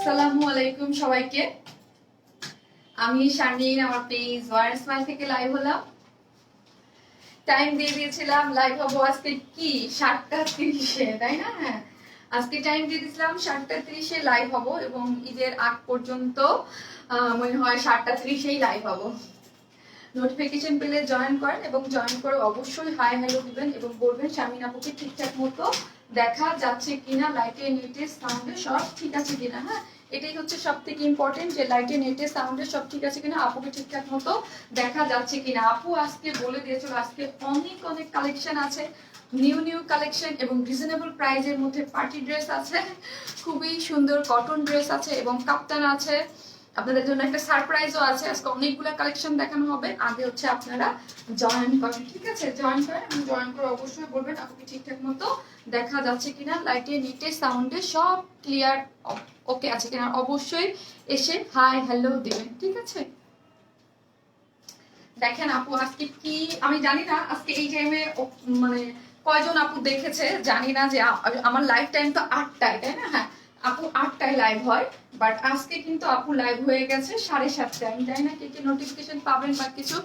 আসসালামু আলাইকুম সবাইকে। আমি শারমিন, আমার পেজ ওয়ার স্মাইল থেকে লাইভ হলাম। টাইম দিয়ে দিয়েছিলাম, লাইভ হবো আজকে কি 7:30-এ, তাই না? হ্যাঁ, আজকে টাইম দিয়ে দিয়েছিলাম 7:30-এ লাইভ হবো এবং ঈদের আগ পর্যন্ত মনে হয় 7:30-এই লাইভ হবো। নোটিফিকেশন পেলে জয়েন করেন এবং জয়েন করে অবশ্যই হাই হ্যালো দিবেন এবং বলবেন শারমিন আপুকে ঠিকঠাক মতো দেখা যাচ্ছে কিনা, লাইটে নেটে সাউন্ডে সব ঠিক আছে কিনা। হ্যাঁ, এটাই হচ্ছে সব থেকে ইম্পর্টেন্ট, যে লাইটে নেটে সাউন্ডে সব ঠিক আছে কিনা, আপুকে ঠিকঠাক মতো দেখা যাচ্ছে কিনা। আপু আজকে বলে দিয়েছিল আজকে অনেক অনেক কালেকশন আছে, নিউ নিউ কালেকশন এবং রিজনেবল প্রাইজের মধ্যে পার্টি ড্রেস আছে, খুবই সুন্দর কটন ড্রেস আছে এবং কাপ্তান আছে। আপনাদের জন্য একটা সারপ্রাইজও আছে। আজকে অনেকগুলো কালেকশন দেখানো হবে। আগে হচ্ছে আপনারা জয়েন করেন, ঠিক আছে? জয়েন করেন এবং জয়েন করে অবশ্যই বলবেন আপনাকে ঠিকঠাক মতো দেখা যাচ্ছে কিনা, লাইটে নিটে সাউন্ডে সব ক্লিয়ার ওকে আছে কিনা। অবশ্যই এসে হাই হ্যালো দিবেন, ঠিক আছে? দেখেন আপু আজকে কি, আমি জানি না আজকে এই টাইমে মানে কয়জন আপু দেখেছে, জানি না। যে আমার লাইফ টাইম তো 8টায়, তাই না? হ্যাঁ, আপু 8টায় লাইভ হয়, বাট আজকে কিন্তু আপু লাইভ হয়ে গেছে 7:30টায়। আমি জানি না কে কে নোটিফিকেশন পাবেন বা কিছু,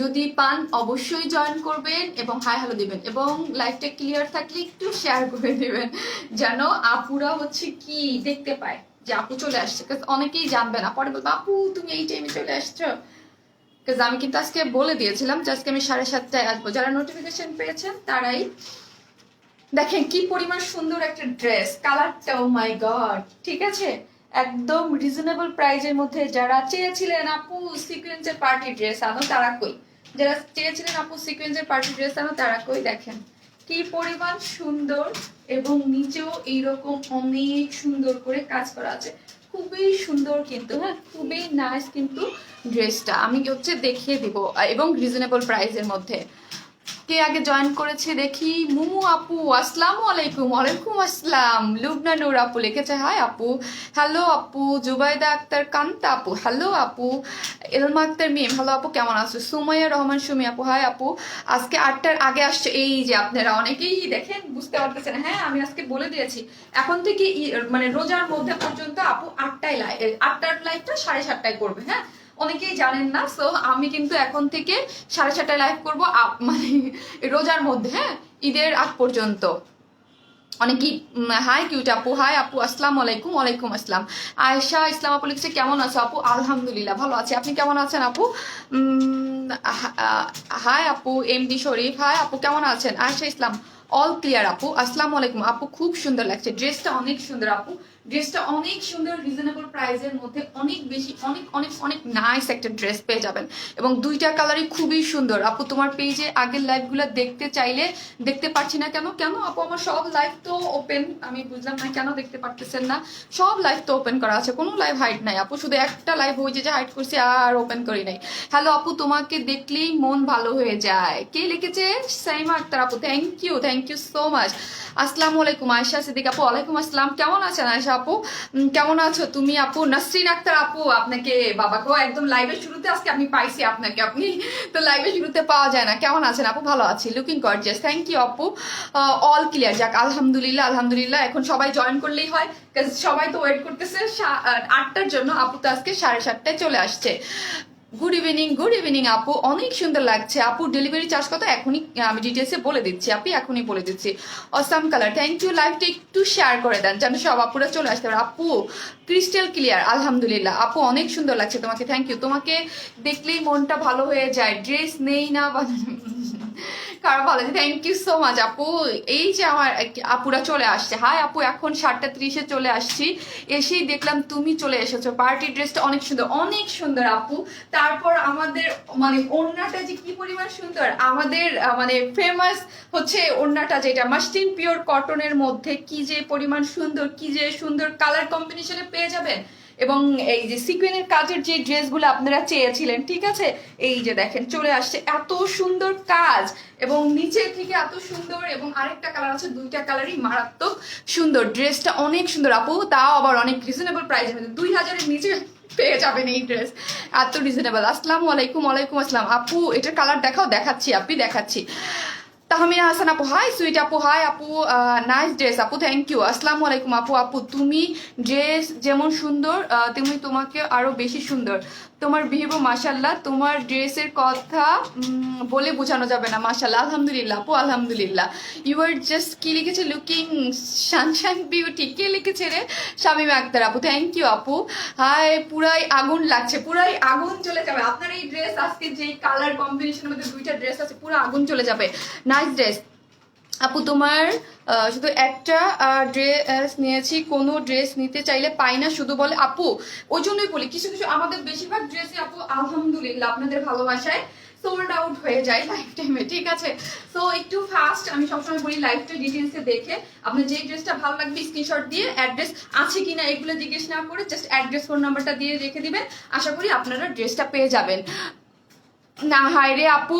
যদি পান অবশ্যই জয়েন করবেন এবং হাই হ্যালো দিবেন এবং লাইভটা ক্লিয়ার থাকলে একটু শেয়ার করে দিবেন, যেন আপুরা হচ্ছে কি দেখতে পায় যে আপু চলে আসছে। অনেকেই জানবে না, পরে বলবো আপু তুমি এই টাইমে চলে আসছো। আমি কিন্তু আজকে বলে দিয়েছিলাম যে আজকে আমি 7:30টায় আসবো। যারা নোটিফিকেশন পেয়েছেন তারাই দেখেন কি পরিমাণ সুন্দর একটা ড্রেস, কালারটা ও মাই গড, ঠিক আছে? একদম রিজনেবল প্রাইজের মধ্যে। যারা চেয়েছিলেন আপু সিকোয়েন্সের পার্টি ড্রেস আনো, তারা কই? যারা চেয়েছিলেন আপু সিকোয়েন্সের পার্টি ড্রেস আনো, তারা কই? দেখেন কি পরিমাণ সুন্দর এবং নিচেও এইরকম অনেক সুন্দর করে কাজ করা আছে, খুবই সুন্দর কিন্তু। হ্যাঁ, খুবই নাইস কিন্তু ড্রেসটা। আমি হচ্ছে দেখিয়ে দিব এবং রিজনেবল প্রাইসের মধ্যে। কে আগে জয়েন করেছে দেখি। মুমু আপু আসসালামু আলাইকুম। ওয়ালাইকুম আসসালাম। লুবনা নূর আপু লিখেছে হাই আপু। হ্যালো আপু। জুবাইদা আক্তার কান্তা আপু হ্যালো আপু। এলমা আক্তার মিম হ্যালো আপু, কেমন আছো? সুমাইয়া রহমান সুমি আপু হাই আপু। আজকে 8টার আগে আসছে, এই যে আপনারা অনেকেই দেখেন বুঝতে পারতেছেন। হ্যাঁ, আমি আজকে বলে দিয়েছি এখন থেকে মানে রোজার মধ্যে পর্যন্ত আপু 8টায় লাইভ, 8টার লাইভটা 7:30টায় করবে। হ্যাঁ, অনেকেই জানেন না, সো আমি কিন্তু এখন থেকে 7:30টায় লাইভ করবো, মানে রোজার মধ্যে। হ্যাঁ, ঈদের আগ পর্যন্ত। অনেকেই হাই কিউট আপু হাই আপু আসসালামু আলাইকুম। ওয়ালাইকুম আসসালাম। আয়েশা ইসলাম আপু লিখছে কেমন আছো আপু? আলহামদুলিল্লাহ ভালো আছি, আপনি কেমন আছেন আপু? হাই আপু। এমডি শরীফ হাই আপু, কেমন আছেন? আয়েশা ইসলাম অল ক্লিয়ার আপু। আসসালামু আলাইকুম আপু, খুব সুন্দর লাগছে ড্রেসটা, অনেক সুন্দর আপু। ড্রেসটা অনেক সুন্দর, রিজনেবল প্রাইসের মধ্যে অনেক বেশি, অনেক অনেক অনেক নাইস একটা ড্রেস পেয়ে যাবেন এবং দুইটা কালারই খুবই সুন্দর। আপু তোমার পেজে আগের লাইভগুলো দেখতে চাইলে দেখতে পাচ্ছি না কেন? কেন আপু আমার সব লাইভ তো ওপেন, আমি বুঝলাম না কেন দেখতে পারতেছেন না। সব লাইভ তো ওপেন করা আছে, কোনো লাইভ হাইড নাই আপু, শুধু একটা লাইভ হয়েছে যে হাইড করছি আর ওপেন করি নাই। হ্যালো আপু, তোমাকে দেখলেই মন ভালো হয়ে যায়। কে লিখেছে? সাইমা আক্তার আপু, থ্যাংক ইউ সো মাচ। আসসালামু আলাইকুম। আয়েশা সিদ্দিক আপু ওয়ালাইকুম আসসালাম, কেমন আছেন আয়েশা আপু? কেমন আছো তুমি আপু? নাসরিন আক্তার আপু, আপনাকে বাবাকেও একদম লাইভের শুরুতে আজকে আমি পাইছি আপনাকে, আপনি তো লাইভের শুরুতে পাওয়া যায় না। কেমন আছেন আপু? ভালো আছি, লুকিং গর্জিয়াস, থ্যাংক ইউ আপু। অল ক্লিয়ার, যাক আলহামদুলিল্লাহ আলহামদুলিল্লাহ। এখন সবাই জয়েন করলেই হয়, সবাই তো ওয়েট করতেছে 8টার জন্য। আপু তো আজকে 7:30টায় চলে আসছে। গুড ইভিনিং আপু, অনেক সুন্দর লাগছে আপু। ডেলিভারি চার্জ কত? এখনই আমি ডিটেলসে বলে দিচ্ছি আপনি, এখনই বলে দিচ্ছি। Awesome colour, thank you. লাইভটা একটু শেয়ার করে দেন যেন সব আপুরা চলে আসতে পারে। আপু ক্রিস্টাল ক্লিয়ার, আলহামদুলিল্লাহ আপু, অনেক সুন্দর লাগছে তোমাকে, থ্যাংক ইউ। তোমাকে দেখলেই মনটা ভালো হয়ে যায়, ড্রেস নেই না বা কারো ভালো, থ্যাংক ইউ সো মাচ আপু। এই যে আমার আপুরা চলে আসছে, হাই আপু, এখন 7:30-এ চলে আসছি, এসেই দেখলাম তুমি চলে এসেছো। পার্টি ড্রেসটা অনেক সুন্দর আপু। তারপর আমাদের মানে ওড়নাটা যে কি পরিমাণ সুন্দর, আমাদের মানে ফেমাস হচ্ছে ওড়নাটা, যেটা মাসলিন পিওর কটনের মধ্যে কি যে পরিমাণ সুন্দর, কি যে সুন্দর কালার কম্বিনেশনে পেয়ে যাবেন। এবং এই যে সিকুয়েনের কাজের যে ড্রেসগুলো আপনারা চেয়েছিলেন, ঠিক আছে, এই যে দেখেন চলে আসছে, এত সুন্দর কাজ এবং নিচে থেকে এত সুন্দর। এবং আরেকটা কালার আছে, দুইটা কালারই মারাত্মক সুন্দর। ড্রেসটা অনেক সুন্দর আপু, তাও আবার অনেক রিজনেবল প্রাইসের মধ্যে, 2000-এর নিচে পেয়ে যাবেন এই ড্রেস, এত রিজনেবল। আসসালামু আলাইকুম। ওয়ালাইকুম আসসালাম আপু, এটার কালার দেখাও। দেখাচ্ছি আপনি, দেখাচ্ছি। তাহমিনা হাসান আপু, হাই সুইট আপু, হাই আপু, নাইস ড্রেস আপু, থ্যাংক ইউ, আসসালামু আলাইকুম আপু। আপু তুমি ড্রেস যেমন সুন্দর তেমনি তোমাকে আরো বেশি সুন্দর, তোমার বিহেভ মাশাল্লাহ, তোমার ড্রেসের কথা বলে বোঝানো যাবে না, মাশাল্লাহ। আলহামদুলিল্লাহ আপু, আলহামদুলিল্লাহ। ইউ আর জাস্ট, কি লিখেছে, লুকিং সানশাইন বিউটি, কে লিখেছে রে? শামিমা আক্তার আপু, থ্যাংক ইউ আপু। হাই, পুরাই আগুন লাগছে, পুরাই আগুন চলে যাবে আপনার এই ড্রেস, আজকে যে কালার কম্বিনেশনের মধ্যে দুইটা ড্রেস আছে, পুরো আগুন চলে যাবে। নাইস ড্রেস আপু, তোমার শুধু একটা ড্রেস নিয়েছি, কোনো ড্রেস নিতে চাইলে পাই না, শুধু বলে আপু। ওই জন্যই বলি, কিছু কিছু আমাদের বেশিরভাগ ড্রেসই আপু আলহামদুলিল্লাহ আপনাদের ভালোবাসায় সোল্ড আউট হয়ে যায় লাইফ টাইমে, ঠিক আছে? সো একটু ফাস্ট, আমি সবসময় বলি লাইফটা ডিটেলসে দেখে আপনার যে ড্রেসটা ভালো লাগবে স্ক্রিনশট দিয়ে অ্যাড্রেস আছে কিনা এগুলো জিজ্ঞেস না করে জাস্ট অ্যাড্রেস ফোন নাম্বারটা দিয়ে রেখে দিবেন, আশা করি আপনারা ড্রেসটা পেয়ে যাবেন। না হাই রে আপু,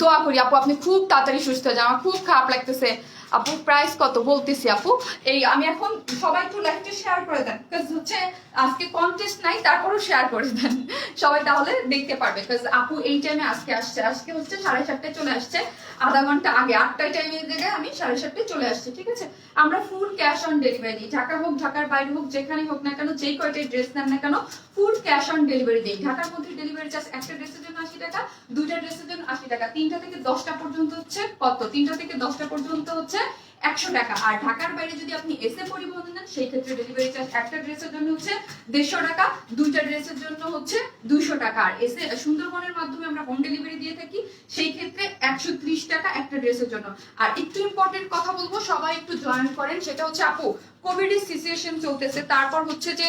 দোয়া করি আপু আপনি খুব তাড়াতাড়ি সুস্থ হয়ে যান, আমার খুব খারাপ লাগতেছে আপু। প্রাইস কত বলতেছি আপু, এই আমি এখন সবাই একটু লাইভটা শেয়ার করে দেন, বিকজ হচ্ছে আজকে কন্টেস্ট নাই, তারপরও শেয়ার করে দেন সবাই, তাহলে দেখতে পারবে। বিকজ আপু এই টাইমে আজকে আসছে, আজকে হচ্ছে 7:30টায় চলে আসছে, আধা ঘন্টা আগে, 8টায় টাইমের জায়গায় আমি 7:30টায় চলে আসছি, ঠিক আছে? আমরা ফুল ক্যাশ অন ডেলিভারি দিই, ঢাকা হোক ঢাকার বাইরে হোক, যেখানে হোক না কেন, যেই কয়টাই ড্রেস নেন না কেন, ফুল ক্যাশ অন ডেলিভারি দিই। ঢাকার মধ্যে ডেলিভারি চার্জ একটা ড্রেসের জন্য 80 টাকা, দুইটা ড্রেসের জন্য 80 টাকা, 3টা থেকে 10টা পর্যন্ত হচ্ছে কত, 3টা থেকে 10টা পর্যন্ত হচ্ছে 100 টাকা। আর ঢাকার বাইরে যদি আপনি এসে পরিবহন নেন, সেই ক্ষেত্রে ডেলিভারি চার্জ একটা ড্রেসের জন্য হচ্ছে 150 টাকা, দুইটা ড্রেসের জন্য হচ্ছে 200 টাকা। আর এসে সুন্দরবনের মাধ্যমে আমরা হোম ডেলিভারি দিয়ে থাকি, সেই ক্ষেত্রে 130 টাকা একটা ড্রেসের জন্য। আর একটু ইম্পর্টেন্ট কথা বলবো, সবাই একটু জয়েন করেন, সেটা হচ্ছে আপু কোভিড এর সিচুয়েশন চলতেছে, তারপর হচ্ছে যে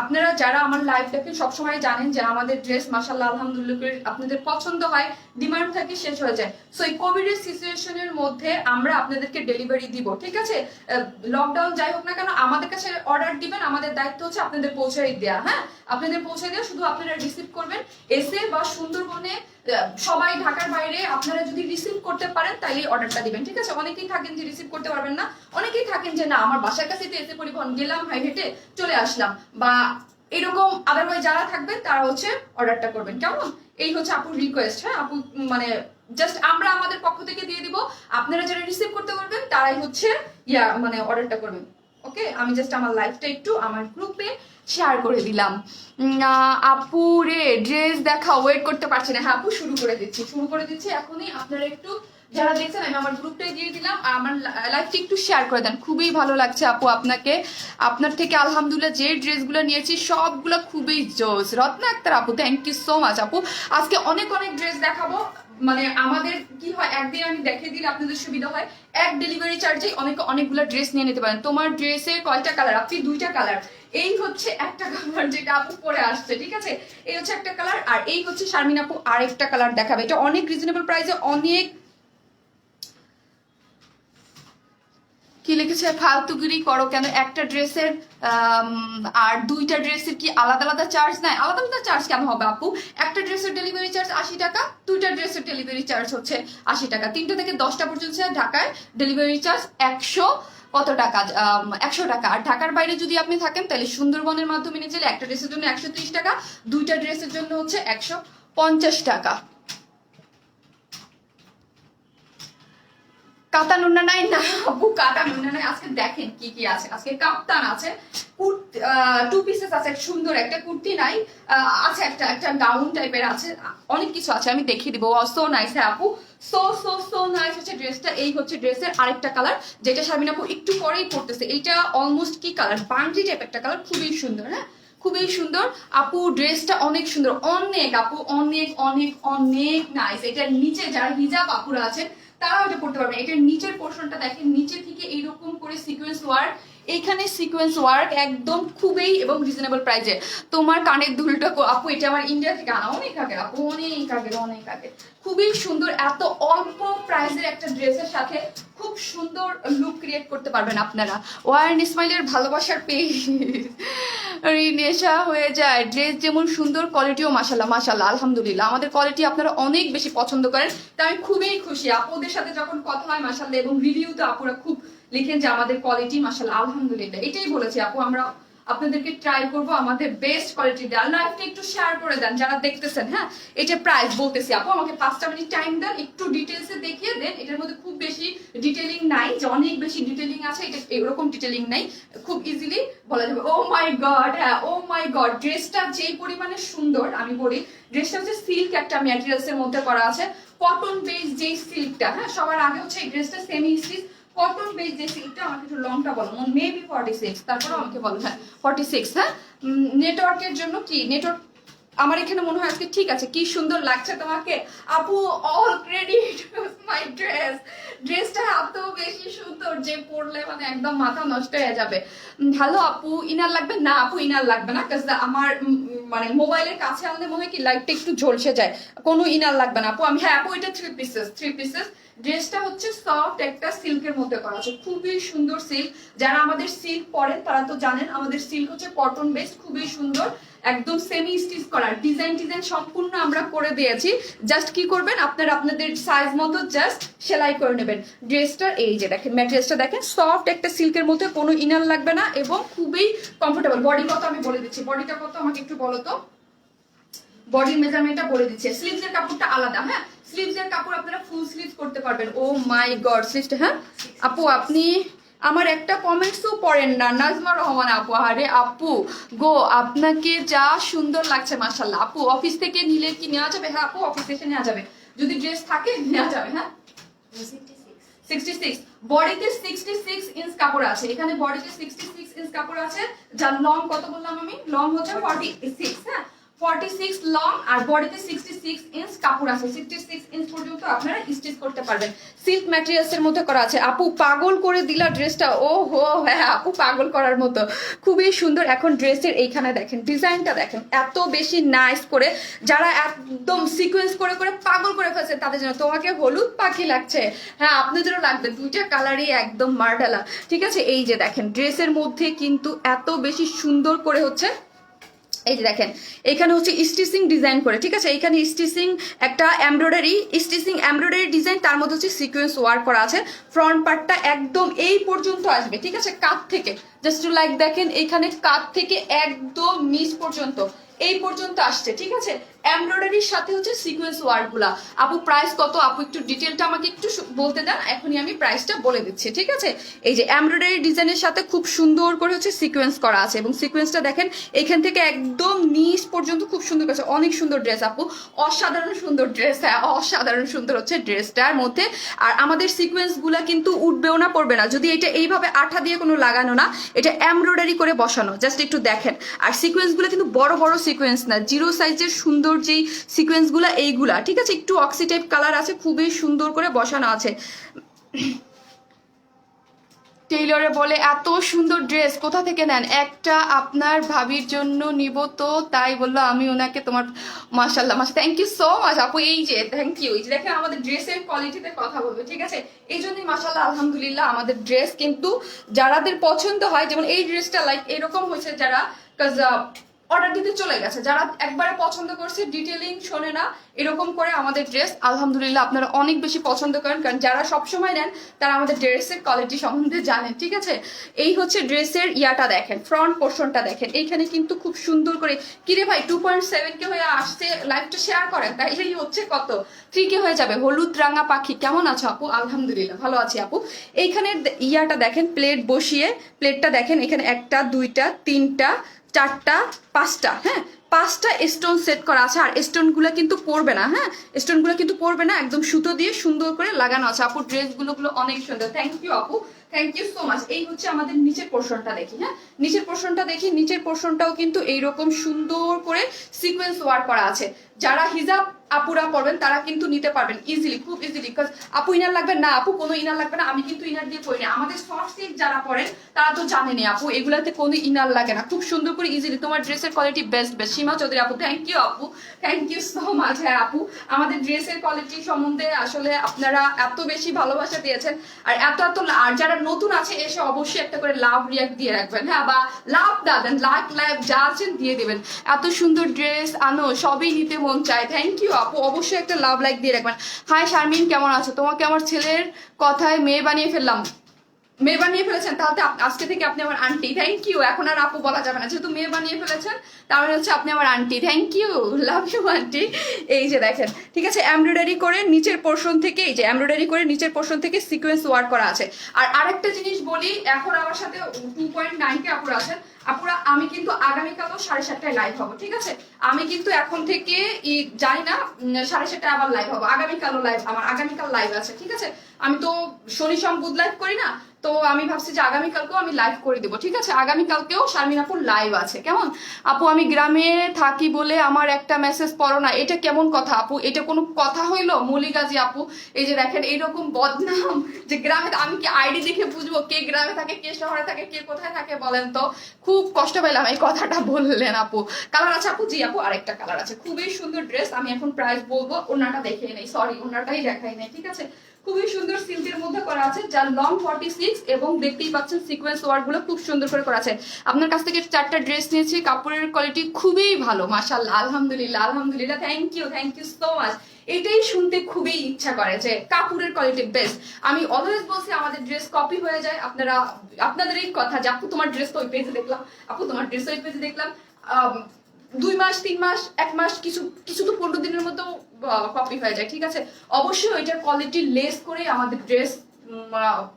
আপনারা যারা আমার লাইভ দেখেন সবসময় জানেন যে আমাদের ড্রেস মাশাআল্লাহ আলহামদুলিল্লাহ আপনাদের পছন্দ হয়, ডিমান্ড থাকে, শেষ হয়ে যায়। সো এই কোভিড এর সিচুয়েশনের মধ্যে আমরা আপনাদেরকে ডেলিভারি দিব, ঠিক আছে? লকডাউন যাই হোক না কেন, আমাদের কাছে অর্ডার দিবেন, আমাদের দায়িত্ব হচ্ছে আপনাদের পৌঁছাই দেওয়া। হ্যাঁ, আপনাদের পৌঁছে দেওয়া, শুধু আপনারা রিসিভ করবেন এসে, বা সুন্দরবনে সবাই ঢাকার বাইরে আপনারা যদি রিসিভ করতে পারেন তাহলে অর্ডারটা দিবেন, ঠিক আছে? অনেকেই থাকেন যে রিসিভ করতে পারবেন না, অনেকেই থাকেন যে না আমার বাসার কাছে তো এসে পরিবহন, গেলাম হাই হেঁটে চলে আসলাম, বা এরকম আদারওয়াইজ যারা থাকবেন তারা হচ্ছে অর্ডারটা করবেন, কেমন? এই হচ্ছে আপুর রিকোয়েস্ট। হ্যাঁ আপু, মানে জাস্ট আমরা আমাদের পক্ষ থেকে দিয়ে দিব, আপনারা যারা রিসিভ করতে পারবেন তারাই হচ্ছে মানে অর্ডারটা করবেন। ওকে, আমি জাস্ট আমার লাইফটা একটু আমার গ্রুপে শেয়ার করে দিলাম। আপু রে ড্রেস দেখা, ওয়েট করতে পারছি না। হ্যাঁ আপু, শুরু করে দিচ্ছি এখনই। আপনারা একটু যারা দেখছেন, আমি আমার গ্রুপটাই দিয়ে দিলাম, আমার লাইফটা একটু শেয়ার করে দেন। খুবই ভালো লাগছে আপু আপনাকে, আপনার থেকে আলহামদুলিল্লাহ যে ড্রেসগুলো নিয়েছি সবগুলো খুবই জোস। রত্না আক্তার আপু, থ্যাংক ইউ সো মাচ আপু। আজকে অনেক অনেক ড্রেস দেখাবো, মানে আমাদের কি হয়, একদিন আমি দেখিয়ে দিলে আপনাদের সুবিধা হয়, এক ডেলিভারি চার্জে অনেকগুলো ড্রেস নিয়ে নিতে পারেন। তোমার ড্রেসের কয়টা কালার? আপনি 2টা কালার। এই হচ্ছে একটা কালার যেটা আপু পরে আসছে, ঠিক আছে? এই হচ্ছে একটা কালার, আর এই হচ্ছে শারমিন আপু আরেকটা কালার দেখাবে। এটা অনেক রিজনেবল প্রাইসে, অনেক কি লিখেছে, ফালতুগিরি করো কেন, একটা ড্রেসের আর 2টা ড্রেসের কি আলাদা আলাদা চার্জ নাই? আলাদা আলাদা চার্জ কেন হবে আপু? একটা ড্রেসের ডেলিভারি চার্জ 80 টাকা, 2টা ড্রেসের ডেলিভারি চার্জ হচ্ছে 80 টাকা, 3টা থেকে 10টা পর্যন্ত ঢাকায় ডেলিভারি চার্জ 100 কত টাকা, 100 টাকা। আর ঢাকার বাইরে যদি আপনি থাকেন তাহলে সুন্দরবনের মাধ্যমে নিয়ে গেলে একটা ড্রেসের জন্য 130 টাকা, 2টা ড্রেসের জন্য হচ্ছে 150 টাকা। কাতা নুন্না নাই না আপু, কাতা নুন্না নাই। আজকে দেখেন কি কি আছে, আজকে কাপ্তান আছে, টু পিসেস আছে, সুন্দর একটা কুর্তি নাই, আছে একটা গাউন টাইপের আছে, অনেক কিছু আছে, আমি দেখিয়ে দিব। সো নাইস হ্যাঁ আপু, সো নাইস হচ্ছে ড্রেসটা। এই হচ্ছে ড্রেসের আরেকটা কালার, যেটা শারমিন আপু একটু পরেই পড়তেছে। এইটা অলমোস্ট কি কালার, বান্ডি টাইপ একটা কালার, খুবই সুন্দর। হ্যাঁ খুবই সুন্দর আপু, ড্রেসটা অনেক সুন্দর, অনেক আপু, অনেক অনেক অনেক নাইস। এটার নিচে যারা হিজাব আপুরা আছেন তারাও এটা করতে পারবেন। এটার নিচের পোর্শনটা দেখেন, নিচে থেকে এইরকম করে সিকোয়েন্স ওয়ার্ক, এখানে সিকোয়েন্স ওয়ার্ক একদম খুবই এবং রিজনেবল প্রাইসে। তোমার কানের দুলটা আপু, এটা আমার ইন্ডিয়া থেকে আনা, অনেক আগে আপু, অনেক আগে। খুবই সুন্দর, এত অল্প প্রাইসের একটা ড্রেসের সাথে খুব সুন্দর লুক ক্রিয়েট করতে পারবেন আপনারা। ওয়ার্ন ইসমাইলের ভালোবাসার পেজ নেশা হয়ে যায়। ড্রেস যেমন সুন্দর, কোয়ালিটিও মাশাল্লাহ আলহামদুলিল্লাহ। আমাদের কোয়ালিটি আপনারা অনেক বেশি পছন্দ করেন, তাই আমি খুবই খুশি। আপুদের সাথে যখন কথা হয় মাশাল্লাহ, এবং রিভিউতে আপুরা খুব লিখেন যে আমাদের কোয়ালিটি মাশাল্লাহ আলহামদুলিল্লাহ। এটাই বলেছি আপু, আমরা আপনাদেরকে ট্রাই করবো আমাদের বেস্ট কোয়ালিটি দেওয়ার। লাইভটা একটু শেয়ার করে দেন যারা দেখতেছেন। হ্যাঁ, এটা প্রাইস বলতেছি আপু, আমাকে 5টা মিনিট টাইম দেন, একটু ডিটেলসে দেখিয়ে দেন। এটার মধ্যে খুব বেশি ডিটেলিং নাই যে অনেক বেশি ডিটেলিং আছে, এটা এরকম ডিটেলিং নাই, খুব ইজিলি বলা যাবে। ও মাই গড, হ্যাঁ ও মাই গড, ড্রেসটা যেই পরিমাণে সুন্দর আমি বলি, ড্রেসটা হচ্ছে সিল্ক একটা ম্যাটেরিয়ালস এর মধ্যে করা আছে, কটন বেস যেই সিল্কটা। হ্যাঁ, সবার আগে হচ্ছে এই ড্রেসটা সেমি স্টিচ কটন বেস যে সিল্কটা। আমাকে একটু লংটা বলো, মেবি 46, তারপরে আমাকে বলো। হ্যাঁ 46। হ্যাঁ, নেটওয়ার্কের জন্য কি নেটওয়ার্ক আমার এখানে মনে হয় আজকে ঠিক আছে। কি সুন্দর লাগছে তোমাকে আপু, অল ক্রেডিট মাই ড্রেস। ড্রেসটা এত বেশি সুন্দর যে পরলে মানে একদম মাথা নষ্ট হয়ে যাবে। হ্যালো আপু, ইনার লাগবে না? আপু ইনার লাগবে না, কারণ আমার মানে মোবাইলের কাছে আনলে মনে হয় কি লাইটটা একটু ঝলসে যায়, কোনো ইনার লাগবে না আপু। আমি হ্যাঁ আপু, এটা 3 পিসেস। ড্রেসটা হচ্ছে সফট একটা সিল্কের মধ্যে করা আছে, খুবই সুন্দর সিল্ক। যারা আমাদের সিল্ক পরেন তারা তো জানেন আমাদের সিল্ক হচ্ছে কটন বেস, খুবই সুন্দর, একদম সেমি স্টিচ করা, ডিজাইন সম্পূর্ণ আমরা করে দিয়েছি। জাস্ট কি করবেন আপনারা আপনাদের সাইজ মতো জাস্ট সেলাই করে নেবেন। ড্রেসটার এই যে দেখেন ম্যাটেরিয়ালসটা দেখেন, সফট একটা সিল্কের মধ্যে, কোনো ইনার লাগবে না এবং খুবই কমফোর্টেবল। বডি কত আমি বলে দিচ্ছি, বডিটা কত আমাকে একটু বলো তো, বডির মেজারমেন্টটা বলে দিচ্ছে। স্লিভসের কাপড়টা আলাদা। হ্যাঁ, স্লিভসের কাপড় আপনারা ফুল স্লিভস করতে পারবেন। ও মাই গড, স্লিভসটা হ্যাঁ আপু, আপনি আমার একটা কমেন্টসও পড়েন না। নাজমা রহমান আপু, আরে আপু গো, আপনাকে যা সুন্দর লাগছে মাশাআল্লাহ। আপু অফিস থেকে নিলে কি নেওয়া যাবে? হ্যাঁ আপু, অফিস থেকে নেওয়া যাবে, যদি ড্রেস থাকে নেওয়া যাবে। হ্যাঁ 66, বডিতে 66 ইঞ্চ কাপড় আছে, এখানে বডিতে 66 ইঞ্চ কাপড় আছে। যার লং কত বললাম আমি, লং হচ্ছে 46। হ্যাঁ 46 লং, আর বডিতে 66 ইঞ্চ কাপড় আছে। 66 ইঞ্চ পর্যন্ত আপনারা স্টিচ করতে পারবেন। সিল্ক ম্যাটেরিয়ালস এর মধ্যে করা আছে। আপু পাগল করে দিলা ড্রেসটা, ও হো হ্যাঁ আপু, পাগল করার মতো, খুবই সুন্দর। এখন ড্রেসের এইখানে দেখেন ডিজাইনটা দেখেন, এত বেশি নাইস করে, যারা একদম সিকোয়েন্স করে করে পাগল করে ফেলছে তাদের জন্য। তোমাকে হলুদ পাখি লাগছে, হ্যাঁ আপনাদেরও লাগবে, দুইটা কালারই একদম মার্ডালা। ঠিক আছে, এই যে দেখেন ড্রেসের মধ্যে কিন্তু এত বেশি সুন্দর করে হচ্ছে, এই যে দেখেন এখানে হচ্ছে স্টিচিং ডিজাইন করে। ঠিক আছে, এখানে স্টিচিং একটা এমব্রয়ডারি ডিজাইন, তার মধ্যে হচ্ছে সিকোয়েন্স ওয়ার্ক করা আছে। ফ্রন্ট পার্টটা একদম এই পর্যন্ত আসবে। ঠিক আছে, কাঁধ থেকে জাস্ট লাইক দেখেন, এখানে কাঁধ থেকে একদম নিচ পর্যন্ত এই পর্যন্ত আসছে। ঠিক আছে, এমব্রয়ডারির সাথে হচ্ছে সিকোয়েন্স ওয়ার্ক গুলা। আপু প্রাইস কত? আপু একটু ডিটেলটা আমাকে একটু বলতে দেন, এখনই আমি প্রাইসটা বলে দিচ্ছি। ঠিক আছে, এই যে এমব্রয়ডারি ডিজাইনের সাথে খুব সুন্দর করে হচ্ছে সিকোয়েন্স করা আছে, এবং সিকোয়েন্সটা দেখেন এখান থেকে একদম নিচ পর্যন্ত খুব সুন্দর করেছে। অনেক সুন্দর ড্রেস আপু, অসাধারণ সুন্দর ড্রেস। হ্যাঁ অসাধারণ সুন্দর হচ্ছে ড্রেসটার মধ্যে। আর আমাদের সিকোয়েন্স গুলা কিন্তু উঠবেও না, পড়বে না, যদি এটা এইভাবে আঠা দিয়ে কোনো লাগানো না, এটা এমব্রয়ডারি করে বসানো, জাস্ট একটু দেখেন। আর সিকোয়েন্স গুলো কিন্তু বড় বড় সিকোয়েন্স না, জিরো সাইজের সুন্দর যেই সিকোয়েন্স গুলা এইগুলা। ঠিক আছে, একটু অক্সি টাইপ কালার আছে, খুবই সুন্দর করে বসানো আছে। টেইলরে বলে এত সুন্দর ড্রেস কোথা থেকে নেন? একটা আপনার ভাবির জন্য নিব, তো তাই বললো আমি ওনাকে তোমার। মাশাল্লাহ মাশাল্লাহ, থ্যাংক ইউ সো মাচ আপু। এই যে থ্যাংক ইউ, এই যে দেখেন আমাদের ড্রেসের কোয়ালিটিতে কথা বলবে। ঠিক আছে, এই জন্যই মাশাল্লাহ আলহামদুলিল্লাহ আমাদের ড্রেস কিন্তু যারাদের পছন্দ হয়, যেমন এই ড্রেসটা লাইক এরকম হয়েছে, যারা অর্ডার দিতে চলে গেছে, যারা একবারে পছন্দ করছে, ডিটেলিং শোনে না, এরকম করে আমাদের ড্রেস আলহামদুলিল্লাহ আপনারা অনেক বেশি পছন্দ করেন, কারণ যারা সবসময় নেন তারা আমাদের ড্রেসের কোয়ালিটি সম্বন্ধে জানেন। ঠিক আছে, এই হচ্ছে ড্রেসের ইয়াটা দেখেন, ফ্রন্ট পোর্শনটা দেখেন, এইখানে কিন্তু খুব সুন্দর করে। কিরে ভাই 2.7K হয়ে আসছে, লাইভটা শেয়ার করেন, তাই এই হচ্ছে কত 3K হয়ে যাবে। হলুদ রাঙা পাখি, কেমন আছো আপু? আলহামদুলিল্লাহ ভালো আছি আপু। এইখানে ইয়াটা দেখেন, প্লেট বসিয়ে, প্লেটটা দেখেন এখানে 1টা 2টা 3টা 4টা 5টা, হ্যাঁ 5টা স্টোন সেট করা আছে। আর স্টোনগুলো কিন্তু পড়বে না, হ্যাঁ স্টোনগুলো কিন্তু পড়বে না, একদম সুতো দিয়ে সুন্দর করে লাগানো আছে। আপু ড্রেসগুলো অনেক সুন্দর, থ্যাংক ইউ আপু, থ্যাংক ইউ সো মাচ। এই হচ্ছে আমাদের নিচের পোর্শনটা দেখি। হ্যাঁ নিচের পোর্শনটা দেখি, নিচের পোর্শনটাও কিন্তু এইরকম সুন্দর করে সিকোয়েন্স ওয়ার্ক করা আছে। যারা হিজাব আপুরা পড়বেন তারা কিন্তু নিতে পারবেন ইজিলি, খুব ইজিলি। বিকজ আপু ইনার লাগবে না? আপু কোনো ইনার লাগবে না, আমি কিন্তু ইনার দিয়ে পড়ি না। আমাদের সফট সিল্ক যারা পড়েন তারা তো জানেনি আপু, এগুলাতে কোনো ইনার লাগে না, খুব সুন্দর করে ইজিলি। তোমার ড্রেসের কোয়ালিটি বেস্ট বেস্ট। সীমা চৌধুরী আপু, থ্যাংক ইউ আপু, থ্যাংক ইউ সো মাচ। হ্যাঁ আপু, আমাদের ড্রেসের কোয়ালিটি সম্বন্ধে আসলে আপনারা এত বেশি ভালোবাসা দিয়েছেন, আর এত আর যারা নতুন আছে এসে অবশ্যই একটা করে লাভ রিয়াক্ট দিয়ে রাখবেন, হ্যাঁ বা লাভ দেন, লাইভ যা আছেন দিয়ে দেবেন। এত সুন্দর ড্রেস আনো, সবই নিতে মন চায়। থ্যাংক ইউ আপু, অবশ্যই একটা লাভ লাইক দিয়ে রাখবেন। হাই শারমিন, কেমন আছো? তোমাকে আমার ছেলের কথায় মেয়ে বানিয়ে ফেললাম। মেয়ে বানিয়ে ফেলেছেন, তাহলে আজকে থেকে আপনি আমার আন্টি। Thank you. এখন আর আপু বলা যাবে না, যেহেতু মেয়ে বানিয়ে ফেলেছেন তাহলে হচ্ছে আপনি আমার aunty. Thank you, love you aunty. এই যে দেখেন, ঠিক আছে, এমব্রয়ডারি করে নিচের পোর্শন থেকে, এই যে এমব্রয়ডারি করে নিচের পোর্শন থেকে সিকোয়েন্স ওয়ার্ক করা আছে। আর আরেকটা জিনিস বলি, এখন আমার সাথে 2.9K আপুরা আছেন। আপুরা আমি কিন্তু আগামীকালও 7:30টায় লাইভ হবো, ঠিক আছে? আমি কিন্তু এখন থেকে জানি না 7:30টায় আবার লাইভ হবো। আগামীকালও লাইভ, আমার আগামীকাল লাইভ আছে, ঠিক আছে? আমি তো শনি সোম বুধ লাইভ করি না, তো আমি ভাবছি যে আগামীকালকেও আমি লাইভ করে দেবো, ঠিক আছে? আগামীকালকেও শারমিন আপুর লাইভ আছে, কেমন? আপু আমি গ্রামে থাকি বলে আমার একটা মেসেজ পড়ো না, এটা কেমন কথা আপু? এটা কোনো কথা হইলো? মলিগাজি আপু, এই যে দেখেন এইরকম বদনাম, যে গ্রামে, আমি কি আইডি দেখে বুঝবো কে গ্রামে থাকে, কে শহরে থাকে, কে কোথায় থাকে বলেন তো? খুব কষ্ট পেলাম এই কথাটা বললেন আপু। কালার আছে আপু? জি আপু, আরেকটা কালার আছে, খুবই সুন্দর ড্রেস। আমি এখন প্রাইস বলবো, ওনাটা দেখে নেই, সরি ওনাটাই দেখাই নেই, ঠিক আছে? খুবই সুন্দর সিল্কের মধ্যে করা আছে, যার লং 46, এবং দেখতেই পাচ্ছেন সিকোয়েন্স ওয়ার্ক গুলো খুব সুন্দর করে করা আছে। আপনার কাছ থেকে 4টা ড্রেস নিয়েছি, কাপড়ের কোয়ালিটি খুবই ভালো, মাশাআল্লাহ, আলহামদুলিল্লাহ, আলহামদুলিল্লাহ, থ্যাংক ইউ সো মাচ। এটাই শুনতে খুবই ইচ্ছা করে যে কাপড়ের কোয়ালিটি বেস্ট। আমি অলওয়েজ বলছি আমাদের ড্রেস কপি হয়ে যায়, আপনারা, আপনাদের এই কথা যে আপু তোমার ড্রেস তো ওই পেজে দেখলাম, আপু তোমার ড্রেস ওই পেজে দেখলাম, 2 মাস 3 মাস 1 মাস, কিছু কিছু তো 15 দিনের মতো কপি হয়ে যায়, ঠিক আছে? অবশ্যই এটার কোয়ালিটি লেস করে আমাদের ড্রেস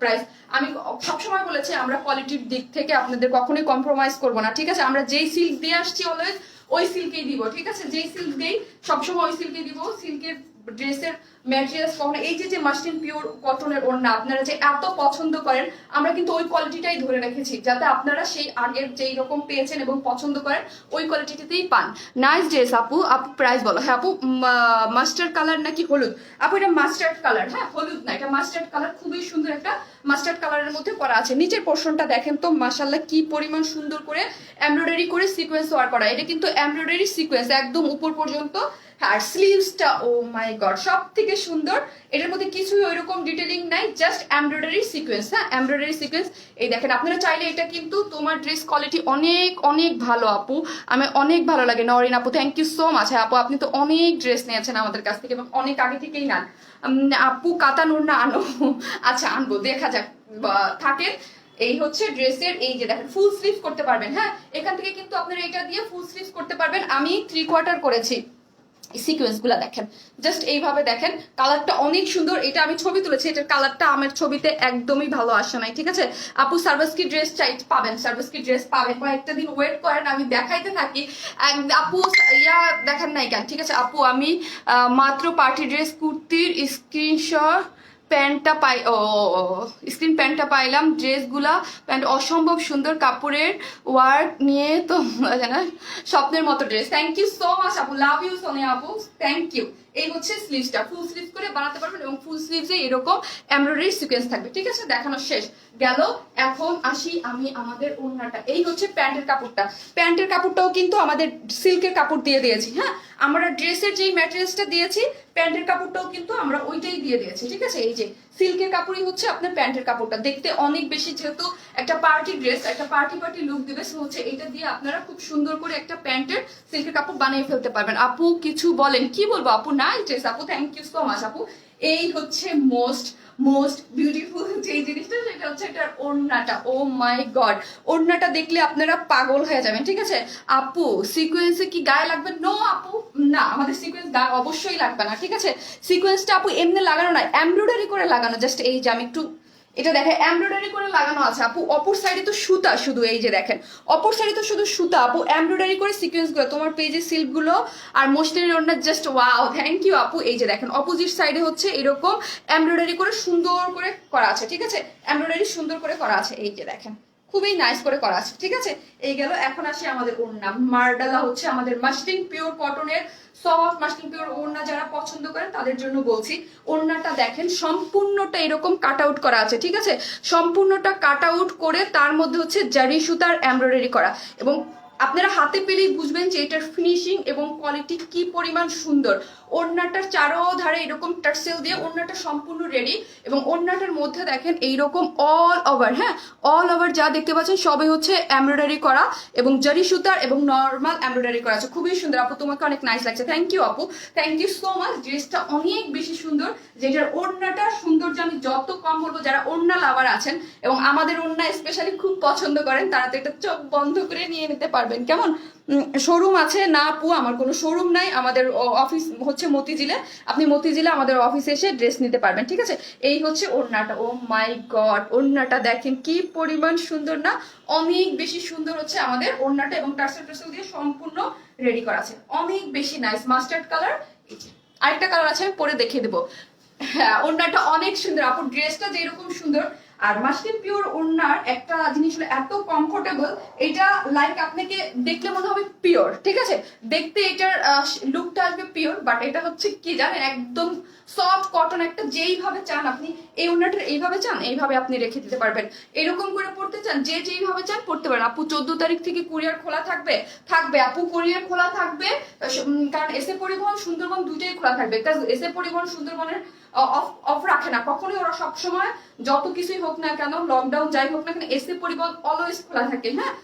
প্রাইস, আমি সবসময় বলেছি আমরা কোয়ালিটির দিক থেকে আপনাদের কখনোই কম্প্রোমাইজ করব না, ঠিক আছে? আমরা যেই সিল্ক দিয়ে আসছি অলওয়েজ ওই সিল্কেই দিব, ঠিক আছে? যেই সিল্ক দেই সবসময় ওই সিল্কেই দিব। সিল্কের ড্রেসের ম্যাটেরিয়ালস কখনো, এই যে মাসলিন পিওর কটনের ওড়না আপনারা যে এত পছন্দ করেন, আমরা কিন্তু ওই কোয়ালিটিটাই ধরে রেখেছি, যাতে আপনারা সেই আগের যেই রকম পেয়েছেন এবং পছন্দ করেন ওই কোয়ালিটিতেই পান। নাইস ড্রেস আপু। আপু প্রাইস বলো। হ্যাঁ আপু, মাস্টার্ড কালার নাকি হলুদ? আপু এটা মাস্টার্ড কালার, হ্যাঁ হলুদ না, এটা মাস্টার্ড কালার, খুবই সুন্দর একটা মাস্টার্ড কালারের মধ্যে করা আছে। নিচের পোর্শনটা দেখেন তো, মাশাআল্লাহ কি পরিমাণ সুন্দর করে এমব্রয়ডারি করে সিকোয়েন্স ওয়ার্ক করা। এটা কিন্তু এমব্রয়ডারি সিকোয়েন্স একদম উপর পর্যন্ত। আর স্লিভসটা, ও মাই গড, সব থেকে সুন্দর। এটার মধ্যে কিছুই ওইরকম ডিটেলিং নাই, জাস্ট এমব্রয়ডারি সিকোয়েন্স। হ্যাঁ এমব্রয়ডারি সিকোয়েন্স। এই দেখেন, আপনারা চাইলে এটা কিন্তু, তোমার ড্রেস কোয়ালিটি অনেক অনেক ভালো আপু, আমি অনেক ভালো লাগে। নরিন আপু থ্যাংক ইউ সো মাচ। হ্যাঁ আপু আপনি তো অনেক ড্রেস নিয়েছেন আমাদের কাছ থেকে এবং অনেক আগে থেকেই নেন। আপু কাতানুর না আনো? আচ্ছা আনবো, দেখা যাক থাকেন। এই হচ্ছে ড্রেসের, এই যে দেখেন ফুল স্লিভ করতে পারবেন। হ্যাঁ এখান থেকে কিন্তু আপনারা এটা দিয়ে ফুল স্লিভ করতে পারবেন। আমি 3/4 করেছি। সিকোয়েন্স গুলা দেখেন, জাস্ট এইভাবে দেখেন, কালারটা অনেক সুন্দর। এটা আমি ছবি তুলেছি, এটার কালারটা আমার ছবিতে একদমই ভালো আসে নাই, ঠিক আছে? আপু সার্ভিসকি ড্রেস চাই, পাবেন, সার্ভিসকি ড্রেস পাবেন, কয়েকটা দিন ওয়েট করেন, আমি দেখাইতে থাকি। আপু ইয়া দেখেন নাই কেন, ঠিক আছে? আপু আমি মাত্র পার্টি ড্রেস কুর্তির স্ক্রিনশট প্যান্টটা পাই, ও স্ক্রিন প্যান্টটা পাইলাম, ড্রেসগুলা প্যান্ট অসম্ভব সুন্দর, কাপড়ের ওয়ার্ক নিয়ে তো জানা স্বপ্নের মতো dress. Thank you so much আপু, লাভ ইউ সোনিয়া আপু, থ্যাংক ইউ। এই হচ্ছে স্লিভসটা, ফুল স্লিভ করে বানাতে পারবেন এবং ফুল স্লিভসে এরকম এমব্রয়ডারি সিকোয়েন্স থাকবে, ঠিক আছে? দেখানো শেষ গেল। এখন আসি আমি আমাদের ওড়নাটা। এই হচ্ছে প্যান্টের কাপড়টা। প্যান্টের কাপড়টাও কিন্তু আমাদের সিল্কের কাপড় দিয়ে দিয়েছি। হ্যাঁ আমরা ড্রেসের যেই ম্যাটেরিয়ালসটা দিয়েছি, প্যান্টের কাপড়টাও কিন্তু আমরা ওইটাই দিয়ে দিয়েছি, ঠিক আছে? এই যে সিল্কের কাপড়ই হচ্ছে আপনার প্যান্টের কাপড়টা, দেখতে অনেক বেশি, যেহেতু একটা পার্টি ড্রেস, একটা পার্টি লুক দিবে, সো হচ্ছে এটা দিয়ে আপনারা খুব সুন্দর করে একটা প্যান্টের সিল্কের কাপড় বানিয়ে ফেলতে পারবেন। আপু কিছু বলেন। কি বলবো আপু, নাইস ড্রেস আপু, থ্যাংক ইউ সো মাচ আপু। এই হচ্ছে মোস্ট মোস্ট বিউটিফুল যে জিনিসটা, সেটা হচ্ছে এটার ওড়নাটা। ও মাই গড, ওড়নাটা দেখলে আপনারা পাগল হয়ে যাবেন, ঠিক আছে? আপু সিকোয়েন্সে কি গায়ে লাগবে? নো আপু, না আমাদের সিকোয়েন্স গায়ে অবশ্যই লাগবে না, ঠিক আছে? সিকোয়েন্সটা আপু এমনি লাগানো না, এমব্রয়ডারি করে লাগানো। জাস্ট এই যে আমি একটু এটা দেখেন, এমব্রয়ডারি করে লাগানো আছে আপু। অপর সাইডে তো সুতা শুধু, এই যে দেখেন অপর সাইডে তো শুধু সুতা আপু, এমব্রয়ডারি করে সিকোয়েন্স গুলো, তোমার পেজে সিল্ক গুলো আর মসলিনের ওড়না, জাস্ট ওয়াও, থ্যাংক ইউ আপু। এই যে দেখেন অপোজিট সাইডে হচ্ছে এরকম এমব্রয়ডারি করে সুন্দর করে করা আছে, ঠিক আছে? এমব্রয়ডারি সুন্দর করে করা আছে, এই যে দেখেন খুবই নাইস করে করা আছে, ঠিক আছে? এই গেল। এখন আসি আমাদের ওড়না। মার্ডালা হচ্ছে আমাদের মাসলিন পিওর কটনের সফট মাসলিন পিওর ওড়না, যারা পছন্দ করেন তাদের জন্য বলছি। ওড়নাটা দেখেন সম্পূর্ণটা এরকম কাট আউট করা আছে, ঠিক আছে? সম্পূর্ণটা কাট আউট করে তার মধ্যে হচ্ছে জারি সুতার এমব্রয়ডারি করা এবং আপনারা হাতে পেলেই বুঝবেন যে এটার ফিনিশিং এবং কোয়ালিটি কি পরিমাণ সুন্দর। ওড়নাটার চারোধারে এরকম টার্সেল দিয়ে ওড়নাটা সম্পূর্ণ রেডি, এবং ওড়নাটার মধ্যে দেখেন এইরকম অল ওভার, হ্যাঁ অল ওভার যা দেখতে পাচ্ছেন সবই হচ্ছে এমব্রয়ডারি করা এবং জরি সুতার এবং নর্মাল এমব্রয়ডারি করা আছে। খুবই সুন্দর আপু, তোমাকে অনেক নাইস লাগছে। থ্যাংক ইউ আপু, থ্যাংক ইউ সো মাচ। ড্রেসটা অনেক বেশি সুন্দর, যেটার ওড়নাটা সৌন্দর্য আমি যত কম বলবো, যারা ওড়না লাভার আছেন এবং আমাদের ওড়না স্পেশালি খুব পছন্দ করেন তারা তো এটা চোখ বন্ধ করে নিয়ে নিতে পারবেন। কেমন শোরুম আছে না আপু? আমার কোনো শোরুম নাই, আমাদের অফিস হচ্ছে মতিঝিলে। আপনি মতিঝিলে আমাদের অফিসে এসে ড্রেস নিতে পারবেন, ঠিক আছে? এই হচ্ছে ওড়নাটা। ও মাই গড, ওড়নাটা দেখেন কি পরিমাণ সুন্দর না? অনেক বেশি সুন্দর হচ্ছে আমাদের ওড়নাটা, এবং টার্সেল টার্সেল দিয়ে সম্পূর্ণ রেডি করা আছে, অনেক বেশি নাইস। মাস্টার্ড কালার, আরেকটা কালার আছে আমি পরে দেখিয়ে দেবো। হ্যাঁ ওড়নাটা অনেক সুন্দর আপু, ড্রেসটা যেরকম সুন্দর। আর মাসলিন পিওর ওড়নার একটা জিনিস হলো এত কমফোর্টেবল, এটা লাইক আপনাকে দেখলে মনে হবে পিওর, ঠিক আছে? দেখতে এটার লুকটা আসবে পিওর, বাট এটা হচ্ছে কি জানেন, একদম সফট কটন একটা। যেইভাবে চান আপনি এই ওড়নাটা, এইভাবে চান এইভাবে আপনি রেখে দিতে পারবেন, এরকম করে পড়তে চান যেইভাবে চান পড়তে পারেন আপু। 14 তারিখ থেকে কুরিয়ার খোলা থাকবে, থাকবে আপু, কুরিয়ার খোলা থাকবে। কারণ এসএ পরিবহন সুন্দরবন দুইটাই খোলা থাকবে। এসএ পরিবহন সুন্দরবনের অফ রাখে না কখনোই, ওরা সবসময় যত কিছুই হোক না কেন, লকডাউন যাই হোক না কেন, এসএ পরিবহন অলওয়েজ খোলা থাকে, হ্যাঁ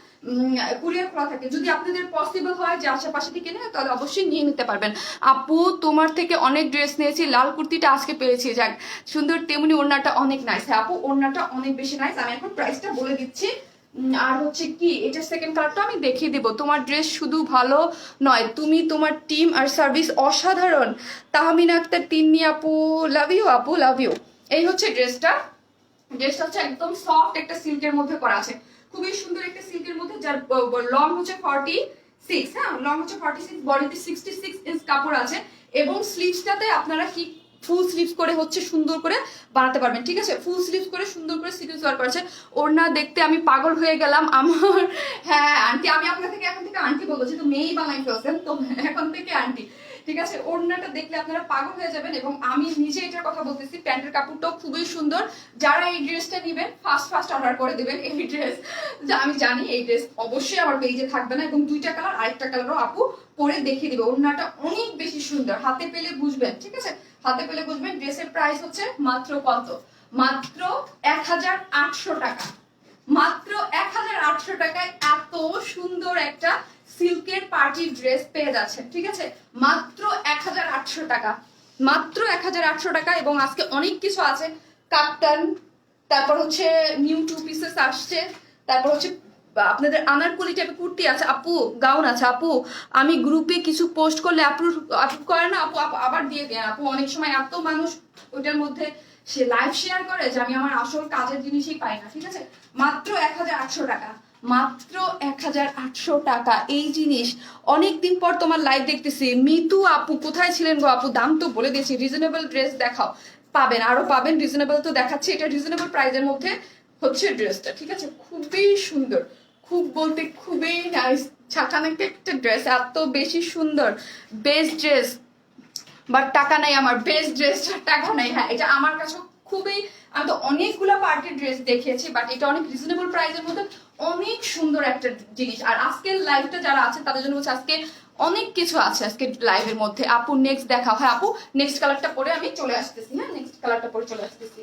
কুরিয়ার খোলা থাকে। যদি আপনাদের পসিবল হয় যে আশেপাশে থেকে নেয় তাহলে অবশ্যই নিয়ে নিতে পারবেন। আপু তোমার থেকে অনেক ড্রেস নিয়েছি, লাল কুর্তিটা আজকে পেয়েছি, যাক সুন্দর, তেমনি ওড়নাটা অনেক নাইস। হ্যাঁ আপু ওড়নাটা অনেক বেশি নাইস। আমি এখন প্রাইসটা বলে দিচ্ছি। আর হচ্ছে কি, এটা সেকেন্ড কালারটা আমি দেখিয়ে দিব। তোমার ড্রেস শুধু ভালো নয়, তুমি তোমার টিম আর সার্ভিস অসাধারণ। তাহমিনা আক্তার তিন্নি আপু, লাভ ইউ আপু, লাভ ইউ। এই হচ্ছে ড্রেসটা। ড্রেসটা হচ্ছে একদম সফট একটা সিল্কের মধ্যে করা আছে, খুবই সুন্দর একটা সিল্কের মধ্যে, যার লং হচ্ছে 46, হ্যাঁ লং হচ্ছে 46, বডিতে 66 ইঞ্চ কাপড় আছে, এবং স্লিভসটাতে আপনারা কি ফুল স্লিভস করে হচ্ছে সুন্দর করে বানাতে পারবেন, ঠিক আছে? ফুল স্লিভস করে সুন্দর করে সিকুয়েন্স ওয়ার্ক করেছে। ওড়না দেখতে আমি পাগল হয়ে গেলাম আমার। হ্যাঁ আন্টি, আমি আপনার থেকে এখন থেকে আন্টি বলবো, যেহেতু মেয়েই বানাই ফেলছেন তো এখন থেকে আন্টি, ঠিক আছে? ওড়নাটা দেখলে আপনারা পাগল হয়ে যাবেন, এবং আমি নিজে এটার কথা বলতেছি, প্যান্টের কাপড়টাও খুবই সুন্দর। যারা এই ড্রেসটা নেবেন ফার্স্ট ফার্স্ট অর্ডার করে দেবেন এই ড্রেস। আমি জানি এই ড্রেস অবশ্যই আমার পেজে থাকবে না, এবং দুইটা কালার, আরেকটা কালারও আপু পরে দেখিয়ে দিবে। ওড়নাটা অনেক বেশি সুন্দর, হাতে পেলে বুঝবেন, ঠিক আছে? হাতে পেলে বুঝবেন। ড্রেসের প্রাইস হচ্ছে মাত্র কত? মাত্র 1800 টাকা। মাত্র 1800 টাকায় এত সুন্দর একটা সিল্কের পার্টি ড্রেস পেয়ে যাচ্ছেন, ঠিক আছে? মাত্র 1800 টাকা, মাত্র 1800 টাকা। এবং আজকে অনেক কিছু আছে, কাপ্তান, তারপর হচ্ছে নিউ 2 পিসেস আসছে, তারপর হচ্ছে আপনাদের আনারকলি টাইপের কুর্তি আছে আপু, গাউন আছে আপু। আমি গ্রুপে কিছু পোস্ট করলে আপলোড করে না আপু, আবার দিয়ে দেন আপু। অনেক সময় এত মানুষ ওইটার মধ্যে সে লাইভ শেয়ার করে যে আমি আমার আসল কাজের জিনিসই পাই না, ঠিক আছে? মাত্র 1800 টাকা, মাত্র 1800 টাকা। এই জিনিস অনেকদিন পর তোমার লাইভ দেখতেছি। মিতু আপু কোথায় ছিলেন গো আপু? দাম তো বলে দিয়েছি, রিজনেবল ড্রেস দেখাও, পাবেন আরো পাবেন। রিজনেবল তো দেখাচ্ছি, এটা রিজনেবল প্রাইসের মধ্যে হচ্ছে ড্রেসটা, ঠিক আছে? খুবই সুন্দর, খুব বলতে খুবই নাইস, ছাকানাকে একটা ড্রেস, এত বেশি সুন্দর, বেস্ট ড্রেস। বাট টাকা নাই আমার, বেস্ট ড্রেস টাকা নাই। হ্যাঁ এটা আমার কাছে খুবই, আমি তো অনেকগুলো পার্টির ড্রেস দেখিয়েছি, বাট এটা অনেক রিজনেবল প্রাইসের মধ্যে অনেক সুন্দর একটা জিনিস। আর আজকের লাইভটা যারা আছে তাদের জন্য বলছে আজকে অনেক কিছু আছে আজকে লাইভের মধ্যে। আপু নেক্সট দেখাও। হ্যাঁ আপু নেক্সট কালারটা পরে আমি চলে আসতেছি, হ্যাঁ নেক্সট কালারটা পরে চলে আসতেছি।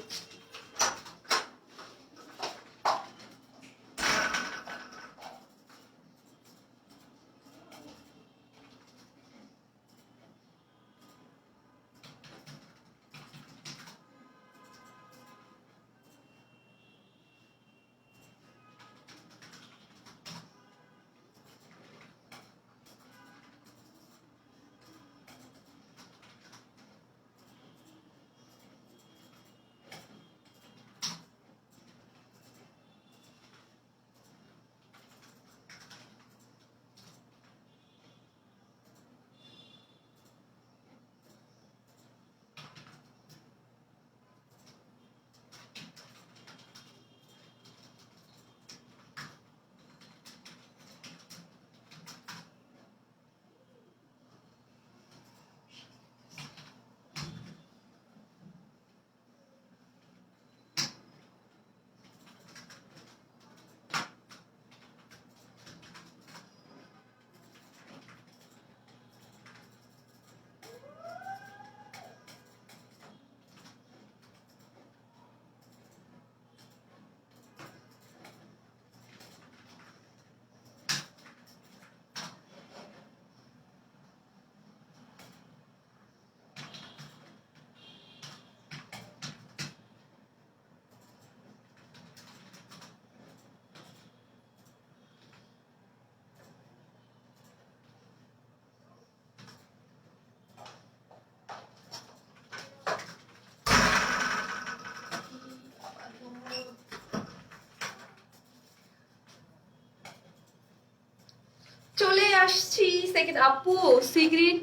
আসছি সেকেন্ড আপু সিগ্রিন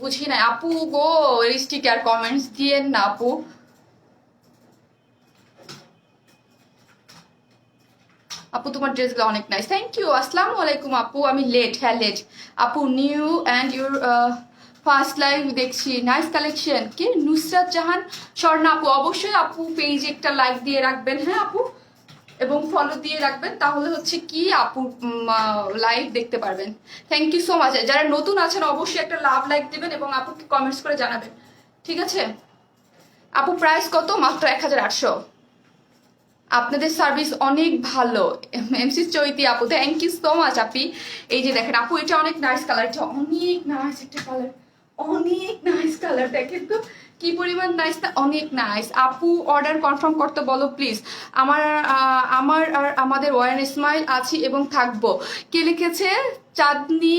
বুঝি না আপু গো স্টিকার কমেন্টস দিয়েন না আপু আপু তোমার ড্রেসগুলো অনেক নাইস থ্যাংক ইউ আসসালামু আলাইকুম আপু আমি লেট হ্যাঁ লেট আপু new and your first live দেখছি নাইস কালেকশন কি নুসরাত জাহান স্বর্ণা আপু অবশ্যই আপু পেজে একটা লাইক দিয়ে রাখবেন হ্যাঁ আপু এবং ফলো দিয়ে রাখবেন তাহলে হচ্ছে কি আপু লাইভ দেখতে পারবেন থ্যাংক ইউ সো মাচ যারা নতুন আছেন অবশ্যই একটা লাভ লাইক দিবেন এবং আপুকে কমেন্টস করে জানাবেন ঠিক আছে আপু প্রাইস কত মাত্র 1800 আপনাদের সার্ভিস অনেক ভালো এমসি চৈতি আপু থ্যাংক ইউ সো মাচ আপি এই যে দেখেন আপু এটা অনেক নাইস কালার এটা অনেক নাইস একটা কালার অনেক নাইস কালার দেখেন তো কি পরিমাণ নাইস না অনেক নাইস আপু অর্ডার কনফার্ম করতে বলো প্লিজ আমার আর আমাদের ওয়ান স্মাইল আছি এবং থাকবো কে লিখেছে চাঁদনি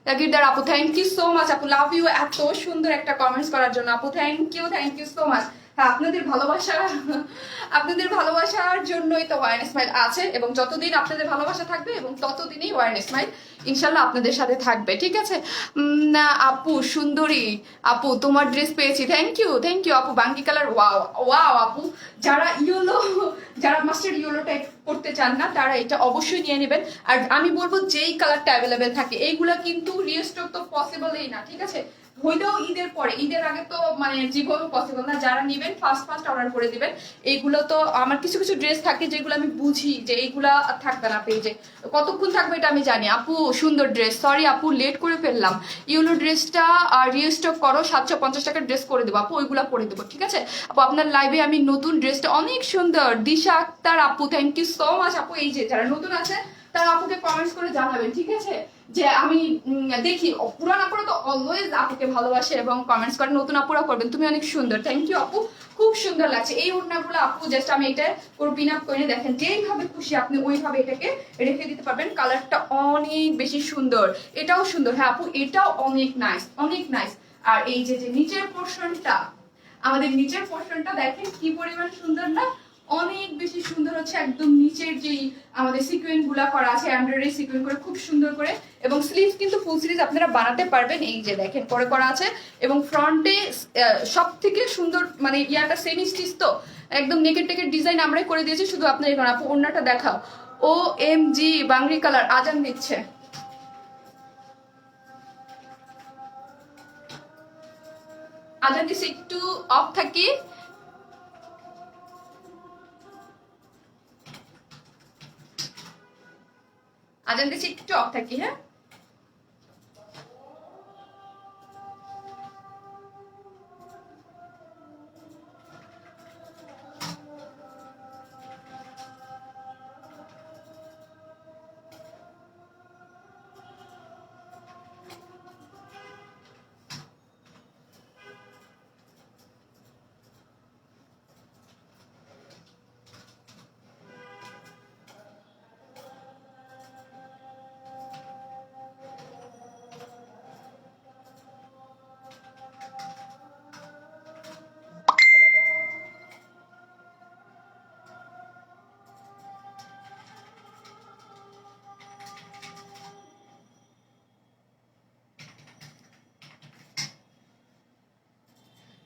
জাগিরদার আপু থ্যাংক ইউ সো মাচ আপু লাভ ইউ এত সুন্দর একটা কমেন্টস করার জন্য আপু থ্যাংক ইউ সো মাচ হ্যাঁ আপনাদের ভালোবাসার জন্যই তো ওয়ান স্মাইল আছে এবং যতদিন আপনাদের ভালোবাসা থাকবে এবং ততদিনই ওয়ান স্মাইল ইনশাল্লাহ আপনাদের সাথে থাকবে ঠিক আছে না আপু সুন্দরী আপু তোমার ড্রেস পেয়েছি থ্যাংক ইউ আপু বাঙ্গি কালার ওয়াও ওয়াও আপু যারা মাস্টার্ড ইয়েলো টাইপ করতে চান না তারা এটা অবশ্যই নিয়ে নেবেন আর আমি বলবো যেই কালারটা অ্যাভেলেবেল থাকে এইগুলা কিন্তু রিস্টক তো পসিবলই না ঠিক আছে হইলেও ঈদের পরে ঈদের আগে তো মানে জীবনও পসিবল না যারা নেবেন ফার্স্ট অর্ডার করে দিবেন এইগুলো তো আমার কিছু কিছু ড্রেস থাকে যেগুলো আমি বুঝি যে এইগুলা থাকবে না পেজে কতক্ষণ থাকবে এটা আমি জানি আপু সুন্দর ড্রেস সরি আপু লেট করে ফেললাম ইউলো ড্রেসটা রিস্টক করো 750 টাকার ড্রেস করে দেবো আপু ওইগুলা পরে দেবো ঠিক আছে আপু আপনার লাইভে আমি নতুন ড্রেসটা অনেক সুন্দর দিশা আক্তার আপু থ্যাংক ইউ সো মাচ আপু এই যে যারা নতুন আছে তারা আপুকে কমেন্টস করে জানাবেন ঠিক আছে যে আমি দেখি পুরান আপুরা তো অলওয়েজ আপুকে ভালোবাসে এবং কমেন্টস করে নতুন আপুরা করবেন তুমি অনেক সুন্দর থ্যাংক ইউ আপু খুব সুন্দর লাগছে এই ওড়নাগুলো আপু জাস্ট আমি এটা করে পিন আপ করে দেখেন যেইভাবে খুশি আপনি ওইভাবে এটাকে রেখে দিতে পারবেন কালারটা অনেক বেশি সুন্দর এটাও সুন্দর হ্যাঁ আপু এটাও অনেক নাইস আর এই যে নিচের পোর্শনটা আমাদের নিচের পোর্শনটা দেখেন কি পরিমাণ সুন্দর না অনেক বেশি সুন্দর হচ্ছে একদম নিচের যেই আমাদের সিকোয়েন্স গুলা করা আছে এমব্রয়ডারি সিকোয়েন্স করে খুব সুন্দর করে এবং স্লিভস কিন্তু ফুল স্লিভস আপনারা বানাতে পারবেন এই যে দেখেন পরে করা আছে এবং ফ্রন্টে সব থেকে সুন্দর মানে ইয়াটা সেমি স্টিচ তো একদম নেকেট টেকেট ডিজাইন আমরাই করে দিয়েছি শুধু আপনার এখানে আপু ওড়নাটা দেখাও ও এম জি বাংরি কালার আজান দিচ্ছে আজান দিচ্ছে একটু অফ থাকি আজান দিচ্ছি একটু অফ থাকি হ্যাঁ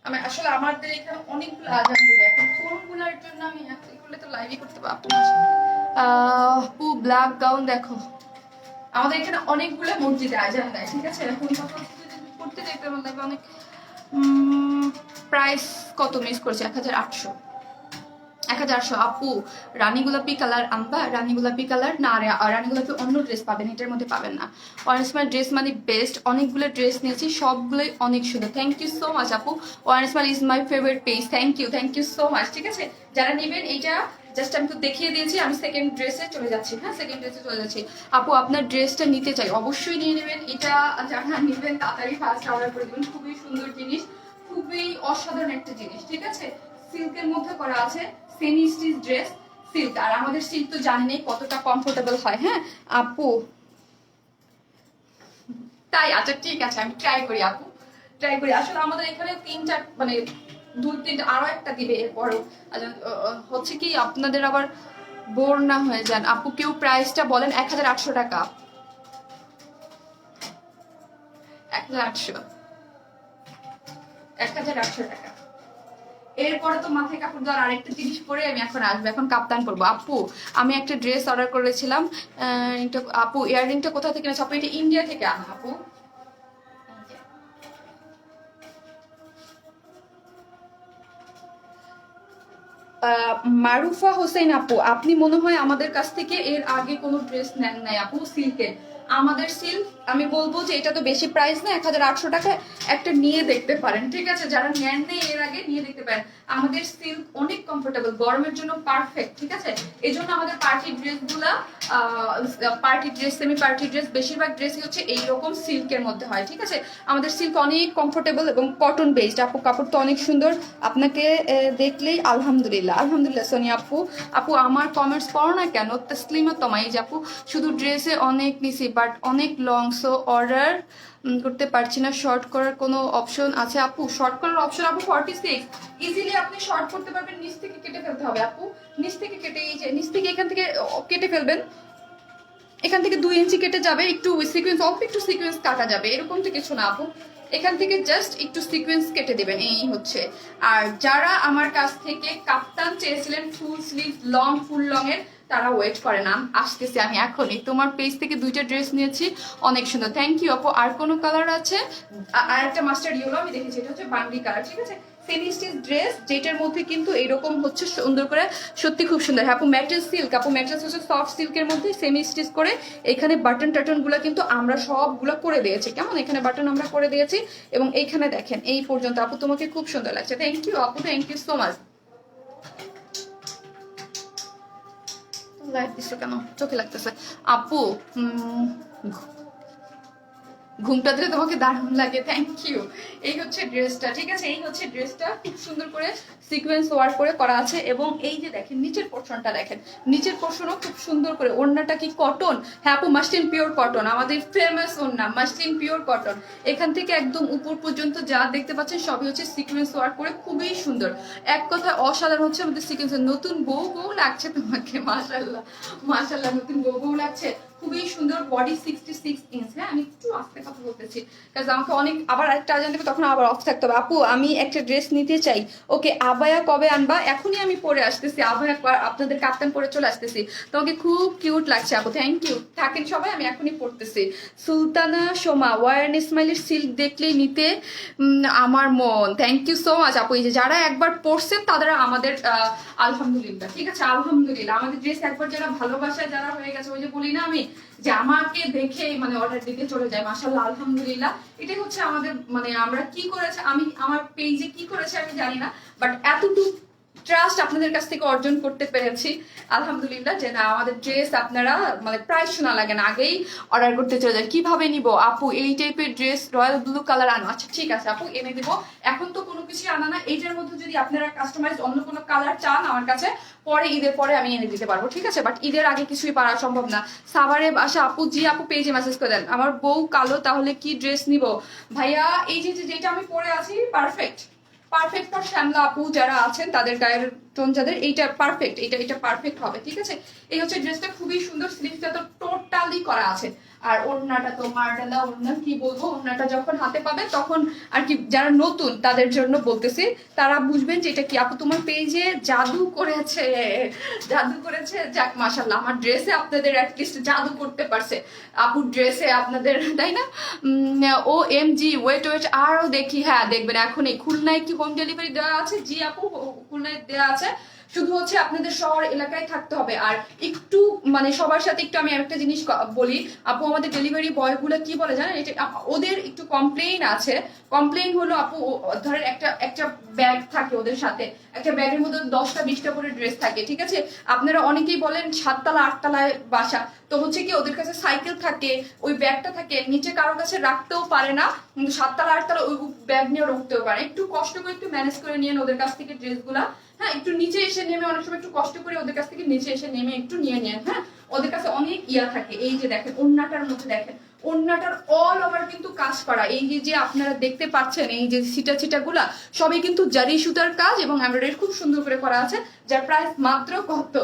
আমি আসলে আমাদের এখানে অনেকগুলো আজান দেবে এখন কোনগুলোর জন্য আমি এগুলো তো লাইভই করতে পারবো আপু ব্ল্যাক গাউন দেখো আমাদের এখানে অনেকগুলো মসজিদে আজান দেয় ঠিক আছে এখন করতে যেতে বলতে অনেক প্রাইস কত মিস করছে 1800 আপু রানী গোলাপি কালার আনবা রানী গোলাপি কালার না রানী গোলাপি অন্য ড্রেস পাবেন এটার মধ্যে পাবেন না ওয়ান স্মাইল ড্রেস মানে বেস্ট অনেকগুলো ড্রেস নিয়েছি সবগুলোই অনেক সুন্দর থ্যাংক ইউ সো মাচ আপু One Smile is my favourite page thank you so much ঠিক আছে যারা নেবেন এইটা জাস্ট আমি তো দেখিয়ে দিয়েছি আমি সেকেন্ড ড্রেসে চলে যাচ্ছি হ্যাঁ সেকেন্ড ড্রেসে চলে যাচ্ছি আপু আপনার ড্রেসটা নিতে চাই অবশ্যই নিয়ে নেবেন এটা যারা নেবেন তাড়াতাড়ি ফার্স্ট অর্ডার করে দেবেন খুবই সুন্দর জিনিস খুবই অসাধারণ একটা জিনিস ঠিক আছে সিল্কের মধ্যে করা আছে সেমি স্টিচ ড্রেস সিল্ক আর আমাদের সিল্ক তো জানেনই কতটা কমফোর্টেবল হয় হ্যাঁ আপু তাই আচ্ছা ঠিক আছে আমি ট্রাই করি আপু ট্রাই করি আসলে আমাদের এখানে 3-4 মানে 2-3 আরো একটা দিবে এরপরও হচ্ছে কি আপনাদের আবার বোর না হয়ে যান আপু কেউ প্রাইসটা বলেন 1800 টাকা 1800, 1800 টাকা। এরপরে তো মাথায় কাপড় দেওয়ার আরেকটা জিনিস পরে আমি এখন আসবো, এখন কাপ্তান পরবো। আপু আমি একটা ড্রেস অর্ডার করেছিলাম, আপু ইয়াররিংটা কোথা থেকে এনেছো? আপু এটা ইন্ডিয়া থেকে আনা আপু। মারুফা হোসেন আপু, আপনি মনে হয় আমাদের কাছ থেকে এর আগে কোনো ড্রেস নেন নাই আপু সিল্কের। আমাদের সিল্ক আমি বলবো যে এটা তো বেশি প্রাইস না, 1800 টাকায় একটা নিয়ে দেখতে পারেন, ঠিক আছে? যারা নেন নেই এর আগে নিয়ে দেখতে পারেন। আমাদের সিল্ক অনেক কমফোর্টেবল, গরমের জন্য পারফেক্ট, ঠিক আছে? এই জন্য আমাদের পার্টি ড্রেসগুলা, party dress, semi party dress, বেশিরভাগ ড্রেসই হচ্ছে এইরকম সিল্কের মধ্যে হয়, ঠিক আছে? আমাদের সিল্ক অনেক কমফোর্টেবল এবং কটন বেসড। আপু কাপড় তো অনেক সুন্দর, আপনাকে দেখলেই আলহামদুলিল্লাহ। আলহামদুলিল্লাহ সোনিয়া আপু। আপু আমার কমেন্টস পড়ো না কেন? তসলিমা তোমাই যে আপু শুধু ড্রেসে অনেক নিছি বাট অনেক লং, সো অর্ডার করতে পারছি না, শর্ট করার কোনো অপশন আছে আপু? শর্ট করার অপশন আপু 46, ইজিলি আপনি শর্ট করতে পারবেন। নিচ থেকে কেটে ফেলতে হবে আপু, নিচ থেকে কেটে, এই যে নিচ থেকে এখান থেকে কেটে ফেলবেন, এখান থেকে 2 ইঞ্চি কেটে যাবে, একটু সিকোয়েন্স, অল্প একটু সিকোয়েন্স কাটা যাবে, এরকম তো কিছু না আপু। এখান থেকে জাস্ট একটু সিকোয়েন্স কেটে দিবেন, এই হচ্ছে। আর যারা আমার কাছ থেকে কাপ্তান চেয়েছিলেন full sleeve long, full long এর, তারা ওয়েট করে না, আসতেছি আমি এখনই। তোমার পেজ থেকে 2টা ড্রেস নিয়েছি, অনেক সুন্দর, থ্যাংক ইউ আপু। আর কোনো কালার আছে? আর একটা মাস্টার্ড ইয়েলো আমি দেখেছি, এটা হচ্ছে বান্ডি কালার, ঠিক আছে? সেমি স্টিচ ড্রেস, যেটার মধ্যে কিন্তু এরকম হচ্ছে সুন্দর করে, সত্যি খুব সুন্দর। আপু ম্যাটেরিয়াল সিল্ক, আপু ম্যাটেরিয়াল হচ্ছে সফট সিল্কের মধ্যে সেমি স্টিচ করে, এখানে বাটন টাটন গুলা কিন্তু আমরা সবগুলো করে দিয়েছি, কেমন? এখানে বাটন আমরা করে দিয়েছি এবং এইখানে দেখেন এই পর্যন্ত। আপু তোমাকে খুব সুন্দর লাগছে, থ্যাংক ইউ আপু, thank you so much. Light দিচ্ছ কেন? চোখে লাগতেছে আপু। ঘুমটা দিলে তোমাকে দারুণ লাগে, থ্যাংক ইউ। এই হচ্ছে ড্রেসটা, ঠিক আছে? এই হচ্ছে ড্রেসটা, খুব সুন্দর করে সিকোয়েন্স ওয়ার্ক করে করা আছে এবং এই যে দেখেন নিচের পোর্শনটা দেখেন, নিচের পোর্শনও খুব সুন্দর করে। ওড়নাটা কি কটন? হ্যাঁ আপু মাসলিন পিওর কটন, আমাদের ফেমাস ওড়না মাসলিন পিওর কটন। এখান থেকে একদম উপর পর্যন্ত যা দেখতে পাচ্ছেন সবই হচ্ছে সিকোয়েন্স ওয়ার্ক করে, খুবই সুন্দর। এক কথা অসাধারণ হচ্ছে আমাদের সিকোয়েন্স। নতুন বউ বউ লাগছে তোমাকে, মাশাআল্লাহ মাশাআল্লাহ, নতুন বউ বউ লাগছে, খুবই সুন্দর। Body 66 inch. হ্যাঁ আমি একটু আস্তে কথা বলতেছি কারণ আমাকে অনেক আবার একটা আজান দেবে, তখন আবার অফ থাকতে হবে। আপু আমি একটা ড্রেস নিতে চাই, ওকে আবায়া কবে আনবা? এখনই আমি পরে আসতেছি, আবায়া আপনাদের কাপ্তান পরে চলে আসতেছি, তোমাকে খুব কিউট লাগছে আপু, থ্যাংক ইউ। থাকেন সবাই, আমি এখনই পড়তেছি। সুলতানা সোমা, ওয়ার্ন ইসমাইলের সিল্ক দেখলেই নিতে আমার মন, থ্যাংক ইউ সো মাচ আপু। এই যে যারা একবার পড়ছেন তারা আমাদের আলহামদুলিল্লাহ, ঠিক আছে? আলহামদুলিল্লাহ, আমাদের ড্রেস একবার যারা ভালোবাসায় যারা হয়ে গেছে, ওই যে বলি না আমি যে আমাকে দেখে মানে অর্ডার দিতে চলে যায়, মাশাআল্লাহ আলহামদুলিল্লাহ। এটাই হচ্ছে আমাদের, মানে আমরা কি করেছে, আমি আমার পেজে কি করেছে আমি জানি না, বাট এতটুকু ট্রাস্ট আপনাদের কাছ থেকে অর্জন করতে পেরেছি আলহামদুলিল্লাহ, যে না আমাদের ড্রেস আপনারা মানে প্রাইস শোনা লাগে না, আগেই অর্ডার করতে চলে যায়। কিভাবে নিব আপু এই টাইপের ড্রেস? রয়্যাল ব্লু কালার আনো, আচ্ছা ঠিক আছে আপু এনে দিব। এখন তো কোনো কিছু আনা না, এইটার মধ্যে যদি আপনারা কাস্টমাইজ অন্য কোনো কালার চান আমার কাছে, পরে ঈদের পরে আমি এনে দিতে পারবো, ঠিক আছে? বাট ঈদের আগে কিছুই পারা সম্ভব না। সাভারে বাসা আপু, জি আপু পেজে মেসেজ করে দেন, আমার বউ কালো, তাহলে কি ড্রেস নিব? ভাইয়া এই যে যেটা আমি পরে আছি পারফেক্ট, পারফেক্ট ফর শ্যামলা আপু যারা আছেন তাদের গায়ের টোন যাদের, এইটা পারফেক্ট, এটা পারফেক্ট হবে, ঠিক আছে? এই হচ্ছে ড্রেসটা, খুবই সুন্দর। স্লিভটা তো টোটালি করা আছে, আর ওড়নাটা তো মার্ডালা ওড়না, কি বলবো, ওড়নাটা যখন হাতে পাবে তখন আর কি, যারা নতুন তাদের জন্য বলতেছি, তারা বুঝবেন যে এটা কি। আপু তোমার পেজে জাদু করেছে, জাদু করেছে, যাক মাশাআল্লাহ, আমার ড্রেসে আপনাদের অ্যাটলিস্ট জাদু করতে পারছে আপু, ড্রেসে আপনাদের, তাই না? ও এম জি, ওয়েট ওয়েট আরো দেখি, হ্যাঁ দেখবেন এখনই। খুলনায় কি হোম ডেলিভারি দেওয়া আছে? জি আপু খুলনায় দেওয়া আছে, শুধু হচ্ছে আপনাদের শহর এলাকায় থাকতে হবে। আর একটু মানে সবার সাথে একটু আমি একটা জিনিস বলি আপু, আমাদের ডেলিভারি বয়গুলো কি বলে জানেন, এটা ওদের একটু কমপ্লেইন আছে। কমপ্লেইন হলো আপু, ধরেন একটা ব্যাগ থাকে ওদের সাথে, একটা ব্যাগের মধ্যে 10টা 20টা করে ড্রেস থাকে, ঠিক আছে? আপনারা অনেকেই বলেন 7তলা 8তলায় বাসা, তো হচ্ছে কি ওদের কাছে সাইকেল থাকে, ওই ব্যাগটা থাকে, নিচে কারো কাছে রাখতেও পারে না, কিন্তু 7তলা 8তলা ওই ব্যাগ নিয়ে উঠতেও পারে। একটু কষ্ট করে একটু ম্যানেজ করে নিয়ে ওদের কাছ থেকে ড্রেসগুলা, হ্যাঁ একটু নিচে এসে নেমে, অনেক সময় একটু কষ্ট করে ওদের কাছ থেকে নিচে এসে নেমে একটু নিয়ে নেন, হ্যাঁ ওদের কাছে অনেক ইয়া থাকে। এই যে দেখেন ওড়নাটার মধ্যে দেখেন, ওড়নাটার অল ওভার কিন্তু কাজ করা, এই যে আপনারা দেখতে পাচ্ছেন এই যে ছিটা ছিটা গুলা সবই কিন্তু জারি সুতার কাজ এবং এমব্রয়ডারি খুব সুন্দর করে করা আছে। যার প্রাইস মাত্র কত,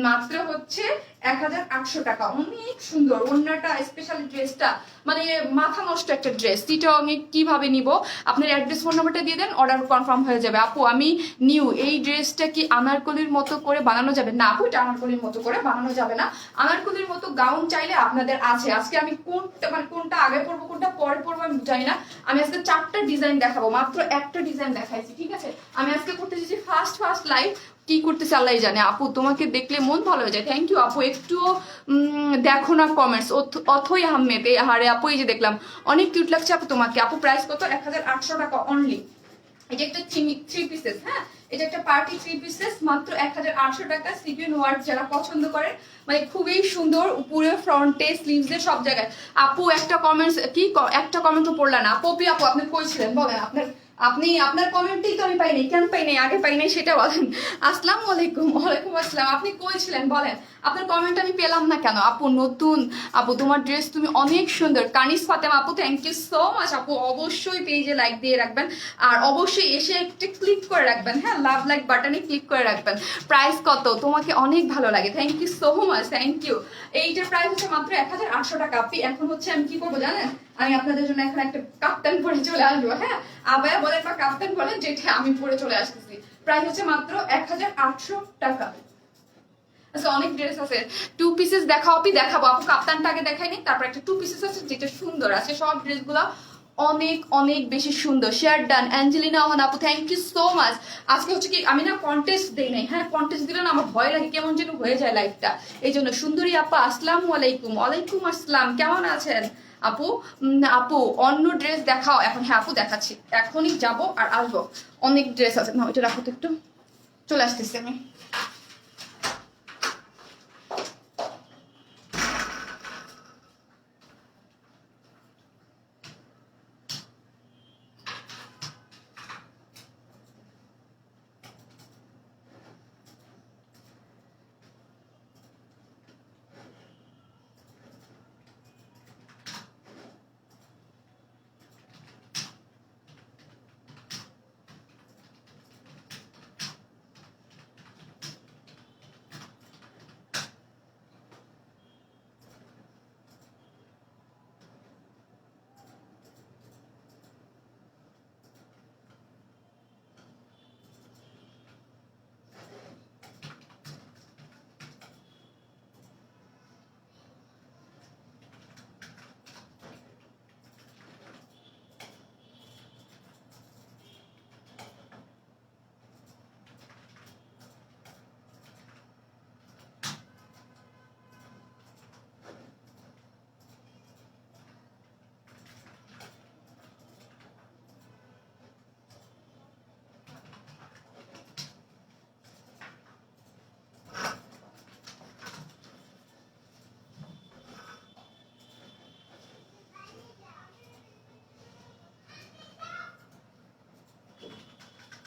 মাত্র হচ্ছে 1800 টাকা। অনেক সুন্দর ওড়নাটা, স্পেশালি ড্রেসটা মানে মাথা নষ্ট একটা ড্রেস। এটা আমি কিভাবে নিব, আপনার অ্যাড্রেস ফোন নাম্বারটা দিয়ে দেন, অর্ডার কনফার্ম হয়ে যাবে। আপু আমি নিউ, এই ড্রেসটা কি আনারকলির মতো করে বানানো যাবে? না আপু, এটা আনারকলির মতো করে বানানো যাবে না। আনারকলির মতো গাউন চাইলে আপনাদের আছে। আজকে আমি কোনটা মানে কোনটা আগে পরবো কোনটা পরে পরবো আমি জানি না। আমি আজকে 4টা ডিজাইন দেখাবো, মাত্র একটা ডিজাইন দেখাইছি, ঠিক আছে? আমি আজকে করতে চাইছি ফার্স্ট লাইভ, কি করতেছে আল্লাহ জানে। আপু তোমাকে দেখলে মন ভালো হয়ে যায়, থ্যাংক ইউ আপু। একটুও দেখো না কমেন্টস। অথই আহমেদ, এই হারে আপু, এই যে দেখলাম, অনেক কিউট লাগছে আপু তোমাকে। আপু প্রাইস কত? 1800 টাকা অনলি। এটা একটা থ্রি পিসেস, হ্যাঁ এটা একটা পার্টি থ্রি পিসেস, মাত্র 1800 টাকা। সিকুয়েন ওয়ার্ক যারা পছন্দ করে, মানে খুবই সুন্দর, উপরে ফ্রন্টে স্লিভসে সব জায়গায়। আপু একটা কমেন্টস কি, একটা কমেন্ট তো পড়লা না আপু। আপু আপনি কইছিলেন বলেন, আপনার কমেন্টই তো আমি পাইনি, কেন পাইনি, আগে পাইনি সেটা বলেন। আসসালামু আলাইকুম। ওয়ালাইকুম আসসালাম। আপনি কইছিলেন বলেন, আপনার কমেন্ট আমি পেলাম না কেন? আপু নতুন, আপু তোমার ড্রেস তুমি অনেক সুন্দর। কানিস ফাতেমা আপু, থ্যাংক ইউ সো মাচ আপু। অবশ্যই পেজে লাইক দিয়ে রাখবেন, আর অবশ্যই এসে একটু ক্লিক করে রাখবেন, হ্যাঁ লাভ লাইক বাটনে ক্লিক করে রাখবেন। প্রাইস কত? তোমাকে অনেক ভালো লাগে, thank you so much, thank you. এইটার প্রাইস হচ্ছে মাত্র 1800 টাকা। আপনি এখন হচ্ছে আমি কি করবো জানেন, আমি আপনাদের জন্য এখন একটা কাপ্তান পরে চলে আসবো, হ্যাঁ আবায়া বলেন বা কাপ্তান বলেন, যেটা আমি পরে চলে আসতেছি। প্রাইস হচ্ছে মাত্র 1800 টাকা। আচ্ছা অনেক ড্রেস আছে, টু পিসেস দেখাও আপনি, দেখাবো আপু। কাপ্তানটা আগে দেখাইনি, তারপর একটা টু পিসেস আছে যেটা সুন্দর আছে। সব ড্রেসগুলো অনেক অনেক বেশি সুন্দর। শেয়ার ডান অ্যাঞ্জেলিনা ওহান আপু, থ্যাংক ইউ সো মাচ। আজকে হচ্ছে কি আমি না কন্টেস্ট দেই নাই, হ্যাঁ কন্টেস্ট দিলে না আমার ভয় লাগে, কেমন যেন হয়ে যায় লাইফটা। এই জন্য সুন্দরী আপা, আসসালামু আলাইকুম। ওয়ালাইকুম আসসালাম, কেমন আছেন আপু? আপু অন্য ড্রেস দেখাও এখন। হ্যাঁ আপু দেখাচ্ছি, এখনই যাব আর আসবো। অনেক ড্রেস আছে না, ওইটা রাখো তো একটু, চলে আসতেছি আমি।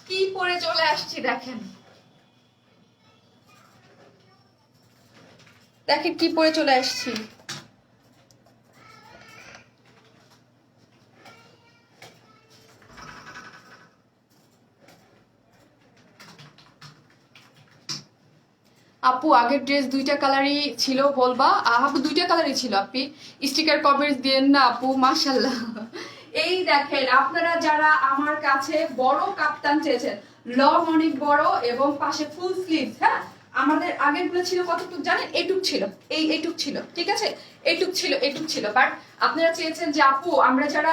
কি পরে চলে আসছি দেখেন, দেখেন কি পরে চলে আসছি। আপু আগের ড্রেস দুইটা কালারই ছিল বলবা? আপু দুইটা কালারই ছিল। আপনি স্টিকার কমেন্টস দিয়েন না আপু, মাশাল্লাহ। এই দেখেন আপনারা যারা আমার কাছে বড় কাপ্তান চেয়েছেন, লং অনেক বড় এবং পাশে ফুল স্লিভ, হ্যাঁ আমাদের আগের গুলো ছিল কতটুক জানেন, এইটুক ছিল, এইটুক ছিল, ঠিক আছে এইটুক ছিল। বাট আপনারা চেয়েছেন যে আপু আমরা যারা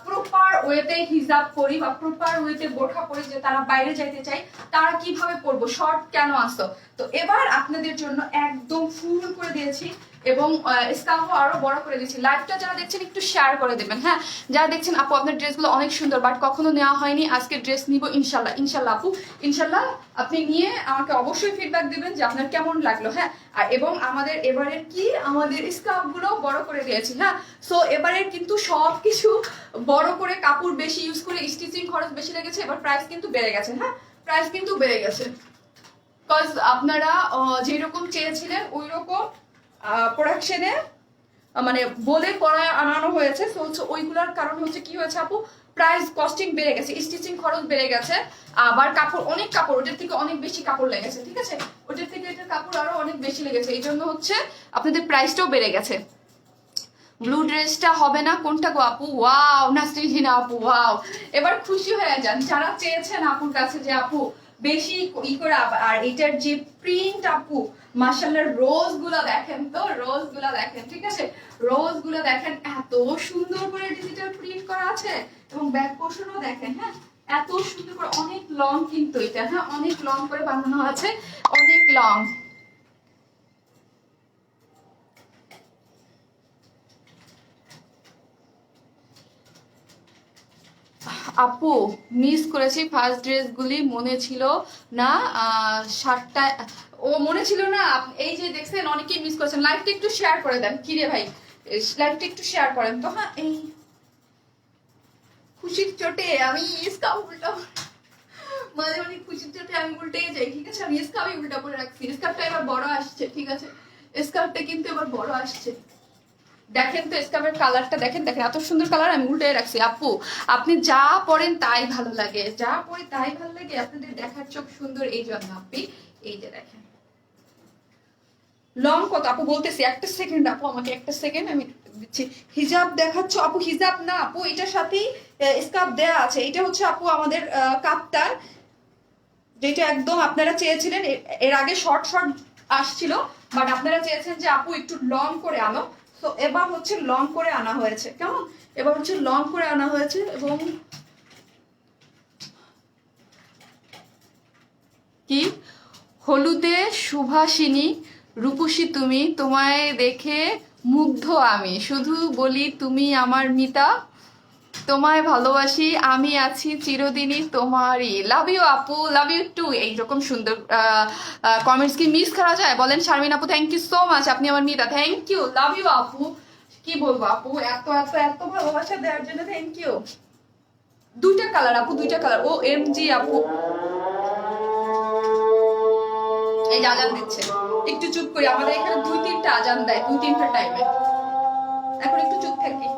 প্রপার ওয়েতে হিজাব করি বা প্রপার ওয়েতে বোরখা পরি, যে তারা বাইরে যাইতে চাই, তারা কিভাবে পরবো, শর্ট কেন আসতো। তো এবার আপনাদের জন্য একদম ফুল করে দিয়েছি এবং স্কার্ফও আরো বড় করে দিয়েছি। লাইভটা যারা দেখছেন একটু শেয়ার করে দেবেন, হ্যাঁ যারা দেখছেন আপু আপনার ড্রেসগুলো অনেক সুন্দর, বাট কখনো নেওয়া হয়নি, আজকে ড্রেস নিব ইনশাল্লাহ। ইনশাল্লাহ আপু, ইনশাল্লাহ আপনি নিয়ে আমাকে অবশ্যই ফিডব্যাক দিবেন যে আপনার কেমন লাগলো, হ্যাঁ। আর এবং আমাদের এবারের কি আমাদের স্কার্ফ গুলো বড় করে দিয়েছি, হ্যাঁ। সো এবারের কিন্তু সবকিছু বড় করে, কাপড় বেশি ইউজ করে, স্টিচিং খরচ বেশি লেগেছে, এবার প্রাইস কিন্তু বেড়ে গেছে, হ্যাঁ প্রাইস কিন্তু বেড়ে গেছে। বিকজ আপনারা যেরকম চেয়েছিলেন ওই রকম প্রোডাকশনে মানে বলে করায় আনানো হয়েছে। তো ওইগুলোর কারণে হচ্ছে কি হয়েছে আপু, প্রাইস কস্টিং বেড়ে গেছে, স্টিচিং খরচ বেড়ে গেছে, আবার কাপড় অনেক কাপড়, ওটার থেকে অনেক বেশি কাপড় লেগেছে, ঠিক আছে, ওটার থেকে এটার কাপড় আরো অনেক বেশি লেগেছে, এই জন্য হচ্ছে আপনাদের প্রাইসটাও বেড়ে গেছে। ব্লু ড্রেসটা হবে না কোনটা গো আপু? ওয়াও নাসরিনা আপু, ওয়াও, এবার খুশি হয়ে যান যারা চেয়েছেন আপুর কাছে যে আপু বেশি ই করে। আর এটার যে প্রিন্ট আপু মাশাআল্লাহ, রোজ গুলা দেখেন তো, রোজ গুলা দেখেন, ঠিক আছে, রোজ গুলা দেখেন, এত সুন্দর করে ডিজিটাল প্রিন্ট করা আছে, এবং ব্যাক পোর্শনও দেখেন, হ্যাঁ এত সুন্দর করে, অনেক লং কিন্তু এটা, হ্যাঁ অনেক লং করে বানানো আছে, অনেক লং। আপু মিস করেছি ফার্স্ট ড্রেসগুলি, মনে ছিল না শার্টটা, ও মনে ছিল না, এই যে দেখছেন অনেকেই মিস করেছেন। লাইভটা একটু শেয়ার করে দেন, কি রে ভাই লাইভটা একটু শেয়ার করেন তো। হ্যাঁ এই খুশির চোটে আমি স্কার্ফ উল্টা, মাঝে মাঝে খুশির চোটে আমি উল্টে যাই, ঠিক আছে, আমি স্কার্ফই উল্টা করে রাখছি। স্কার্ফটা এবার বড় আসছে, ঠিক আছে, স্কার্ফটা কিন্তু এবার বড় আসছে, দেখেন তো স্কার্ফের কালারটা দেখেন, দেখেন এত সুন্দর কালার, আমি উল্টে রাখছি। আপু আপনি যা পরেন তাই ভালো লাগে, যা পরে তাই ভালো লাগে, আপনাদের দেখার চোখ সুন্দর এই জন্য আপনি। এই যে দেখেন লং কত আপু বলতেছি, একটা সেকেন্ড আপু, আমাকে একটা সেকেন্ড আমি দিচ্ছি। হিজাব দেখাচ্ছ আপু? হিজাব না আপু, এটার সাথেই স্কার্ফ দেয়া আছে। এটা হচ্ছে আপু আমাদের কাপ্তান, যেটা একদম আপনারা চেয়েছিলেন, এর আগে শর্ট শর্ট আসছিল, বাট আপনারা চেয়েছেন যে আপু একটু লং করে আনো, তো এবার হচ্ছে লং করে আনা হয়েছে, কেমন, এবার হচ্ছে লং করে আনা হয়েছে। এবং কি হলুদে সুভাষিনী রূপসী তুমি, তোমায় দেখে মুগ্ধ আমি, শুধু বলি তুমি আমার মিতা, তোমায় ভালোবাসি, আমি আছি চিরদিনই তোমারই। লাভ ইউ আপু, লাভ ইউ টু। এইরকম সুন্দর কমেন্টস কি মিস করা যায় বলেন? শারমিন আপু থ্যাংক ইউ সো মাচ, আপনি আমার মিতা, থ্যাংক ইউ, লাভ ইউ আপু। কি বলবো আপু, এত এত এত ভালোবাসা দেওয়ার জন্য থ্যাংক ইউ। দুইটা কালার আপু, দুইটা কালার। ও এম জি আপু, এই যে আজান দিচ্ছে, একটু চুপ করি, আমাদের এখানে 2-3টা আজান দেয় 2-3টা টাইমে, এখন একটু চুপ থাকি।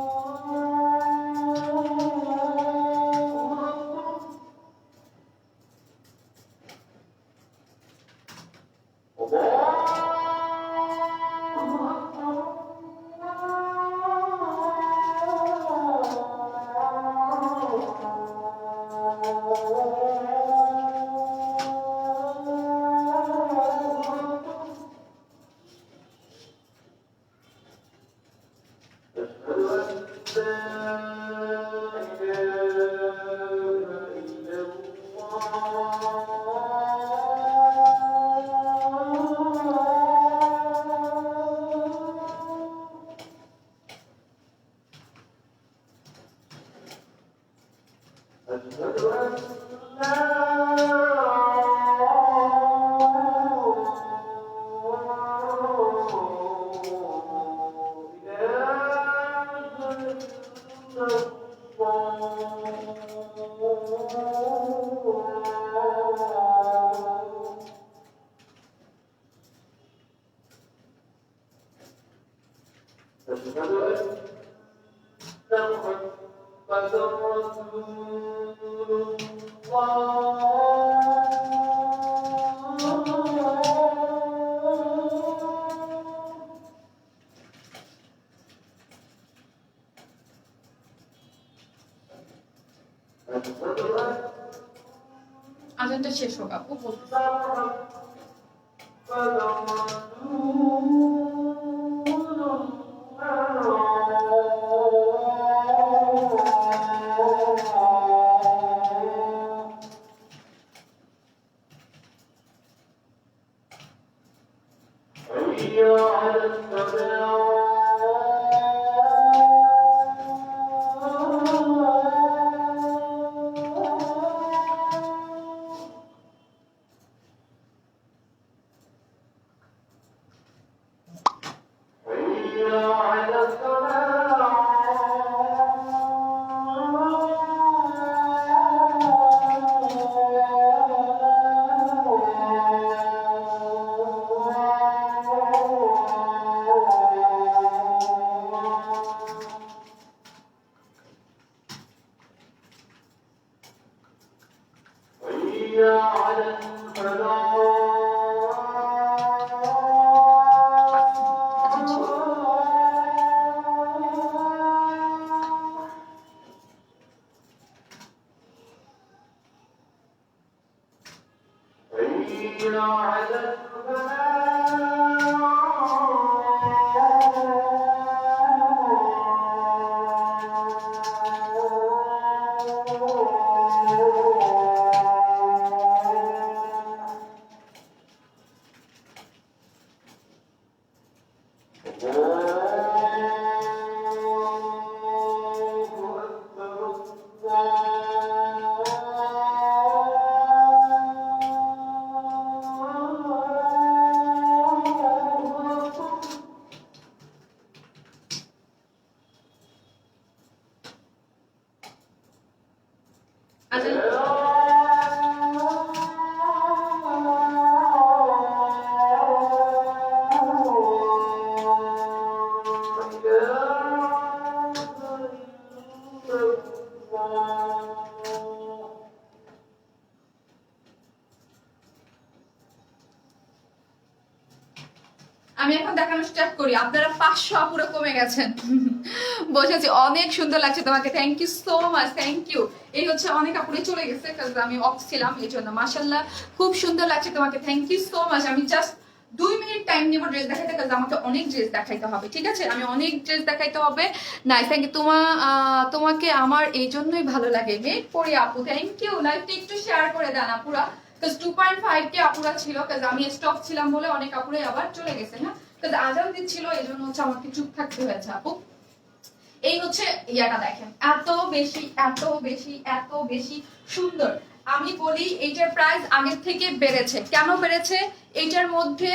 আজানটা শেষ হোক আপু, বলতেছি। আমি এখন দেখানো স্টার্ট করি। আপনারা 500 আপুরা কমে গেছেন। বসেছি, অনেক সুন্দর লাগছে তোমাকে, thank you so much, thank you. এই হচ্ছে অনেক আপুরে চলে গেছে কারণ আমি অফ ছিলাম, এই জন্য। মাশাআল্লাহ খুব সুন্দর লাগছে তোমাকে, থ্যাংক ইউ সো মাচ। আমি জাস্ট 2 মিনিট টাইম নেব ড্রেস দেখাইতে, কারণ আমাকে অনেক ড্রেস দেখাইতে হবে, ঠিক আছে? আমি অনেক ড্রেস দেখাইতে হবে। Nice, thank you. তোমাকে আমার এই জন্যই ভালো লাগে মেক পরি আপু, থ্যাংক ইউ। লাইভটা একটু শেয়ার করে দেন আপুরা, কাজ 2.5 কে আপুরা ছিল, কাজ আমি স্টপ ছিলাম বলে অনেক আপুরাই আবার চলে গেছে। হ্যাঁ, কাজ আজান দিচ্ছিল, এই জন্য হচ্ছে আমাকে চুপ থাকতে হয়েছে আপু। এই হচ্ছে ইয়াটা দেখেন, এত বেশি এত বেশি এত বেশি সুন্দর। আমি বলি এইটার প্রাইস আগের থেকে বেড়েছে। কেন বেড়েছে? এইটার মধ্যে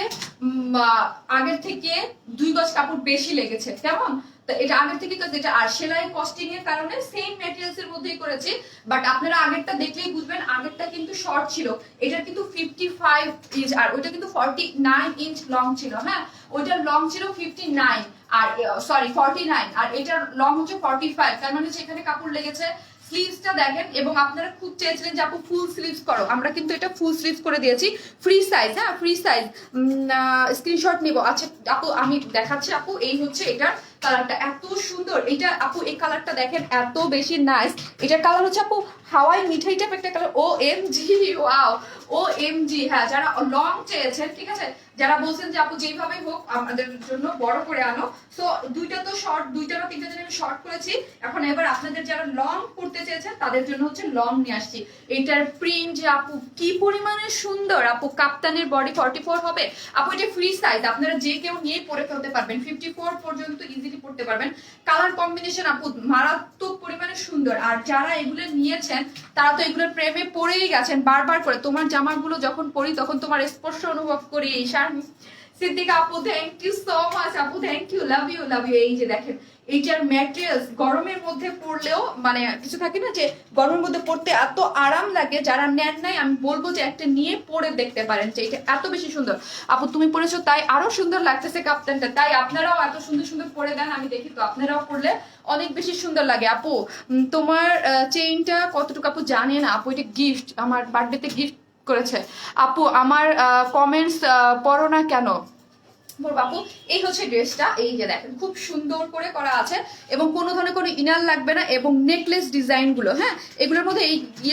আগের থেকে 2 গজ কাপড় বেশি লেগেছে, কেমন? তো এটা আগের থেকে, যেটা আর সেলাই কস্টিং এর কারণে সেম ম্যাটেরিয়ালস এর মধ্যেই করেছি, বাট আপনারা আগেরটা দেখলেই বুঝবেন আগেরটা কিন্তু শর্ট ছিল, এটা কিন্তু 55 ইঞ্চ আর ওইটা কিন্তু 49 ইঞ্চ লং ছিল। হ্যাঁ, ওইটার লং ছিল 59 আর সরি 49, আর এটার লং হচ্ছে 45, তার মানে সেখানে কাপড় লেগেছে। স্লিভসটা দেখেন, এবং আপনারা খুব চেয়েছিলেন যে আপু ফুল স্লিভস করো, আমরা কিন্তু এটা ফুল স্লিভস করে দিয়েছি, ফ্রি সাইজ। হ্যাঁ, ফ্রি সাইজ, স্ক্রিনশট নিব। আচ্ছা আপু আমি দেখাচ্ছি আপু, এই হচ্ছে এটার কালারটা এত সুন্দর। এটা আপু এই কালারটা দেখেন, এত বেশি নাইস। এটার কালার হচ্ছে আপু হাওয়াই মিঠাই টাইপ একটা কালার। ও M G, wow, O M জি। হ্যাঁ, যারা লং চেয়েছেন, ঠিক আছে, যারা বলছেন যে আপু যেভাবেই হোক আমাদের জন্য বড় করে আনো, সো দুইটা তো শর্ট, দুইটা না তিনটা আমি শর্ট করেছি। এখন এবার আপনাদের যারা লং করতে চেয়েছেন তাদের জন্য হচ্ছে লং নিয়ে আসছি। এটার প্রিন্ট যে আপু কি পরিমাণে সুন্দর আপু, কাপ্তানের বডি 44 হবে আপু, এটা ফ্রি সাইজ, আপনারা যে কেউ নিয়ে পরে ফেলতে পারবেন, 54 পর্যন্ত ইজিলি পড়তে পারবেন। কালার কম্বিনেশন আপু মারাত্মক পরিমাণে সুন্দর। আর যারা এগুলো নিয়েছেন তারা তো এগুলোর প্রেমে পড়েই গেছেন বারবার করে। তোমার জামাগুলো যখন পরি তখন তোমার স্পর্শ অনুভব করি। সিদ্দিকা আপু থ্যাংক ইউ সো মাচ আপু, thank you, love you, love you. এই যে দেখেন এইটার ম্যাটেরিয়ালস গরমের মধ্যে পরলেও মানে কিছু থাকে না যে গরমের মধ্যে পরতে এত আরাম লাগে, যারা নেন নাই আমি বলবো যে একটা নিয়ে পরে দেখতে পারেন যে এটা এত বেশি সুন্দর। আপু তুমি পরেছো তাই আরো সুন্দর লাগতেছে কাপ্তানটা, তাই আপনারাও এত সুন্দর সুন্দর পরে দেন, আমি দেখি তো আপনারাও পরলে অনেক বেশি সুন্দর লাগে। আপু তোমার চেইনটা কতটুকু আপু জানে না আপু, এটা গিফট, আমার বার্থডেতে গিফট করেছে আপু। আমার কমেন্টস পড়ো না কেন বাপু? এই হচ্ছে ড্রেসটা, এই যে দেখেন খুব সুন্দর করে করা আছে, এবং কোনো ধরনের কোনো ইনার লাগবে না, এবং নেকলেস ডিজাইন গুলো, হ্যাঁ এগুলোর মধ্যে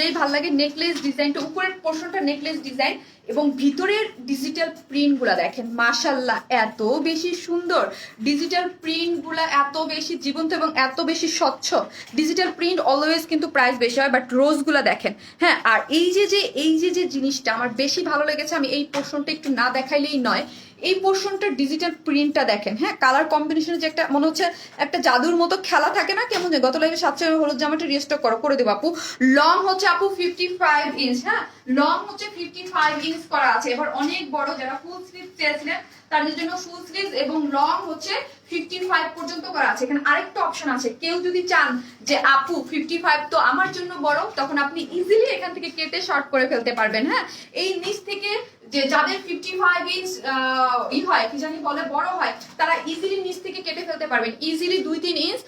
এই ভালো লাগে নেকলেস ডিজাইনটা, উপরের পোর্শনটা নেকলেস ডিজাইন, এবং ভিতরের ডিজিটাল প্রিন্ট গুলা দেখেন মাশাল্লাহ এত বেশি সুন্দর। ডিজিটাল প্রিন্ট গুলা এত বেশি জীবন্ত এবং এত বেশি স্বচ্ছ। ডিজিটাল প্রিন্ট অলওয়েজ কিন্তু প্রাইস বেশি হয়, বাট রোজ গুলা দেখেন। হ্যাঁ, আর এই যে জিনিসটা আমার বেশি ভালো লেগেছে, আমি এই পোর্শনটা একটু না দেখাইলেই নয়। এই পোর্শনটা ডিজিটাল প্রিন্টটা দেখেন, হ্যাঁ কালার কম্বিনেশনের যে একটা মনে হচ্ছে একটা জাদুর মতো খেলা থাকে না, কেমন যে গত লাইভে 700 হলুদ জামাটা রিস্টক করে দেবো আপু। লং হচ্ছে আপু 55 ইঞ্চ, হ্যাঁ লং হচ্ছে 55 ইঞ্চ করা আছে। এবার অনেক বড় যারা ফুল স্লিভ চেয়েছিলেন তাদের জন্য ফুল স্লিভ, এবং লং হচ্ছে 55 পর্যন্ত করা আছে। এখানে আরেকটা অপশন আছে, কেউ যদি চান যে আপু 55 তো আমার জন্য বড়, তখন আপনি ইজিলি এখান থেকে কেটে শর্ট করে ফেলতে পারবেন। হ্যাঁ, এই নিচ থেকে যে যাদের 55 ইঞ্চ হয় কি জানি বলে বড় হয়, তারা ইজিলি নিচ থেকে কেটে ফেলতে পারবেন, ইজিলি 2-3 ইঞ্চ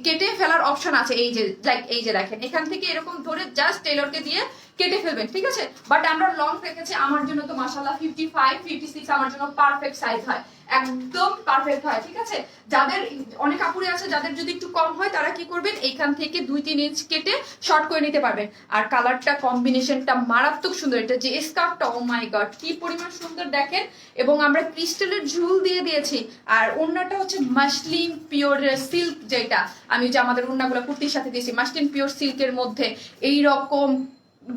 কেটে ফেলার অপশন আছে। এই যে লাইক এই যে দেখেন এখান থেকে এরকম ধরে জাস্ট টেলরকে দিয়ে কেটে ফেলবেন, ঠিক আছে। বাট আমরা লং রেখেছি, আমার জন্য তো মাশাআল্লাহ 55 56 আমার জন্য পারফেক্ট সাইজ হয়, একদম পারফেক্ট হয়, ঠিক আছে। যাদের অনেক কাপড়ে আছে যাদের যদি একটু কম হয় তারা কি করবেন, এইখান থেকে 2-3 ইঞ্চ কেটে শর্ট করে নিতে পারবেন। আর কালারটা কম্বিনেশনটা মারাত্মক সুন্দর। এটা যে স্কার্ফটা, ও মাই গড কি পরিমাণ সুন্দর দেখেন, এবং আমরা ক্রিস্টালের ঝুল দিয়ে দিয়েছি। আর ওড়নাটা হচ্ছে মাসলিন পিওর সিল্ক, যেটা আমি যে আমাদের ওড়নাগুলো কুর্তির সাথে দিয়েছি, মাসলিন পিওর সিল্কের মধ্যে এই রকম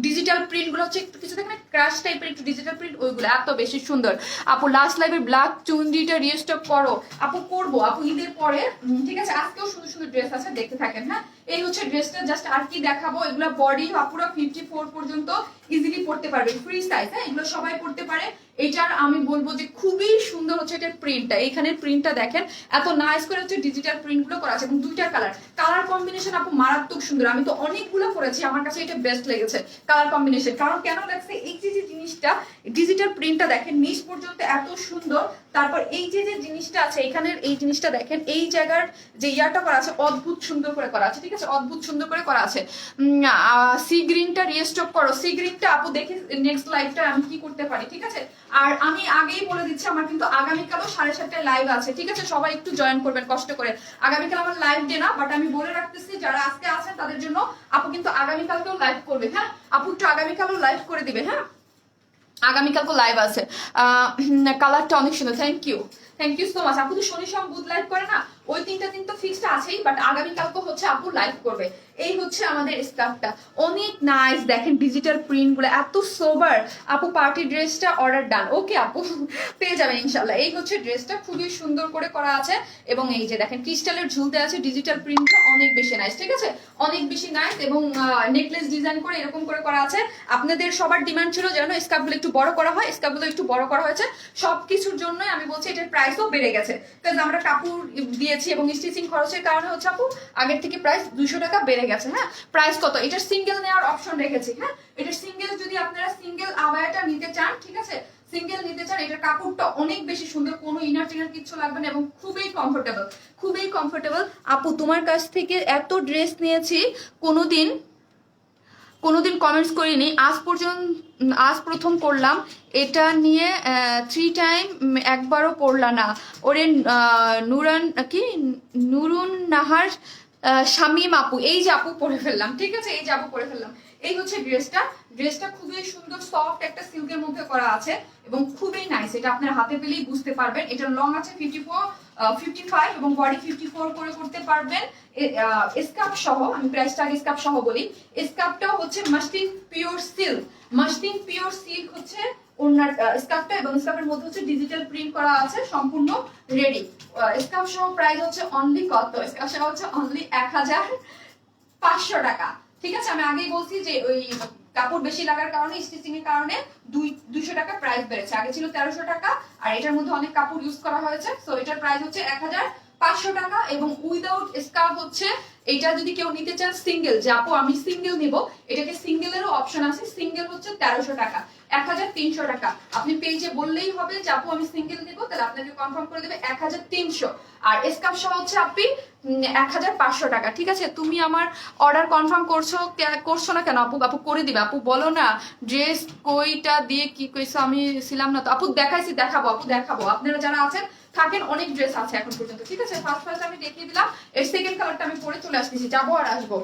ডিজিটাল প্রিন্ট গুলো হচ্ছে একটু কিছু থাকে না ক্রাশ টাইপের একটু ডিজিটাল প্রিন্ট, ওইগুলো এত বেশি সুন্দর। আপু লাস্ট লাইভে ব্ল্যাক চুন্ডিটা রিস্টক করো আপু, করবো আপু ঈদের পরে, ঠিক আছে। আজকেও সুন্দর সুন্দর ড্রেস আছে, দেখতে থাকেন। হ্যাঁ, এই হচ্ছে ড্রেসটা, জাস্ট আর কি দেখাবো। এগুলো বডি আপুরা 54 পর্যন্ত ইজিলি পড়তে পারবে, ফ্রি সাইজ। হ্যাঁ, এগুলো সবাই পড়তে পারে। এটার আমি বলবো যে খুবই সুন্দর হচ্ছে এটার প্রিন্টটা, এইখানের প্রিন্টটা দেখেন এত নাইস করে হচ্ছে ডিজিটাল প্রিন্ট গুলো করা আছে, এবং দুইটার কালার কম্বিনেশন আপু মারাত্মক সুন্দর। আমি তো অনেকগুলো পরেছি, আমার কাছে এটা বেস্ট লেগেছে কালার কম্বিনেশন। কারণ কেন লাগছে, এই যে জিনিসটা ডিজিটাল প্রিন্টটা দেখেন নিচ পর্যন্ত এত সুন্দর, তারপর এই যে যে জিনিসটা আছে এখানের এই জিনিসটা দেখেন, এই জায়গার যে ইয়াটা করা আছে অদ্ভুত সুন্দর করে করা আছে, ঠিক আছে, অদ্ভুত সুন্দর করে করা আছে। সি গ্রিনটা রিস্টক করো, সি গ্রিনটা আপু দেখে নেক্সট লাইভটা আমি কি করতে পারি, ঠিক আছে। আর আমি আগেই বলে দিচ্ছি আমার কিন্তু আগামীকালও 7:30টায় লাইভ আছে, ঠিক আছে, সবাই একটু জয়েন করবেন কষ্ট করে। আগামীকাল আমার লাইভ ডে না, বাট আমি বলে রাখতেছি যারা আজকে আছেন তাদের জন্য আপু কিন্তু আগামীকালকেও লাইভ করবে, হ্যাঁ আপু একটু আগামীকালও লাইভ করে দিবে, হ্যাঁ আগামীকালকে লাইভ আছে। কালারটা অনেক সুন্দর, থ্যাংক ইউ সো মাচ। আপু তো শনি সোম বুধ লাইভ করে না, ওই 3টা দিন তো ফিক্সড আছেই, বাট আগামীকালকে হচ্ছে আপু লাইভ করবে। এই হচ্ছে আমাদের স্কার্ফটা, অনেক নাইস, দেখেন ডিজিটাল প্রিন্ট গুলো এত সোবার। আপু পার্টি ড্রেসটা অর্ডার ডান, ওকে আপু পেয়ে যাবেন ইনশাল্লাহ। এই হচ্ছে ড্রেসটা, খুবই সুন্দর করে করা আছে, এবং এই যে দেখেন ক্রিস্টালের ঝুলতে আছে, ডিজিটাল প্রিন্টটা অনেক বেশি নাইস, ঠিক আছে, অনেক বেশি নাইস, এবং নেকলেস ডিজাইন করে এরকম করে করা আছে। আপনাদের সবার ডিমান্ড ছিল যেন স্কার্ফগুলো একটু বড় করা হয়, স্কার্ফগুলো একটু বড় করা হয়েছে, সবকিছুর জন্যই আমি বলছি এটার প্রাইসও বেড়ে গেছে, কারণ আমরা কাপড় দিয়েছি এবং স্টিচিং খরচের কারণে হচ্ছে আপু আগের থেকে প্রাইস 200 টাকা বেড়ে গেছে। হ্যাঁ প্রাইস কত, এটার সিঙ্গেল নেওয়ার অপশন রেখেছি, হ্যাঁ এটার সিঙ্গেল, যদি আপনারা সিঙ্গেল আবায়াটা নিতে চান, ঠিক আছে, সিঙ্গেল নিতে চান, এটার কাপড়টা অনেক বেশি সুন্দর, কোনো ইনার টিনার কিছু লাগবে না, এবং খুবই কমফোর্টেবল, খুবই কমফোর্টেবল। আপু তোমার কাছ থেকে এত ড্রেস নিয়েছি, কোনোদিন কমেন্টস করিনি, আজ প্রথম করলাম, এটা নিয়ে 3 টাইম একবারও পড়লা না, ওরে নুরুন নাহার শামীম আপু, এই যে আপু পরে ফেললাম, ঠিক আছে, এই যে আপু পরে ফেললাম। এই হচ্ছে ড্রেসটা খুবই সুন্দর, সফট একটা সিল্কের মধ্যে করা আছে এবং খুবই নাইস, এটা আপনার হাতে পেলেই বুঝতে পারবেন। এটা লং আছে 55 এবং বডি 54 করে করতে পারবেন। স্কার্ফ সহ, আমি প্রাইসটা আগে স্কার্ফ সহ বলি, স্কার্ফটাও হচ্ছে মাসলিন পিওর সিল্ক হচ্ছে ওনার স্কার্ফটা, এবং স্কার্ফের মধ্যে হচ্ছে ডিজিটাল প্রিন্ট করা আছে, সম্পূর্ণ রেডি। স্কার্ফ সহ প্রাইস হচ্ছে অনলি কত, স্কার্ফ সহ হচ্ছে অনলি 1500 টাকা, ঠিক আছে। আমি আগেই বলছি যে ওই কাপড় বেশি লাগার কারণে, স্টিচিং এর কারণে 200 টাকা প্রাইস বেড়েছে, আগে ছিল 1300 টাকা, আর এটার মধ্যে অনেক কাপড় ইউজ করা হয়েছে, সো এটার প্রাইস হচ্ছে 1500 টাকা, এবং উইদাউট স্কার্ফ হচ্ছে, এটা যদি কেউ নিতে চান সিঙ্গেল, যে আপু আমি সিঙ্গেল নিব, এটাকে সিঙ্গেলেরও অপশন আছে, সিঙ্গেল হচ্ছে 1300 টাকা, 1300 টাকা। আপনি পেজে বললেই হবে যে আপু আমি সিঙ্গেল নিব, তাহলে আপনাকে কনফার্ম করে দেবে 1300, আর স্কার্ফ সহ হচ্ছে আপনি 1500 টাকা, ঠিক আছে। তুমি আমার অর্ডার কনফার্ম করছো না কেন আপু? আপু করে দিবে, আপু বলো না ড্রেস কইটা দিয়ে কি কইছো, আমি ছিলাম না তো আপু, দেখাইছি, দেখাবো আপু, দেখাবো। আপনারা যারা আছেন থাকেন, অনেক ড্রেস আছে এখন পর্যন্ত, ঠিক আছে। ফার্স্ট আমি দেখিয়ে দিলাম, এর সেকেন্ড কালারটা আমি পরে চলে আসতেছি, যাবো আর আসবো।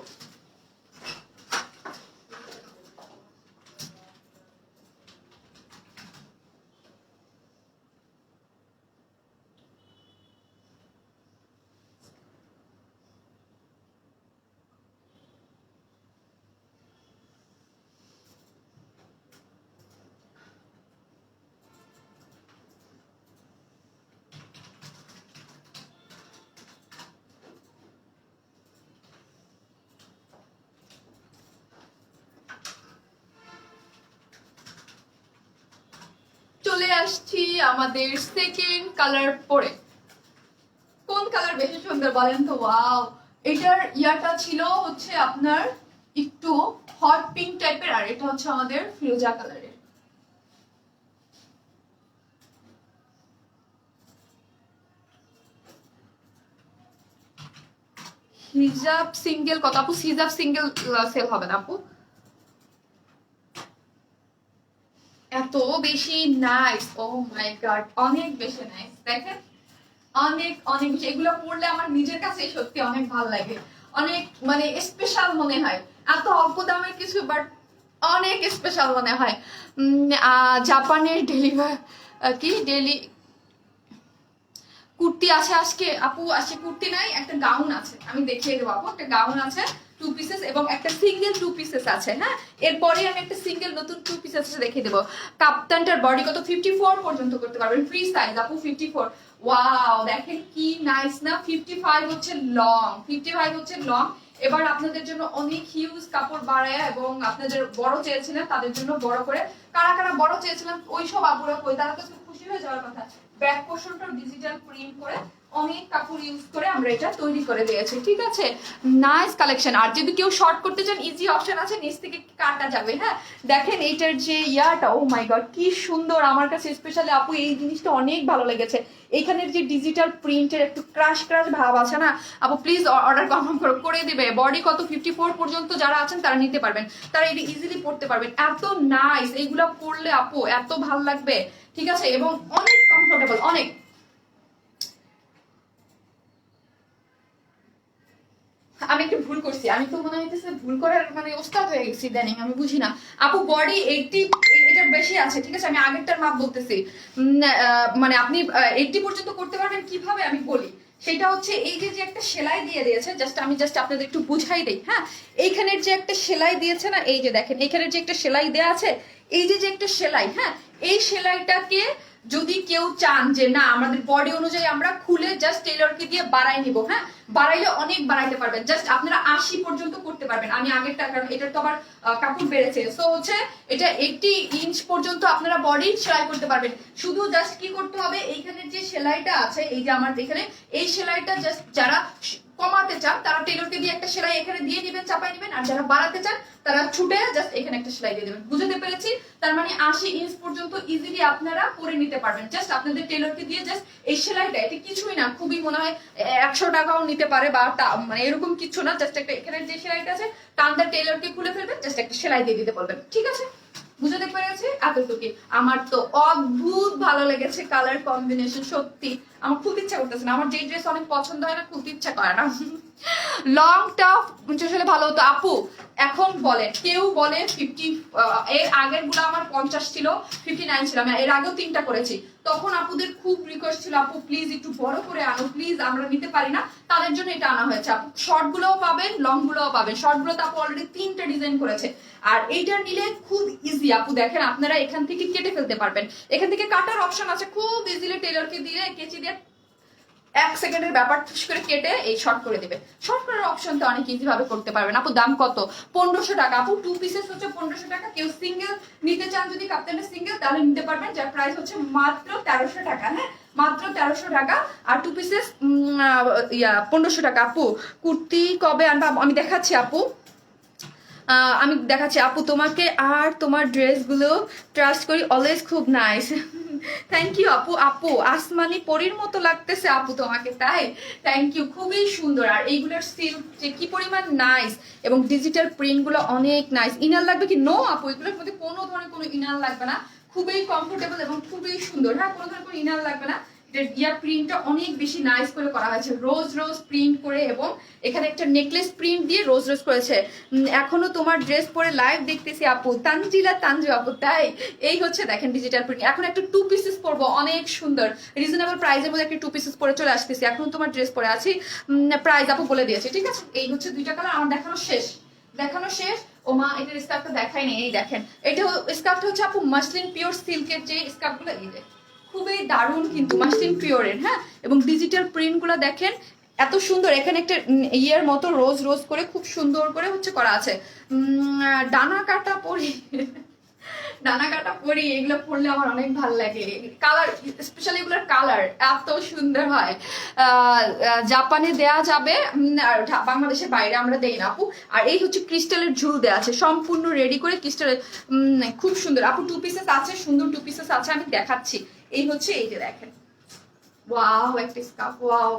চলে আসছি আমাদের সেকেন্ড কালার পরে। কোন কালার বেশি সুন্দর বলেন তো? ওয়াও, এটার ইয়াটা ছিল হচ্ছে আপনার একটু হট পিঙ্ক টাইপের, আর এটা হচ্ছে আমাদের ফিরোজা কালারের। হিজাব সিঙ্গেল কত আপু? হিজাব সিঙ্গেল সেল হবে না আপু, এত বেশি নাইস, ও মাই গড, অনেক বেশি নাইস, দেখেন অনেক অনেক বেশি। এগুলো পড়লে আমার নিজের কাছে সত্যি অনেক ভালো লাগে, অনেক মানে স্পেশাল মনে হয়, এত অল্প দামের কিছু বাট অনেক স্পেশাল মনে হয়। জাপানের ডেলি কুর্তি আছে আজকে আপু? আজকে কুর্তি নাই, একটা গাউন আছে, আমি দেখিয়ে দেবো আপু, একটা গাউন আছে 2 পিসেস, এবং একটা সিঙ্গেল 2 পিসেস আছে, হ্যাঁ এরপরে আমি একটা সিঙ্গেল নতুন 2 পিসেস দেখিয়ে দেবো। কাপ্তানটার বডি কত? 54 পর্যন্ত করতে পারবেন, ফ্রি সাইজ আপু 54। ওয়াও, দেখেন কি নাইস না। 55 হচ্ছে লং, 55 হচ্ছে লং। এবার আপনাদের জন্য অনেক হিউজ কাপড় বাড়ায়, এবং আপনাদের বড় চেয়েছিলেন তাদের জন্য বড় করে, কারা কারা বড় চেয়েছিলেন ওই সব আপুরা কই, তারা তো খুশি হয়ে যাওয়ার কথা। ব্যাক পোর্শনটা ডিজিটাল প্রিন্ট করে অনেক কাপড় ইউজ করে আমরা এটা তৈরি করে দিয়েছি, ঠিক আছে। Nice collection. আর যদি কেউ শর্ট করতে চান ইজি অপশন আছে, নিচ থেকে কাটা যাবে। হ্যাঁ দেখেন এইটার যে ইয়াটা, ও মাই গড কি সুন্দর, আমার কাছে স্পেশালি আপু এই জিনিসটা অনেক ভালো লেগেছে। এইখানের যে ডিজিটাল প্রিন্টের একটু ক্রাশ ক্রাশ ভাব আছে না আপু, প্লিজ অর্ডার কনফার্ম করে দিবে। বডি কত 54 পর্যন্ত যারা আছেন তারা নিতে পারবেন, তারা এটা ইজিলি পড়তে পারবেন। এত নাইস, এইগুলো পরলে আপু এত ভালো লাগবে, ঠিক আছে, এবং অনেক কমফোর্টেবল অনেক। আমি একটু ভুল করছি, আমি তো মনে হইতেছে ভুল করার মানে ওস্তাদ হয়ে গেছি ইদানিং, আমি বুঝি না আপু। বডি 80 এটার বেশি আছে, ঠিক আছে, আমি আগেরটার মাপ বলতেছি। মানে আপনি 80 পর্যন্ত করতে পারবেন কিভাবে আমি বলি। সেটা হচ্ছে এই যে একটা সেলাই দিয়ে দিয়েছে, আমি জাস্ট আপনাদের একটু বুঝাই দেই। হ্যাঁ এইখানের যে একটা সেলাই দিয়েছে না, এই যে দেখেন এইখানের যে একটা সেলাই দেয়া আছে, এই যে একটা সেলাই, হ্যাঁ এই সেলাইটাকে যদি কেউ চান যে না আমাদের বডি অনুযায়ী আমরা খুলে জাস্ট টেলরকে দিয়ে বাড়াই নিব, হ্যাঁ বাড়াইলে অনেক বাড়াইতে পারবেন। জাস্ট আপনারা 80 পর্যন্ত করতে পারবেন। আমি আগেরটা, কারণ এটার তো আবার কাপড় বেড়েছে, সো হচ্ছে এটা 80 ইঞ্চ পর্যন্ত আপনারা বডি সেলাই করতে পারবেন। শুধু জাস্ট কি করতে হবে, এইখানে যে সেলাইটা আছে, এই যে আমার এখানে এই সেলাইটা জাস্ট যারা কমাতে চান তারা টেলরকে দিয়ে একটা সেলাই এখানে দিয়ে নেবেন, চাপাই নেবেন। আর যারা বাড়াতে চান তারা ছুটে জাস্ট এখানে একটা সেলাই দিয়ে দেবেন। বুঝতে পেরেছি? তার মানে 80 ইঞ্চ পর্যন্ত ইজিলি আপনারা করে নিতে পারবেন। জাস্ট আপনাদের টেলরকে দিয়ে জাস্ট এই সেলাইটা, এটা কিছুই না, খুবই মনে হয় 100 টাকাও নিতে পারে বা মানে এরকম কিছু না। জাস্ট একটা এখানে যে সেলাইটা আছে টানদার টেলরকে খুলে ফেলবেন, জাস্ট একটা সেলাই দিয়ে দিতে বলবেন, ঠিক আছে। বুঝতে পেরেছি? এতটুকু। আমার তো অদ্ভুত ভালো লেগেছে কালার কম্বিনেশন, সত্যি আমার খুব ইচ্ছা করতেছে না, আমার যে ড্রেস অনেক পছন্দ হয় না খুব ইচ্ছা করে না। লং টপ আসলে ভালো হতো আপু। এখন বলে কেউ বলে 50, এর আগের গুলো আমার 50 ছিল, 59 ছিল, আমি এর আগেও 3টা করেছি। তখন আপুদের খুব রিকোয়েস্ট ছিল আপু প্লিজ একটু বড় করে আনো, প্লিজ আমরা নিতে পারি না, তাদের জন্য এটা আনা হয়েছে আপু। শর্ট গুলোও পাবেন, লং গুলোও পাবেন। শর্ট গুলো তো আপু অলরেডি 3টা ডিজাইন করেছে। আর এইটা নিলে খুব ইজি আপু, দেখেন আপনারা এখান থেকে কেটে ফেলতে পারবেন। এখান থেকে কাটার অপশন আছে, খুব ইজিলি টেলরকে দিয়ে কেচি দিয়ে 1 সেকেন্ডের ব্যাপার ঠুস করে কেটে এই শর্ট করে দিবে। শর্ট করার অপশন তো অনেক ইজি ভাবে করতে পারবেন আপু। দাম কত? 1500 টাকা আপু। 2 পিসেস হচ্ছে 1500 টাকা। কেউ সিঙ্গেল নিতে চান যদি কাপ্তানের সিঙ্গেল, তাহলে নিতে পারবেন, যার প্রাইস হচ্ছে মাত্র 1300 টাকা। হ্যাঁ মাত্র 1300 টাকা। আর 2 পিসেস 1500 টাকা আপু। কুর্তি কবে আনবা আমি দেখাচ্ছি আপু, আমি দেখাচ্ছি আপু তোমাকে। আর তোমার ড্রেসগুলো ট্রাস্ট করি, অলওয়েজ খুব নাইস। থ্যাংক ইউ আপু। আপু আসমানি পরীর মতো লাগতেছে আপু তোমাকে, তাই থ্যাংক ইউ, খুবই সুন্দর। আর এইগুলোর সিল্ক যে কি পরিমাণ নাইস, এবং ডিজিটাল প্রিন্ট গুলো অনেক নাইস। ইনার লাগবে কি? নো আপু, এগুলোর মধ্যে কোনো ধরনের কোনো ইনার লাগবে না, খুবই কমফোর্টেবল এবং খুবই সুন্দর। হ্যাঁ কোনো ধরনের কোনো ইনার লাগবে না। প্রিন্টটা অনেক বেশি নাইস করে করা হয়েছে, রোজ রোজ প্রিন্ট করে, এবং এখানে একটা নেকলেস প্রিন্ট দিয়ে রোজ রোজ করেছে। এখনো তোমার ড্রেস পরে লাইভ দেখতেছি আপু, তানজিলা তানজু আপু, তাই এই হচ্ছে দেখেন ডিজিটাল প্রিন্ট। এখন একটা 2 পিসেস পরবো, অনেক সুন্দর রিজনেবল প্রাইসের মধ্যে একটা 2 পিসেস পরে চলে আসতেছি। এখন তোমার ড্রেস পরে আছি, প্রাইস আপু বলে দিয়েছে, ঠিক আছে। এই হচ্ছে 2টা কালার, আমার দেখানো শেষ, দেখানো শেষ। ও মা এটার স্কার্ফটা দেখাই নেই, এই দেখেন এটা স্কার্ফটা হচ্ছে আপু মাসলিন পিওর সিল্কের যে স্কার্ফগুলো, এই যে খুবই দারুণ কিন্তু মাসলিন পিওরের। হ্যাঁ এবং ডিজিটাল প্রিন্ট গুলো দেখেন এত সুন্দর। এখানে একটা ইয়ের মতো রোজ রোজ করে খুব সুন্দর করে হচ্ছে করা আছে। ডানা কাটা পরি, ডানা কাটা পরি, এগুলো পরলে আমার অনেক ভালো লাগে। কালার স্পেশালি এগুলোর কালার এত সুন্দর হয়। জাপানে দেয়া যাবে, আর বাংলাদেশের বাইরে আমরা দেই না আপু। আর এই হচ্ছে ক্রিস্টালের ঝুল দেওয়া আছে, সম্পূর্ণ রেডি করে ক্রিস্টালের, খুব সুন্দর আপু। 2 পিসেস আছে, সুন্দর 2 পিসেস আছে, আমি দেখাচ্ছি। এই হচ্ছে, এই যে দেখেন, ওয়াও একটা স্কার্ফ, ওয়াও।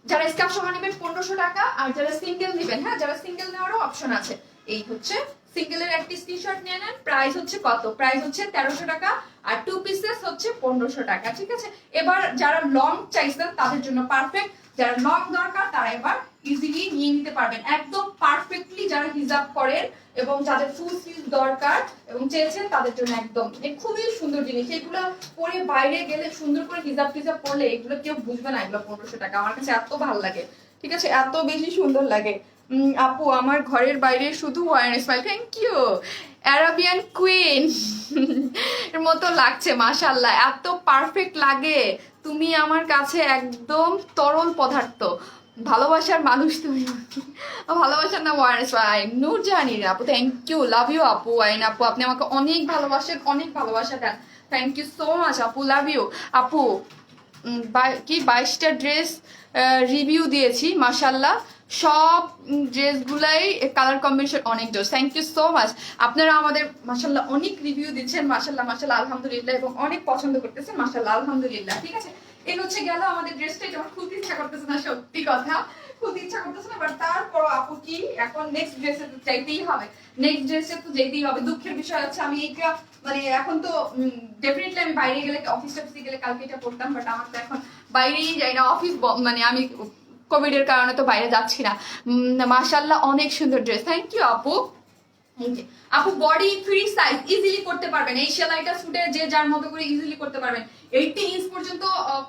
যারা স্কার্ফ সহ নেবেন 1500 টাকা, আর যারা সিঙ্গেল নেবেন, হ্যাঁ যারা সিঙ্গেল নেওয়ারও অপশন আছে। এই হচ্ছে সিঙ্গেলের একটি স্ক্রিনশট নিয়ে নেন। প্রাইস হচ্ছে কত? প্রাইস হচ্ছে 1300 টাকা, আর 2 পিসেস হচ্ছে 1500 টাকা, ঠিক আছে। এবার যারা লং চাইছেন তাদের জন্য পারফেক্ট, যারা লং দরকার তারা এবার ইজিলি নিয়ে নিতে পারবেন, একদম পারফেক্টলি। যারা হিজাব করেন এবং যাদের ফুল স্লিভ দরকার এবং চেয়েছেন তাদের জন্য একদম খুবই সুন্দর জিনিস। এগুলো পরে বাইরে গেলে সুন্দর করে হিজাব টিজাব পরলে এগুলো কেউ বুঝবে না, এগুলো 1500 টাকা। আমার কাছে এত ভালো লাগে, ঠিক আছে, এত বেশি সুন্দর লাগে। আপু আমার ঘরের বাইরে শুধু One Smile, thank you. Arabian queen এর মতো লাগছে, মাশাআল্লাহ, এত পারফেক্ট লাগে। তুমি আমার কাছে একদম তরল পদার্থ, ভালোবাসার মানুষ তুমি। ভালোবাসার নাম ওয়ারেস ওয়াইন নূরজাহানি আপু, থ্যাংক ইউ, লাভ ইউ আপু। ওয়াইন আপু আপনি আমাকে অনেক ভালোবাসেন, অনেক ভালোবাসা দেন, থ্যাংক ইউ সো মাচ আপু, লাভ ইউ আপু। কি 22টা ড্রেস রিভিউ দিয়েছি, মাশাল্লাহ সব ড্রেসগুলাই কালার কম্বিনেশন অনেক জোর। Thank you so much. আপনারা আমাদের মাশাল্লাহ অনেক রিভিউ দিচ্ছেন, মাশাল্লাহ মাশাল্লাহ আলহামদুলিল্লাহ, এবং অনেক পছন্দ করতেছেন, মাশাল্লাহ আলহামদুলিল্লাহ। ঠিক আছে, এই হচ্ছে গেল আমাদের ড্রেসটা। এটা আমার খুব ইচ্ছা করতেছে না, সত্যি কথা খুব ইচ্ছা করতেছে না, বাট তারপরও আপু কি এখন নেক্সট ড্রেসে তো চাইতেই হবে, নেক্সট ড্রেসে তো যেতেই হবে। দুঃখের বিষয় হচ্ছে আমি এটা মানে এখন তো ডেফিনেটলি আমি বাইরে গেলে অফিসে গেলে কালকে এটা পড়তাম, বাট আমার তো এখন বাইরেই যাই না, অফিস মানে আমি কোভিড এর কারণে তো বাইরে যাচ্ছি না। মাশাআল্লাহ অনেক সুন্দর ড্রেস, থ্যাংক ইউ আপু। আপু বডি ফ্রি সাইজ ইজিলি করতে পারবেন, এই সেলাইটা সুটে যে যার মতো করে ইজিলি করতে পারবেন। 80 ইঞ্চ পর্যন্ত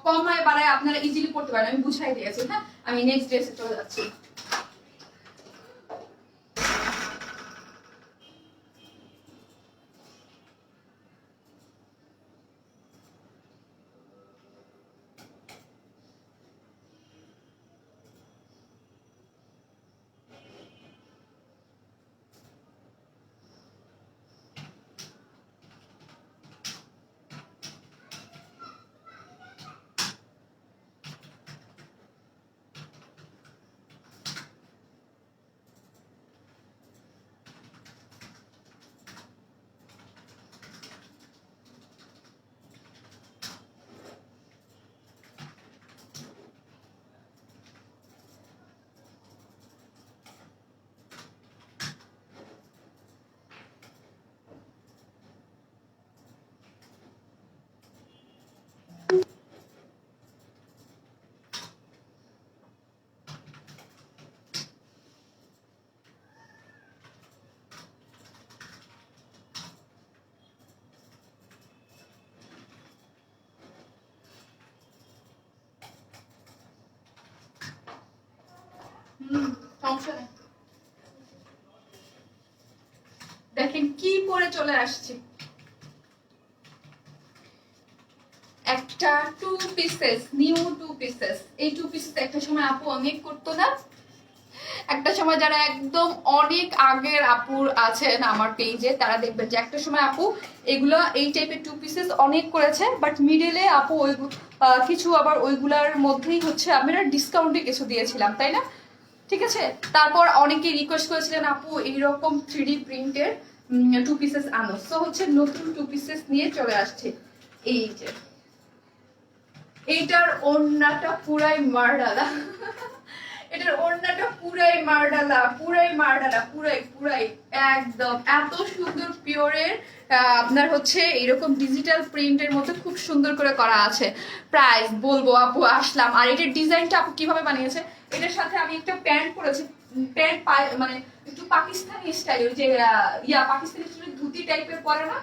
কমায় বাড়ায় আপনারা ইজিলি করতে পারবেন, আমি বুঝাই দিয়েছি। হ্যাঁ, আমি নেক্সট ড্রেসে চলে যাচ্ছি। সমস্যা নেই, দেখেন কি পরে চলে আসছে, একটা two pieces, new two pieces. এই টু পিসেস একটা সময় আপু অনেক করতো না, একটা সময় যারা একদম অনেক আগের আপুর আছেন আমার পেজে তারা দেখবেন যে একটা সময় আপু এগুলো এই টাইপের টু পিসেস অনেক করেছে, বাট মিডলে আপু ওই কিছু আবার ওইগুলার মধ্যেই হচ্ছে আমরা ডিসকাউন্টে কিছু দিয়েছিলাম, তাই না? ঠিক আছে, তারপর অনেকে রিকোয়েস্ট করেছিলেন আপু এইরকম 3D প্রিন্টের টু পিসেস আনো, সো হচ্ছে নতুন টু পিসেস নিয়ে চলে আসছে। এই যে এইটার ওড়নাটা পুরাই মারডালা, এটার ওড়নাটা পুরাই মারডালা, পুরাই মারডালা, পুরাই পুরাই একদম এত সুন্দর পিওরের আপনার হচ্ছে এরকম ডিজিটাল প্রিন্টের মধ্যে খুব সুন্দর করে করা আছে। প্রাইস বলবো আপু, আসলাম। আর এটার ডিজাইনটা আপু কিভাবে বানিয়েছে, এটার সাথে আমি একটা প্যান্ট পরেছি, প্যান্ট মানে একটু পাকিস্তানি স্টাইল, ওই যে পাকিস্তানি স্টাইলের ধুতি টাইপের পরে না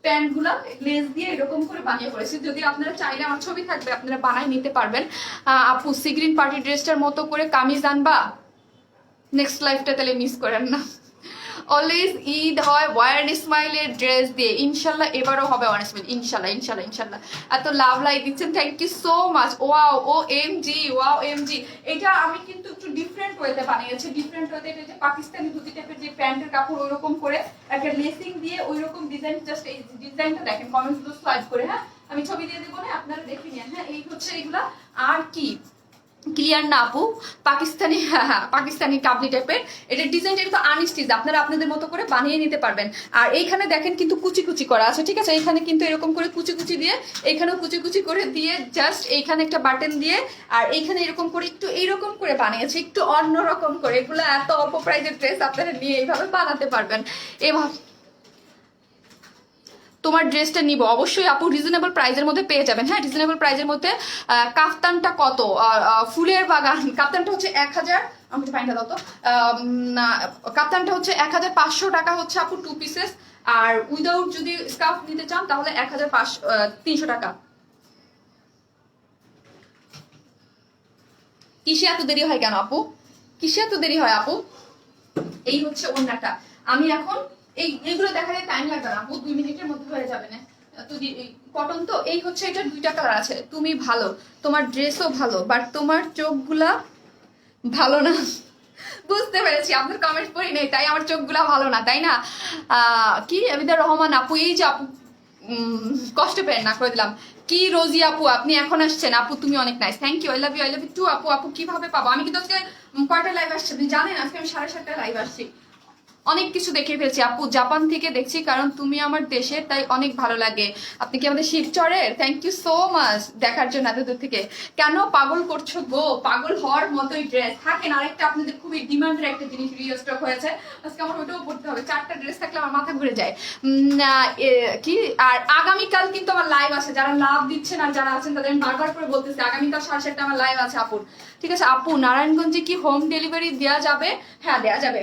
প্যান্ট গুলা, লেস দিয়ে এরকম করে বানিয়ে পড়েছি। যদি আপনারা চাইলে আমার ছবি থাকবে আপনারা বানাই নিতে পারবেন। আপু সিগ্রিন পার্টি ড্রেসটার মতো করে কামিজ আনবা, নেক্সট লাইফটা তাহলে মিস করেন না। অলওয়েজ ঈদ হয় ওয়ান স্মাইলের ড্রেস দিয়ে, ইনশাল্লাহ এবারও হবে ওয়ান স্মাইল, ইনশাল্লাহ ইনশাল্লাহ ইনশাল্লাহ। এত লাভ লাই দিচ্ছেন, thank you so much. Wow, O M G, wow M G. এটা আমি কিন্তু একটু ডিফারেন্ট ওয়েতে বানিয়েছি, ডিফারেন্ট ওয়েতে। এটা যে পাকিস্তানি ধুতি টাইপের যে প্যান্টের কাপড় ওইরকম করে একটা লেসিং দিয়ে ওইরকম ডিজাইন, জাস্ট এই ডিজাইনটা দেখেন, কমেন্টস গুলো সোয়াইপ করে। হ্যাঁ, আমি ছবি দিয়ে দেবো না, আপনারা দেখে নিন। হ্যাঁ, এই হচ্ছে এগুলা। আর কি ক্লিয়ার না আপু? পাকিস্তানি, হ্যাঁ হ্যাঁ পাকিস্তানি কাবলি টাইপের। এটার ডিজাইনটা কিন্তু আনস্টিচ, আপনারা আপনাদের মতো করে বানিয়ে নিতে পারবেন। আর এইখানে দেখেন কিন্তু কুচি কুচি করা আছে, ঠিক আছে? এইখানে কিন্তু এরকম করে কুচি কুচি দিয়ে, এইখানেও কুচি কুচি করে দিয়ে, জাস্ট এইখানে একটা বাটন দিয়ে, আর এইখানে এরকম করে একটু এইরকম করে বানিয়েছে, একটু অন্যরকম করে। এগুলো এত অল্প প্রাইজের ড্রেস আপনারা নিয়ে এইভাবে বানাতে পারবেন। এভাবে তোমার ড্রেসটা নিব অবশ্যই আপু, রিজনেবল প্রাইজের মধ্যে পেয়ে যাবেন। হ্যাঁ, রিজনেবল প্রাইজের মধ্যে। কাফতানটা কত? ফুলের বাগান কাফতানটা হচ্ছে 1000, আমাকে ফাইনটা দাও তো। কাফতানটা হচ্ছে 1500 টাকা হচ্ছে আপু টু পিসেস। আর উইদাউট যদি স্কার্ফ নিতে চান তাহলে 300 টাকা। কিসে এত দেরি হয় কেন আপু? কিসে এত দেরি হয় আপু? এই হচ্ছে ওড়নাটা। আমি এখন এইগুলো দেখাতে টাইম লাগবে না আপু, 2 মিনিটের মধ্যে হয়ে যাবে না। তো কটন তো। এই হচ্ছে এটা 2টা কালার আছে। তুমি ভালো, তোমার ড্রেসও ভালো, বাট তোমার চোখগুলা ভালো না। বুঝতে পেরেছি, আপনার কমেন্ট পড়ি নেই তাই আমার চোখগুলা ভালো না, তাই না? কি আবিদার রহমান আপু, এই যে আপু কষ্ট পেন না, করে দিলাম। কি রোজি আপু আপনি এখন আসছেন? আপু তুমি অনেক nice, thank you, I love you too আপু। আপু কিভাবে পাবো? আমি কিন্তু আজকে কয়টা লাইভ আসছে আপনি জানেন? আজকে আমি 7:30টায় লাইভ আসছি, অনেক কিছু দেখে ফেলছি আপু। জাপান থেকে দেখছি, কারণ তুমি আমার দেশে, তাই অনেক ভালো লাগে। আপনি কি আমাদের শিবচরের? থ্যাংক ইউ সো মাচ দেখার জন্য এত দূর থেকে। কেন পাগল করছো গো? পাগল হওয়ার মতোই ড্রেস থাকেন। আরেকটা আপনাদের খুবই ডিমান্ডের একটা জিনিস রিস্টক হয়েছে, আজকে আমার ওটাও পড়তে হবে। 4টা ড্রেস থাকলে আমার মাথা ঘুরে যায়। কি আর আগামীকাল কিন্তু আমার লাইভ আছে, যারা লাভ দিচ্ছেন আর যারা আছেন তাদের আমি বারবার করে বলতেছি, আগামীকাল 7:30 আমার লাইভ আছে আপুর, ঠিক আছে? আপু নারায়ণগঞ্জে কি হোম ডেলিভারি দেওয়া যাবে? হ্যাঁ দেওয়া যাবে,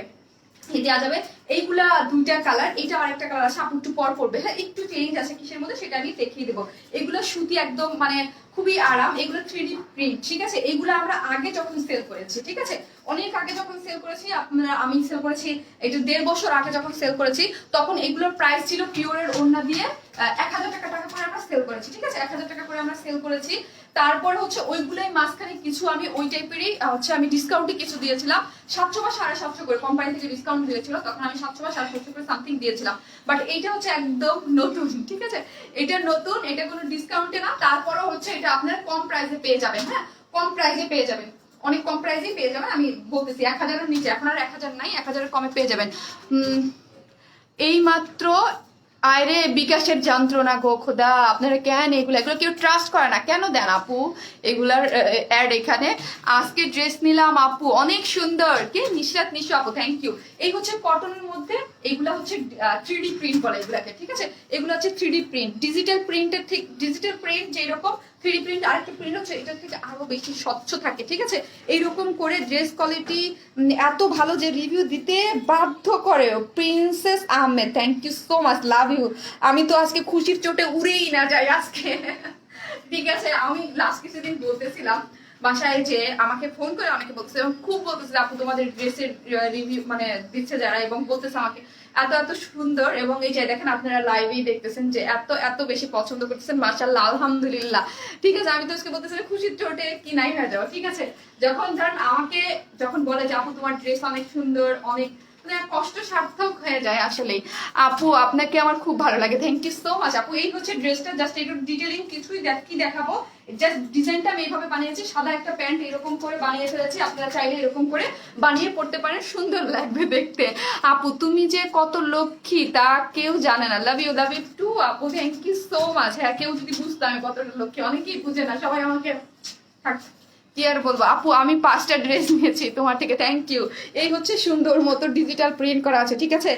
দেওয়া যাবে। এইগুলা 2টা কালার, এটা আরেকটা কালার আছে, আপু একটু পর পড়বে। হ্যাঁ একটু চেঞ্জ আছে কিসের মধ্যে সেটা আমি দেখিয়ে দেবো। এগুলো সুতি একদম মানে খুবই আরাম, এগুলো 3D প্রিন্ট, ঠিক আছে? এগুলো আমরা আগে যখন সেল করেছি, ঠিক আছে, অনেক আগে যখন সেল করেছি, আপনারা আমি সেল করেছি এটা 1.5 বছর আগে যখন সেল করেছি, তখন এগুলোর প্রাইস ছিল পিওরের ওড়না দিয়ে 1000 টাকা করে আমরা সেল করেছি, ঠিক আছে? 1000 টাকা করে আমরা সেল করেছি। তারপর হচ্ছে ওইগুলোই মাঝখানে কিছু আমি ওই টাইপেরই হচ্ছে আমি ডিসকাউন্টে কিছু দিয়েছিলাম, 700 বা 750 করে কোম্পানি থেকে ডিসকাউন্ট দিয়েছিল, তখন আমি 700 বা 750 করে সামথিং দিয়েছিলাম। বাট এইটা হচ্ছে একদম নতুন, ঠিক আছে? এটা নতুন, এটা কোনো ডিসকাউন্টে না। তারপরও হচ্ছে এটা আপনার কম প্রাইসে পেয়ে যাবেন। হ্যাঁ কম প্রাইসে পেয়ে যাবেন, অনেক কম প্রাইসেই পেয়ে যাবেন। আমি বলতেছি 1000-এর নিচে, এখন আর 1000 নাই, 1000-এর কমে পেয়ে যাবেন। এই মাত্র আরে বিকাশের যন্ত্রণা গো খোদা, আপনারা কেন এগুলো এগুলো কেউ ট্রাস্ট করে না, কেন দেন আপু এগুলার অ্যাড এখানে? আজকে ড্রেস নিলাম আপু, অনেক সুন্দর। কে? নিশরাত নিশু আপু, থ্যাংক ইউ। এই হচ্ছে কটনের মধ্যে, এইগুলা হচ্ছে 3D প্রিন্ট বলে এগুলাকে, ঠিক আছে? এগুলো হচ্ছে 3D প্রিন্ট, ডিজিটাল প্রিন্টের ঠিক, ডিজিটাল প্রিন্ট যেরকম 3D প্রিন্ট আরেকটা প্রিন্ট হচ্ছে এটা থেকে আরো বেশি স্বচ্ছ থাকে, ঠিক আছে? এইরকম করে ড্রেস কোয়ালিটি এত ভালো যে রিভিউ দিতে বাধ্য করে। Princess Ahmed, thank you so much, love you. আমি তো আজকে খুশির চোটে উড়েই না যাই আজকে, ঠিক আছে? আমি লাস্ট কিছুদিন বলতেছিলাম বাসায় যে আমাকে ফোন করে অনেকে বলতেছে, খুব বলতেছে আপু তোমাদের ড্রেসের রিভিউ মানে দিচ্ছে যারা, এবং বলতেছে আমাকে এত এত সুন্দর। এবং এই যে দেখেন আপনারা লাইভেই দেখতেছেন যে এত এত বেশি পছন্দ করতেছেন, মাশাআল্লাহ আলহামদুলিল্লাহ, ঠিক আছে? আমি তো আজকে বলতেছিলাম খুশির চোটে কি নাই হয়ে যাও, ঠিক আছে? যখন ধরেন আমাকে যখন বলে যে আপু তোমার ড্রেস অনেক সুন্দর, অনেক মানে কষ্ট সার্থক হয়ে যায় আসলে। আপু আপনাকে আমার খুব ভালো লাগে, থ্যাংক ইউ সো মাচ আপু। এই হচ্ছে ড্রেসটা, জাস্ট একটু ডিটেইলিং কিছুই কি দেখাবো, জাস্ট ডিজাইনটা আমি এইভাবে বানিয়েছি, সাদা একটা প্যান্ট এরকম করে বানিয়ে ফেলেছি, আপনারা চাইলে এরকম করে বানিয়ে পড়তে পারেন, সুন্দর লাগবে দেখতে। আপু তুমি যে কত লক্ষ্মী তা কেউ জানে না, লাভ ইউ টু আপু, থ্যাংক ইউ সো মাচ। হ্যাঁ কেউ যদি বুঝতো আমি কতটা লক্ষ্মী, অনেকেই বুঝে না, সবাই আমাকে কি আর বলবো আপু। আমি 5টা ড্রেস নিয়েছি তোমার থেকে, থ্যাংক ইউ। এই হচ্ছে সুন্দর মতো ডিজিটাল প্রিন্ট করা আছে, ঠিক আছে?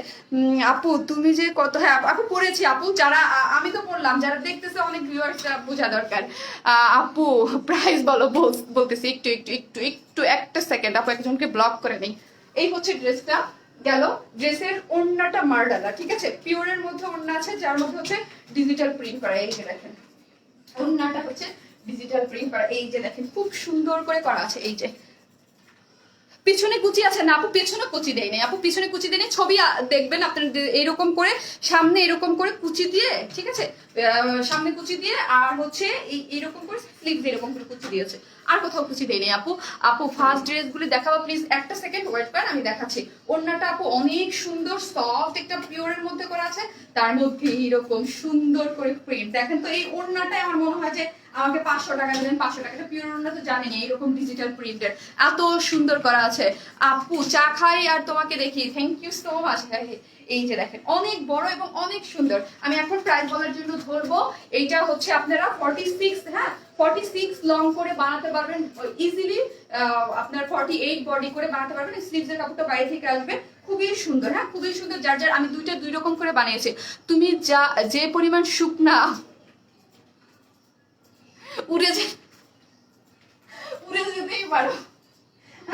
আপু তুমি যে কত, হ্যাঁ আপু পড়েছি আপু, যারা আমি তো পড়লাম, যারা দেখতেছে অনেক ভিউয়ার্সরা বোঝা দরকার। আপু প্রাইস বলো, বলতেছি একটু একটু একটু একটু একটা সেকেন্ড আপু, একজনকে ব্লক করে নেই। এই হচ্ছে ড্রেসটা গেল। ড্রেসের ওড়নাটা মার্ডালা, ঠিক আছে? পিওরের মধ্যে ওড়না আছে, যার মধ্যে হচ্ছে ডিজিটাল প্রিন্ট করা, এই যে দেখেন ওড়নাটা হচ্ছে ডিজিটাল প্রিন্ট করা, এই যে দেখেন খুব সুন্দর করে করা আছে। এই যে পিছনে কুচি আছে না আপু? পেছনে কুচি দেয় নাই আপু, পিছনে কুচি দেয় নাই। ছবি দেখবেন আপনার এরকম করে, সামনে এরকম করে কুচি দিয়ে, ঠিক আছে? সামনে কুচি দিয়ে, আর হচ্ছে এইরকম করে স্লিভস এরকম করে কুচি দিয়েছে, আর কোথাও কুচি দেয় নাই আপু। আপু ফার্স্ট ড্রেস গুলি দেখাবো প্লিজ, একটা সেকেন্ড ওয়েট করেন, আমি দেখাচ্ছি। ওড়নাটা আপু অনেক সুন্দর, সফট একটা পিওরের মধ্যে করা আছে, তার মধ্যে এরকম সুন্দর করে প্রিন্ট দেখেন। তো এই ওড়নাটাই আমার মনে হয় যে আমাকে 500 টাকা দিলেন, 500 টাকা পিওর ওড়না তো জানেনি, এইরকম ডিজিটাল প্রিন্টের এত সুন্দর করা আছে। আপু চা খাই আর তোমাকে দেখি, থ্যাংক ইউ সো মাচ। এই যে দেখেন অনেক বড় এবং অনেক সুন্দর। আমি এখন প্রাইস বলার জন্য ধরবো, এইটা হচ্ছে আপনারা 46, হ্যাঁ 46 লং করে বানাতে পারবেন ইজিলি, আপনার 48 বডি করে বানাতে পারবেন। স্লিভসের কাপড়টা বাইরে থেকে আসবে, খুবই সুন্দর, হ্যাঁ খুবই সুন্দর। যার যার আমি দুইটা দুই রকম করে বানিয়েছি। তুমি যা যে পরিমাণ শুকনা উড়ে যেতেই পারো।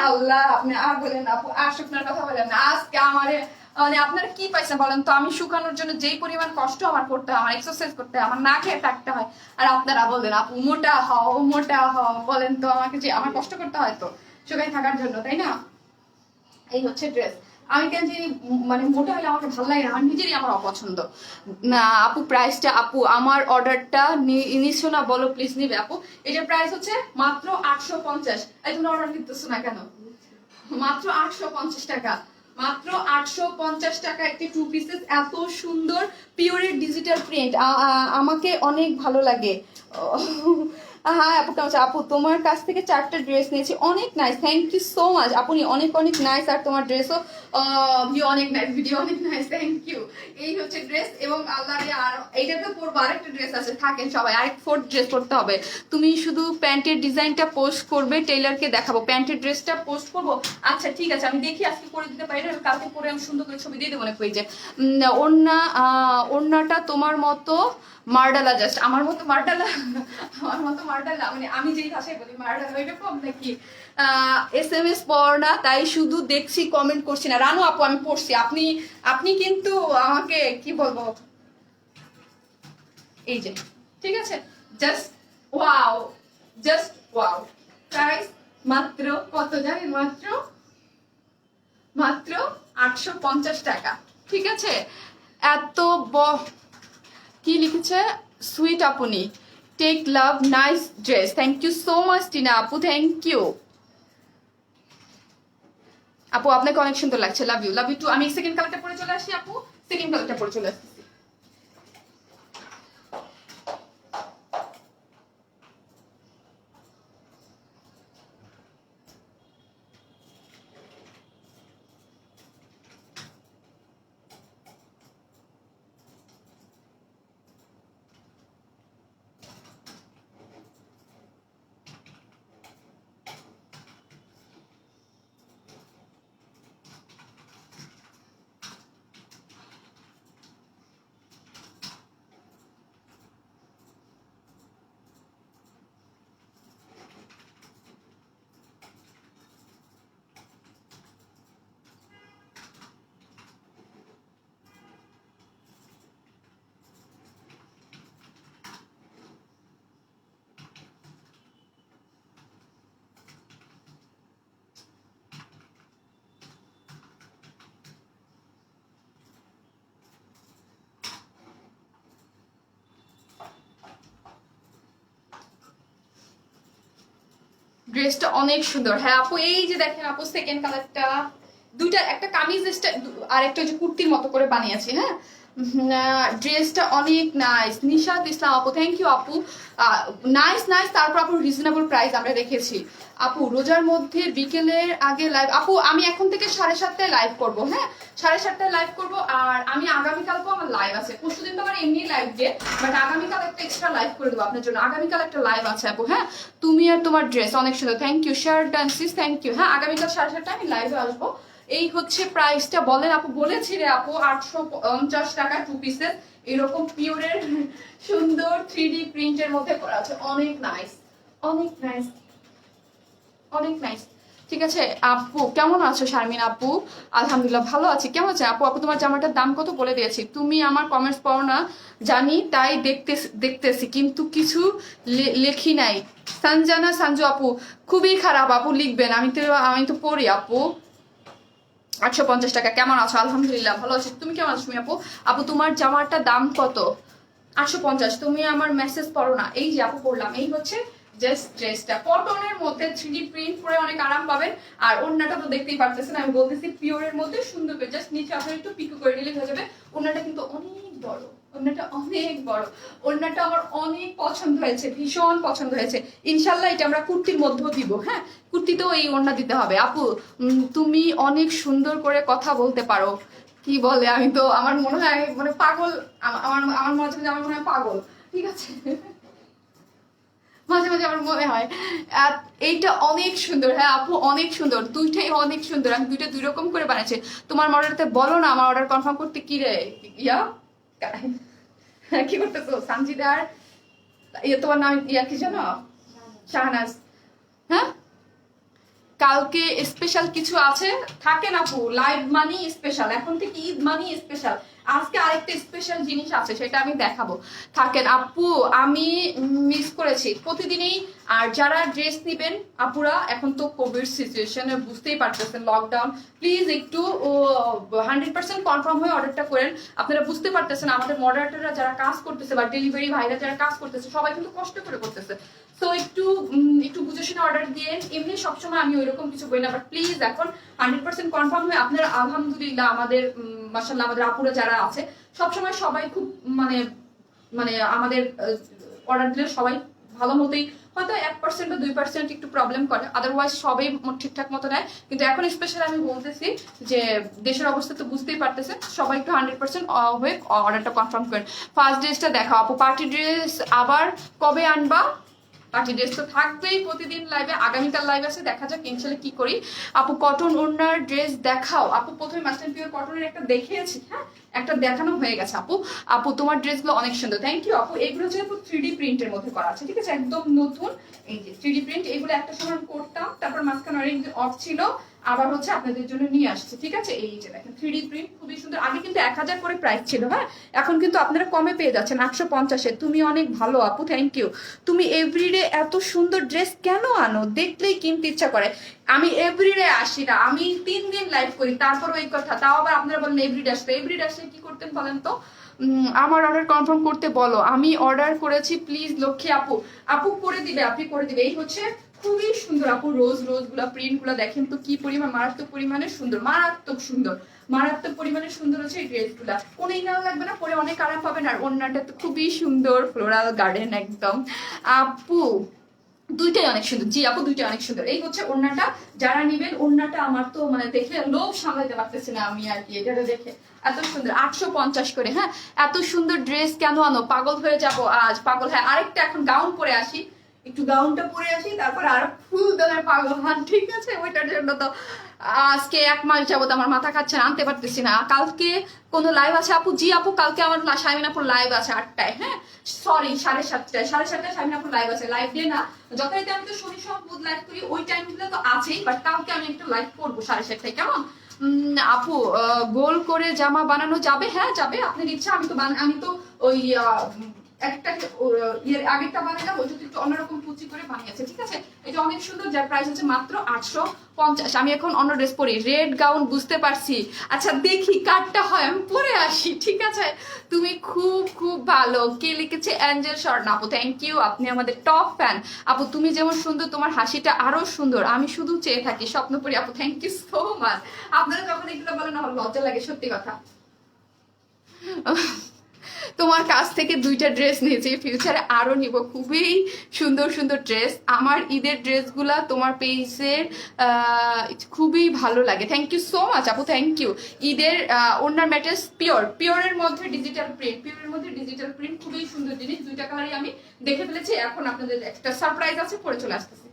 আল্লাহ আপনি আর বলেন আপু, আর শুকনার কথা বলেন না। আজকে আমারে মানে আপনারা কি পাইছেন বলেন তো? আমি শুকানোর জন্য যেই পরিমাণ কষ্ট আমার করতে হয়, আমার এক্সারসাইজ করতে হয়, আমার না খেয়ে থাকতে হয়, আর আপনারা বলেন আপু মোটা হও মোটা হও। বলেন তো আমাকে, যে আমার কষ্ট করতে হয় তো শুকাই থাকার জন্য, তাই না? এই হচ্ছে ড্রেস। আমি কেন যে মানে মোটা হলে আমাকে ভালো লাগে না, আমার নিজেরই আমার অপছন্দ না। আপু প্রাইসটা, আপু আমার অর্ডারটা নিছো না বলো প্লিজ, নিবে আপু? এটার প্রাইস হচ্ছে মাত্র 850। এই তুমি অর্ডার দিতেছো না কেন? মাত্র 850 টাকা, মাত্র 850 টাকা একটি টু পিসেস, এত সুন্দর পিওরের ডিজিটাল প্রিন্ট, আমাকে অনেক ভালো লাগে। হ্যাঁ আপু কেমন আছো? আপু তোমার কাছ থেকে 4টা ড্রেস নিয়েছি, অনেক nice, thank you so much আপনি, অনেক অনেক নাইস। আর তোমার ড্রেসও ভিউ অনেক নাইস, ভিডিও অনেক নাইস, থ্যাংক ইউ। এই হচ্ছে ড্রেস, এবং আল্লাহ রে আর এইটাতে পরবো, আরেকটা ড্রেস আছে, থাকেন সবাই, আরেক 4th ড্রেস পরতে হবে। তুমি শুধু প্যান্টের ডিজাইনটা পোস্ট করবে, টেইলারকে দেখাবো, প্যান্টের ড্রেসটা পোস্ট করবো। আচ্ছা ঠিক আছে, আমি দেখি আজকে করে দিতে পারি না, কালকে পরে আমি সুন্দর করে ছবি দিয়ে দেবো না পেজে। ওড়নাটা তোমার মতো মার্ডালা, জাস্ট আমার মতো মার্ডালা, আমার মতো মার্ডালা মানে আমি যেই ভাষায় বলি মার্ডালা, এরকম নাকি? SMS পড় না, তাই শুধু দেখছি কমেন্ট করছি না। রানু আপু আমি পড়ছি, আপনি আপনি কিন্তু আমাকে কি বলবো, এই যে ঠিক আছে, just wow, just wow. Price মাত্র কত জানেন? মাত্র মাত্র 850 টাকা, ঠিক আছে? এত কি লিখেছে সুইট আপনি, take love, nice dress, thank you so much Tina আপু, থ্যাংক ইউ আপু, আপনাকে অনেক সুন্দর লাগছে, love you, love you too. আমি সেকেন্ড কালারটা পরে চলে আসি আপু, সেকেন্ড কালারটা পরে চলে আসছি। ড্রেসটা অনেক সুন্দর, হ্যাঁ আপু, এই যে দেখেন আপু সেকেন্ড কালারটা, দুইটা, একটা কামিজ আর একটা যে কুর্তির মতো করে বানিয়েছি, হ্যাঁ। ড্রেসটা অনেক নাইস, নিশাত ইসলাম আপু, থ্যাংক ইউ আপু, নাইস নাইস। তারপর আপু রিজনেবল প্রাইস আমরা রেখেছি আপু। রোজার মধ্যে বিকেলের আগে লাইভ আপু, আমি এখন থেকে 7:30টায় লাইভ করবো, হ্যাঁ 7:30টায় লাইভ করবো। আর আমি আগামীকালকেও আমার লাইভ আছে, পরশুদিন তো আমার এমনি লাইভ ডে, বাট আগামীকাল একটা এক্সট্রা লাইভ করে দেবো আপনার জন্য, আগামীকাল একটা লাইভ আছে আপু, হ্যাঁ। তুমি আর তোমার ড্রেস অনেক সুন্দর, থ্যাংক ইউ শেয়ার ডান্সিস, থ্যাংক ইউ। হ্যাঁ আগামীকাল 7:30টায় আমি লাইভে আসবো। এই হচ্ছে প্রাইসটা, বলেন আপু, বলেছি রে আপু 850 টাকা টু পিসেস, এরকম পিওরের সুন্দর 3D প্রিন্টের মধ্যে করা আছে, অনেক নাইস, অনেক নাইস, অনেক নাইস। ঠিক আছে আপু, কেমন আছো শারমিন আপু? আলহামদুলিল্লাহ ভালো আছি, কেমন আছে আপু? আপু তোমার জামাটার দাম কত বলে দিয়েছি, তুমি আমার কমেন্টস পড়ো না জানি, তাই দেখতেছি কিন্তু কিছু লেখি নাই। সঞ্জানা সঞ্জু আপু, খুবই খারাপ আপু, লিখবেন, আমি তো পড়ি আপু। 850 টাকা, কেমন আছো? আলহামদুলিল্লাহ ভালো আছি, তুমি কেমন আছো আপু? আপু তোমার জামাটার দাম কত? 850, তুমি আমার মেসেজ পড়ো না, এই যে আপু পড়লাম, এই হচ্ছে জাস্ট ড্রেসটা, কটনের মধ্যে 3D প্রিন্ট করে অনেক আরাম পাবেন। আর ওড়নাটা তো দেখতেই পারতেছেন, আমি বলতেছি পিওরের মধ্যে সুন্দর করে, জাস্ট নিচে আপনার একটু পিকু করে নিলে হয়ে যাবে। ওড়নাটা কিন্তু অনেক বড়, ওড়নাটা অনেক বড়, ওড়নাটা আমার অনেক পছন্দ হয়েছে, ভীষণ পছন্দ হয়েছে। ইনশাল্লাহ এটা আমরা কুর্তির মধ্যেও দিব, হ্যাঁ কুর্তিতেও এই ওড়না দিতে হবে। আপু তুমি অনেক সুন্দর করে কথা বলতে পারো, কি বলে, আমি তো আমার মনে হয় মানে পাগল, আমার আমার মনে হচ্ছে যে আমার মনে হয় পাগল, ঠিক আছে মাঝে মাঝে আমার মনে হয়। এইটা অনেক সুন্দর, হ্যাঁ আপু অনেক সুন্দর, দুইটাই অনেক সুন্দর, আমি দুইটা দুই রকম করে বানাচ্ছি। তোমার অর্ডারতে বলো না, আমার অর্ডার কনফার্ম করতে কি রে ইয়া কি করতেছো সানজিদার, তোমার নাম ইয়া কি জানো? শাহনাজ। হ্যাঁ কালকে স্পেশাল কিছু আছে, থাকেন আপু, লাইভ মানি স্পেশাল, এখন থেকে ঈদ মানি স্পেশাল। আজকে আরেকটা স্পেশাল জিনিস আছে, সেটা আমি দেখাবো, থাকেন আপু। আমি মিস করেছি প্রতিদিনই। আর যারা ড্রেস নিবেন আপুরা, এখন তো কোভিড সিচুয়েশনে বুঝতেই পারতেছেন, লকডাউন, প্লিজ একটু 100% কনফার্ম হয়ে অর্ডারটা করেন। আপনারা বুঝতে পারতেছেন আমাদের মডারেটররা যারা কাজ করতেছে বা ডেলিভারি ভাইরা যারা কাজ করতেছে, সবাই কিন্তু কষ্ট করে করতেছে। তো একটু বুঝে শুনে অর্ডার দিয়ে, এমনি সবসময় আমি ওইরকম কিছু বলি না, বাট প্লিজ এখন 100% কনফার্ম হয়ে আপনারা আলহামদুলিল্লাহ আমাদের মাশাআল্লাহ আমাদের আপুরা যারা আছে সবসময় সবাই খুব মানে মানে আমাদের অর্ডার দিলে সবাই ভালো মতোই, হয়তো 1% বা 2% একটু প্রবলেম করে, আদারওয়াইজ সবাই ঠিকঠাক মতো নেয়। কিন্তু এখন স্পেশালি আমি বলতেছি যে দেশের অবস্থা তো বুঝতেই পারতেছেন, সবাই একটু 100% হয়ে অর্ডারটা কনফার্ম করেন। ফার্স্ট ড্রেসটা দেখাও আপু, পার্টি ড্রেস আবার কবে আনবা? পার্টি ড্রেস তো থাকবেই প্রতিদিন লাইভে, আগামীকাল লাইভ আছে, দেখা যাক ইনশাল্লাহ কি করি। আপু কটন ওড়নার ড্রেস দেখাও। আপু প্রথমে মাস্টার পিওর কটনের একটা দেখিয়েছি, হ্যাঁ একটা দেখানো হয়ে গেছে আপু। আপু তোমার ড্রেসগুলো অনেক সুন্দর, থ্যাংক ইউ আপু। এগুলো হচ্ছে আপু 3D প্রিন্টের মধ্যে করা আছে, ঠিক আছে, একদম নতুন। এই যে 3D প্রিন্ট, এগুলো একটা সময় করতাম, তারপর মাঝখানে অনেকদিন অফ ছিল, আবার হচ্ছে আপনাদের জন্য নিয়ে আসছে, ঠিক আছে। এই যে দেখেন 3D প্রিন্ট খুবই সুন্দর। আগে কিন্তু 1000 করে প্রাইস ছিল, হ্যাঁ এখন কিন্তু আপনারা কমে পেয়ে যাচ্ছেন 850-এ। তুমি অনেক ভালো আপু, থ্যাংক ইউ। তুমি এভরিডে এত সুন্দর ড্রেস কেন আনো? দেখলেই কিনতে ইচ্ছা করে। আমি এভরিডে আসি না, আমি 3 দিন লাইভ করি, তারপর ওই কথা। তাও আবার আপনারা বলেন এভরিডে আসতে, এভরিডে আসলে কি করতেন বলেন তো? আমার অর্ডার কনফার্ম করতে বলো, আমি অর্ডার করেছি প্লিজ লক্ষ্মী আপু। আপু করে দিবে, আপনি করে দিবে। এই হচ্ছে খুবই সুন্দর আপু, রোজ গুলা প্রিন্ট গুলা দেখেন তো কি পরিমাণ, মারাত্মক পরিমাণে সুন্দর, মারাত্মক সুন্দর, মারাত্মক পরিমাণে সুন্দর হচ্ছে এই ড্রেস গুলা। কোনো ইনার লাগবে না, পরে অনেক আরাম পাবেন। আর ওড়নাটা তো খুবই সুন্দর, ফ্লোরাল গার্ডেন একদম। আপু দুইটাই অনেক সুন্দর, জি আপু দুইটাই অনেক সুন্দর। এই হচ্ছে ওড়নাটা, যারা নিবেন ওড়নাটা আমার তো মানে দেখে লোভ সামলাইতে পারতেছে না আমি আর কি, এটা দেখে এত সুন্দর। 850 করে, হ্যাঁ এত সুন্দর ড্রেস কেন আনো? পাগল হয়ে যাব আজ, পাগল। হ্যাঁ আরেকটা এখন গাউন পরে আসি, একটু গাউনটা পরে আসি, তারপর আর ফুল দলের পাগল হন, ঠিক আছে। ওইটার জন্য তো আজকে 1 মাস যাবত আমার মাথা খাচ্ছে না, আনতে পারতেছি না। কালকে কোনো লাইভ আছে আপু? জি আপু কালকে আমার শামিনাপুর লাইভ আছে 8টায়, হ্যাঁ সরি 7:30টায়, 7:30টায় শামিনাপুর লাইভ আছে। লাইভ দিয়ে না, যথারীতি আমি তো শনি সব বুধ লাইভ করি, ওই টাইমগুলো তো আছেই, বাট কালকে আমি একটা লাইভ করবো 7:30টায়, কেমন? আপু গোল করে জামা বানানো যাবে? হ্যাঁ যাবে, আপনার ইচ্ছা। আমি তো ওই একটা আগেরটা বানালাম, ওইটা একটু অন্যরকম কুচি করে বানিয়েছে, ঠিক আছে। এটা অনেক সুন্দর, যার প্রাইস হচ্ছে মাত্র 850। আমি এখন অন্য ড্রেস পরি, রেড গাউন, বুঝতে পারছি। আচ্ছা দেখি কাটটা হয়, আমি পরে আসি, ঠিক আছে। তুমি খুব খুব ভালো। কে লিখেছে? অ্যাঞ্জেল স্বর্ণা আপু, থ্যাংক ইউ, আপনি আমাদের টপ ফ্যান আপু। তুমি যেমন সুন্দর, তোমার হাসিটা আরো সুন্দর, আমি শুধু চেয়ে থাকি স্বপ্নপুরি আপু, থ্যাংক ইউ সো মাচ। আপনারা যখন এগুলো বলেন আমার লজ্জা লাগে, সত্যি কথা। তোমার কাছ থেকে 2টা ড্রেস নিয়েছি, ফিউচারে আরো নিব, খুবই সুন্দর সুন্দর ড্রেস। আমার ঈদের ড্রেসগুলা তোমার পেজের খুবই ভালো লাগে, থ্যাংক ইউ সো মাচ আপু, থ্যাংক ইউ। ঈদের ওনার ম্যাটেরিয়ালস পিওরের মধ্যে ডিজিটাল প্রিন্ট, পিওরের মধ্যে ডিজিটাল প্রিন্ট, খুবই সুন্দর জিনিস। 2টা কালারই আমি দেখে ফেলেছি, এখন আপনাদের একটা সারপ্রাইজ আছে, পরে চলে আসতেছি।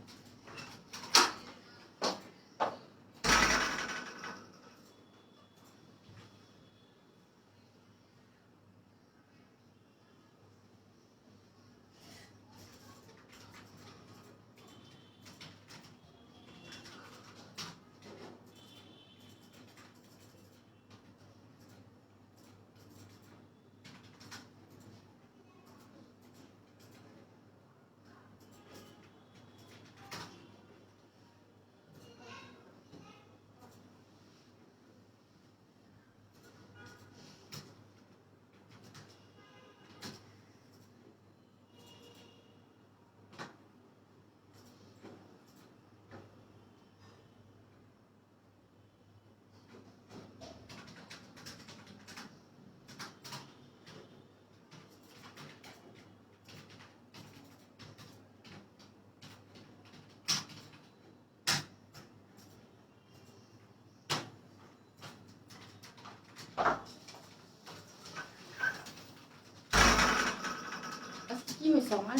কি হয়েছে আমার?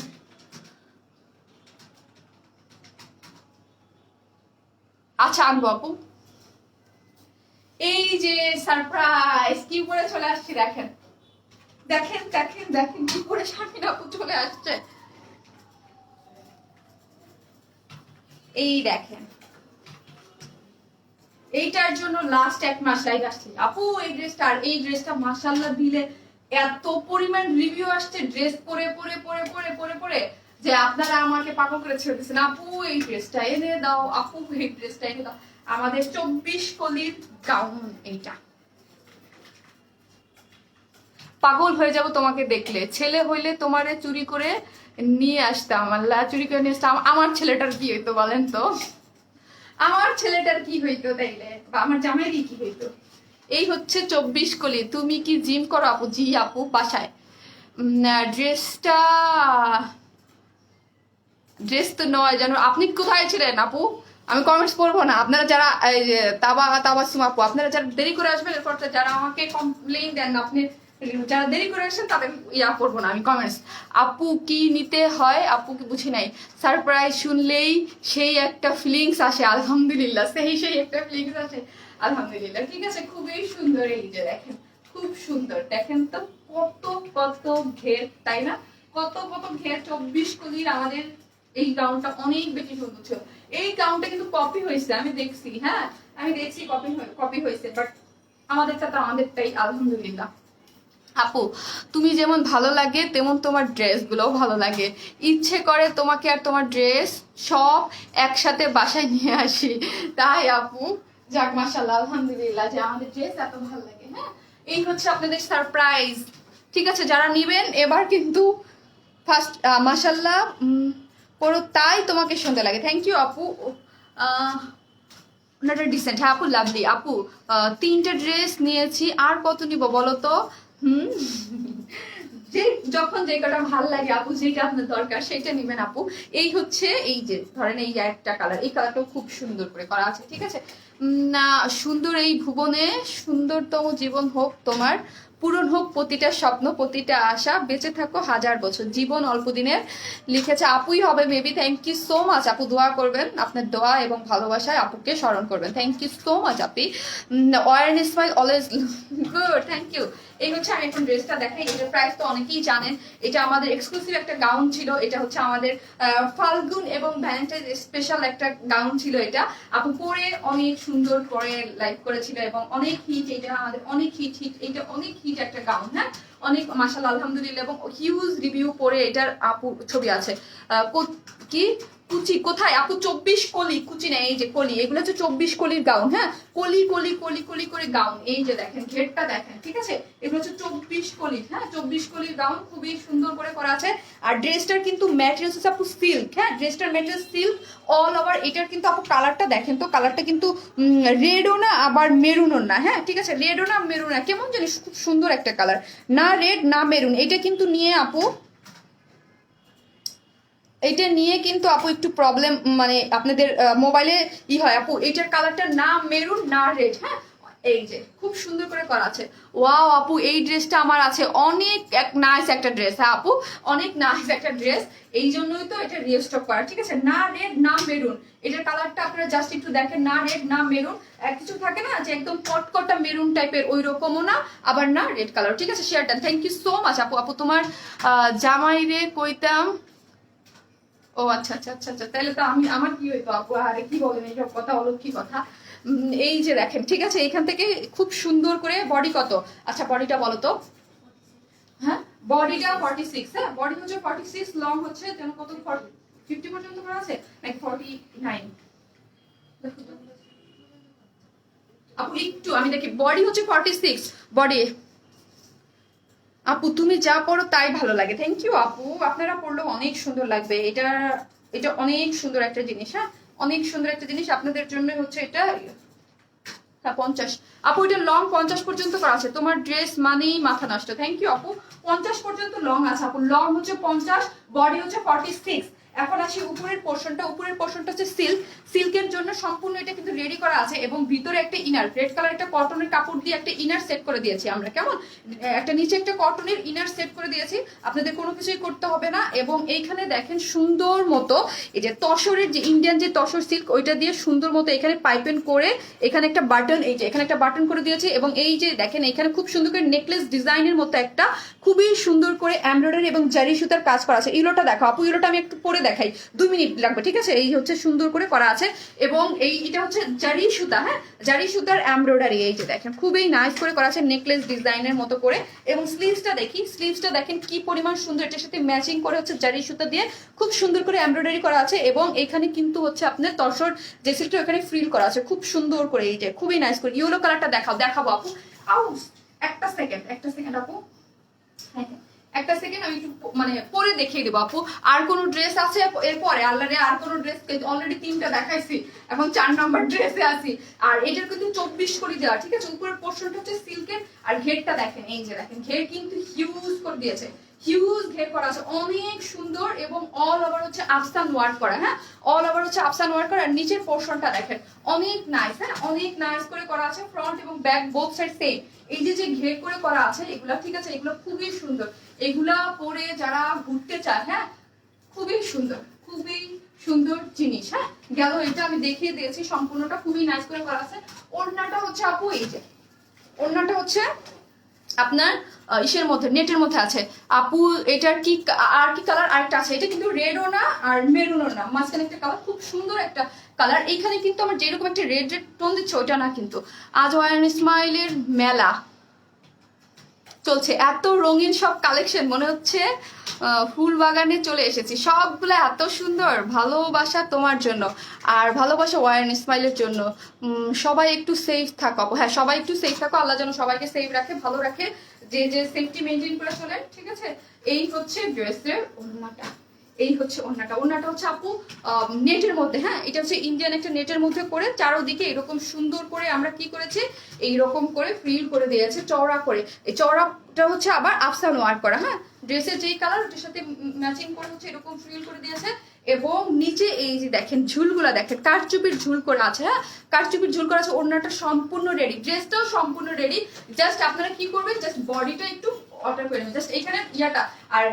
আচ্ছা আনবো আপু। এই যে সারপ্রাইজ, কি করে চলে আসছি দেখেন, দেখেন দেখেন দেখেন কি করে শামিন আপু চলে আসছে। এই দেখেন, এইটার জন্য লাস্ট 1 মাস লাইভ আসছে আপু। এই ড্রেসটা মাশাআল্লাহ দিলে এত পরিমাণ রিভিউ আসছে, ড্রেস পরে পরে পরে পরে পরে পরে যে আপনারা আমাকে পাগল করে ছেড়ে দিচ্ছেন। আপু এই ড্রেসটা এনে দাও, আপু এই ড্রেসটা এনে দাও। আমাদের 24 কলির গাউন, এইটা পাগল হয়ে যাব তোমাকে দেখলে। ছেলে হইলে তোমারে চুরি করে নিয়ে আসতাম, আল্লাহ চুরি করে নিয়ে আসতাম। আমার ছেলেটার কি হইতো বলেন তো? আমার ছেলেটার কি হইতো তাইলে, বা আমার জামাইরই কি হইতো। এই হচ্ছে 24 কলি। তুমি কি জিম করো আপু? জি আপু, বাসায়। ড্রেসটা, ড্রেস তো নয় জানো। আপনি কোথায় ছিলেন আপু? আমি কমেন্টস পড়বো না। আপনারা যারা এই যে তাবাসসুম আপু, আপনারা যারা দেরি করে আসবেন, এরপর যারা আমাকে কমপ্লেইন দেন, আপনি যারা দেরি করে আসেন তাদের ইয়া করবো না আমি কমেন্টস। আপু কি নিতে হয়? আপু কি বুঝি নাই। সারপ্রাইজ শুনলেই সেই একটা ফিলিংস আসে, আলহামদুলিল্লাহ। সেই একটা ফিলিংস আসে, আলহামদুলিল্লাহ। ঠিক আছে, খুবই সুন্দর। এই যে দেখেন, খুব সুন্দর। দেখেন তো কত কত ঘের, তাই না? কত কত ঘের। 24 কলির আমাদের এই গাউনটা অনেক বেশি সুন্দর ছিল। এই গাউনটা কিন্তু কপি হয়েছে, আমি দেখছি। হ্যাঁ, আমি দেখছি কপি হয়েছে, বাট আমাদেরটা তো আমাদেরটাই, আলহামদুলিল্লাহ। আপু তুমি যেমন ভালো লাগে তেমন তোমার ড্রেস গুলোও ভালো লাগে। ইচ্ছে করে তোমাকে আর তোমার ড্রেস সব একসাথে বাসায় নিয়ে আসি। তাই আপু, যাক মাশাআল্লাহ, আলহামদুলিল্লাহ যে আমাদের ড্রেস এত ভালো লাগে। হ্যাঁ, এই হচ্ছে আপনাদের সারপ্রাইজ। ঠিক আছে, যারা নিবেন এবার কিন্তু ফার্স্ট মাশাআল্লাহ করো, তাই তোমাকে সুন্দর লাগে। থ্যাংক ইউ আপু। ওনাটা ডিসেন্ট। হ্যাঁ আপু, লাভলি আপু। 3টে ড্রেস নিয়েছি, আর কত নিব বলো তো? হুম, যে যখন যে কটা ভাল লাগে আপু, যেটা আপনার দরকার সেটা নিবেন আপু। এই হচ্ছে, এই যে ধরেন এই একটা কালার, এই কালারটাও খুব সুন্দর করে করা আছে। ঠিক আছে না, সুন্দর এই ভুবনে সুন্দরতম জীবন হোক তোমার, পূরণ হোক প্রতিটা স্বপ্ন, প্রতিটা আশা, বেঁচে থাকো 1000 বছর, জীবন অল্প দিনের। লিখেছে আপুই হবে maybe. Thank you so much আপু। দোয়া করবেন, আপনার দোয়া এবং ভালোবাসায় আপুকে স্মরণ করবেন। থ্যাংক ইউ সো মাচ আপি। Your smile always good, thank you. এই হচ্ছে, আমি এখন ড্রেসটা দেখাই। এটার প্রাইস তো অনেকেই জানেন। এটা আমাদের এক্সক্লুসিভ একটা গাউন ছিল। এটা হচ্ছে আমাদের ফাল্গুন এবং ভ্যালেন্টাইন স্পেশাল একটা গাউন ছিল। এটা আপু পরে অনেক সুন্দর করে লাইভ করেছিল এবং অনেক হিট। এটা আমাদের অনেক হিট। এটা অনেক হিট একটা গাউন। হ্যাঁ, অনেক মাশাআল্লাহ, আলহামদুলিল্লাহ। এবং হিউজ রিভিউ পরে এটার আপু ছবি আছে। কি কুচি কোথায় আপু? 24 কলি, কুচি না, এই যে কলি। এগুলো হচ্ছে 24 কলির গাউন। হ্যাঁ, কলি কলি কলি কলি করে গাউন। এই যে দেখেন, ঘেরটা দেখেন। ঠিক আছে, এগুলো হচ্ছে 24 কলি। হ্যাঁ, 24 কলির গাউন, খুবই সুন্দর করে করা আছে। আর ড্রেসটার কিন্তু ম্যাটেরিয়ালস হচ্ছে আপু সিল্ক। হ্যাঁ, ড্রেসটার ম্যাটেরিয়াল সিল্ক অল ওভার। এটার কিন্তু আপু কালারটা দেখেন তো, কালারটা কিন্তু রেডও না আবার মেরুনও না। হ্যাঁ, ঠিক আছে, রেডও না মেরুন না, কেমন জানি খুব সুন্দর একটা কালার, না রেড না মেরুন। এটা কিন্তু নিয়ে আপু, এটা নিয়ে কিন্তু আপু একটু প্রবলেম, মানে আপনাদের মোবাইলে হয় আপু। এটার কালারটা না মেরুন না রেড। হ্যাঁ, এই যে খুব সুন্দর করে করা আছে। ওয়াও আপু, এই ড্রেসটা আমার আছে, অনেক নাইস একটা ড্রেস। হ্যাঁ আপু, অনেক নাইস একটা ড্রেস। এই জন্যই তো এটা রিস্টক করা। ঠিক আছে, না রেড না মেরুন। এটার কালারটা আপনারা জাস্ট একটু দেখেন, না রেড না মেরুন। কিছু থাকে না যে একদম কটকটা মেরুন টাইপের, ওই রকমও না আবার না রেড কালার। ঠিক আছে, share done. Thank you so much আপু। আপু তোমার জামাই রে কইতাম। ও আচ্ছা আচ্ছা আচ্ছা আচ্ছা, তাহলে তো আমি, আমার কি হইতো আপু? আরে কি বলেন এইসব কথা, হলো কি কথা। এই যে দেখেন, ঠিক আছে, এখান থেকে খুব সুন্দর করে বডি কত। আচ্ছা, বডিটা বলো তো। হ্যাঁ, বডিটা 46। হ্যাঁ, বডি হচ্ছে 46, লং হচ্ছে যেন কত, 50 পর্যন্ত করা আছে নাকি 49? আপু একটু আমি দেখি, বডি হচ্ছে 46 বডি। আপু তুমি যা পড়ো তাই ভালো লাগে। থ্যাংক ইউ আপু, আপনারা পড়লেও অনেক সুন্দর লাগবে। এটা এটা অনেক সুন্দর একটা জিনিস। হ্যাঁ, অনেক সুন্দর একটা জিনিস আপনাদের জন্য হচ্ছে এটা। হ্যাঁ 50 আপু, এটা লং 50 পর্যন্ত করা আছে। তোমার ড্রেস মানেই মাথা নষ্ট। থ্যাংক ইউ আপু। 50 পর্যন্ত লং আছে আপু, লং হচ্ছে 50, বডি হচ্ছে 46। এখন আসি উপরের পোর্শনটা। উপরের পোর্শনটা হচ্ছে সিল্ক। সিল্কের জন্য সম্পূর্ণ এটা কিন্তু রেডি করা আছে এবং ভিতরে একটা ইনার, রেড কালার একটা কটনের কাপড় দিয়ে একটা ইনার সেট করে দিয়েছি আমরা। কেমন, একটা নিচে একটা কটনের ইনার সেট করে দিয়েছি, আপনাদের কোনো কিছুই করতে হবে না। এবং এইখানে দেখেন সুন্দর মতো এই যে তসরের যে ইন্ডিয়ান যে তসর সিল্ক, ওইটা দিয়ে সুন্দর মতো এখানে পাইপেন করে এখানে একটা বাটন, এই যে এখানে একটা বাটন করে দিয়েছি। এবং এই যে দেখেন, এখানে খুব সুন্দর করে নেকলেস ডিজাইনের মতো একটা খুবই সুন্দর করে এমব্রয়ডারি এবং জারি সুতার কাজ করা আছে। ইলোটা দেখো আপু, ইলোটা আমি একটু পরে দেখাই, 2 মিনিট লাগবে। ঠিক আছে, এই হচ্ছে সুন্দর করে করা আছে এবং এটা হচ্ছে জারি সুতা। হ্যাঁ, জারি সুতার এমব্রয়ডারি, এই যে দেখেন খুবই নাইস করে করা আছে নেকলেস ডিজাইনের মতো করে। এবং স্লিভসটা দেখি, স্লিভসটা দেখেন কি পরিমাণ সুন্দর, এটার সাথে ম্যাচিং করে হচ্ছে জারি সুতা দিয়ে খুব সুন্দর করে এমব্রয়ডারি করা আছে। এবং এখানে কিন্তু হচ্ছে আপনার তসর যে সিল্কটা ওখানে ফ্রিল করা আছে খুব সুন্দর করে। এই যে খুবই নাইস করে। ইয়েলো কালারটা দেখাবো আপু। আউ, একটা সেকেন্ড আপু। হ্যাঁ, একটা সেকেন্ড আমি একটু মানে পরে দেখিয়ে দেবো আপু। আর কোনো ড্রেস আছে এরপরে? আল্লাহরে আর কোনো ড্রেস? অলরেডি 3টা দেখাইছি, এখন 4 নাম্বার ড্রেসে আছি। আর এটার কিন্তু 24 করে দেওয়া, ঠিক আছে? উপরের পোর্শনটা হচ্ছে সিল্কের, আর ঘেরটা দেখেন, এই যে দেখেন ঘের কিন্তু হিউজ করে দিয়েছে, হিউজ ঘের করা আছে, অনেক সুন্দর। এবং অল ওভার হচ্ছে আফসান ওয়ার্ক করা, হ্যাঁ অল ওভার হচ্ছে আফসান ওয়ার্ক করা। আর নিচের পোর্শনটা দেখেন অনেক নাইস, হ্যাঁ অনেক নাইস করে করা আছে। ফ্রন্ট এবং ব্যাক বোথ সাইড সেম। এই যে যে ঘের করে করা আছে এগুলা, ঠিক আছে, এগুলো খুবই সুন্দর। এগুলা পরে যারা ঘুরতে চায়, হ্যাঁ খুবই সুন্দর, খুবই সুন্দর জিনিস। হ্যাঁ গেল এটা আমি দেখিয়ে দিয়েছি, সম্পূর্ণটা খুবই নাইস করে করা আছে। ওড়নাটা হচ্ছে আপু এই যে, ওড়নাটা হচ্ছে আপনার ইসের মধ্যে, নেটের মধ্যে আছে আপু। এটার কি আর কি কালার আরেকটা আছে, এটা কিন্তু রেডও না আর মেরুনও না, মাঝখানে একটা কালার, খুব সুন্দর একটা কালার। এইখানে কিন্তু আমার যেরকম একটা রেড রেড টোন দিচ্ছে ওইটা না কিন্তু। আজ ওয়ান স্মাইলের মেলা চলছে, এত রঙিন সব কালেকশন, মনে হচ্ছে ফুল বাগানে চলে এসেছি। সবগুলো এত সুন্দর, ভালোবাসা তোমার জন্য আর ভালোবাসা ওয়ান স্মাইলের জন্য। সবাই একটু সেফ থাকো, হ্যাঁ সবাই একটু সেফ থাকো, আল্লাহ যেন সবাইকে সেফ রাখে, ভালো রাখে, যে যে সেফটি মেনটেন করে চলেন, ঠিক আছে? এই হচ্ছে ড্রেসের ওড়নাটা, এই হচ্ছে ওড়নাটা। ওড়নাটা হচ্ছে আপু নেটের মধ্যে, হ্যাঁ এটা হচ্ছে ইন্ডিয়ান একটা নেটের মধ্যে করে চারোদিকে এরকম সুন্দর করে আমরা কি করেছি, এইরকম করে ফ্রিল করে দিয়েছে চওড়া করে। এই চওড়াটা হচ্ছে আবার আফসান ওয়ার্ক করা, হ্যাঁ ড্রেসের যেই কালার ওটার সাথে ম্যাচিং করে হচ্ছে এরকম ফ্রিল করে দিয়েছে। এবং নিচে এই যে দেখেন ঝুলগুলা দেখেন, কারচুপির ঝুল করা আছে, হ্যাঁ কারচুপির ঝুল করা আছে। ওড়নাটা সম্পূর্ণ রেডি, ড্রেসটাও সম্পূর্ণ রেডি। জাস্ট আপনারা কি করবেন, জাস্ট বডিটা একটু অর্ডার করে নেবেন, জাস্ট এখানে ইয়াটা। আর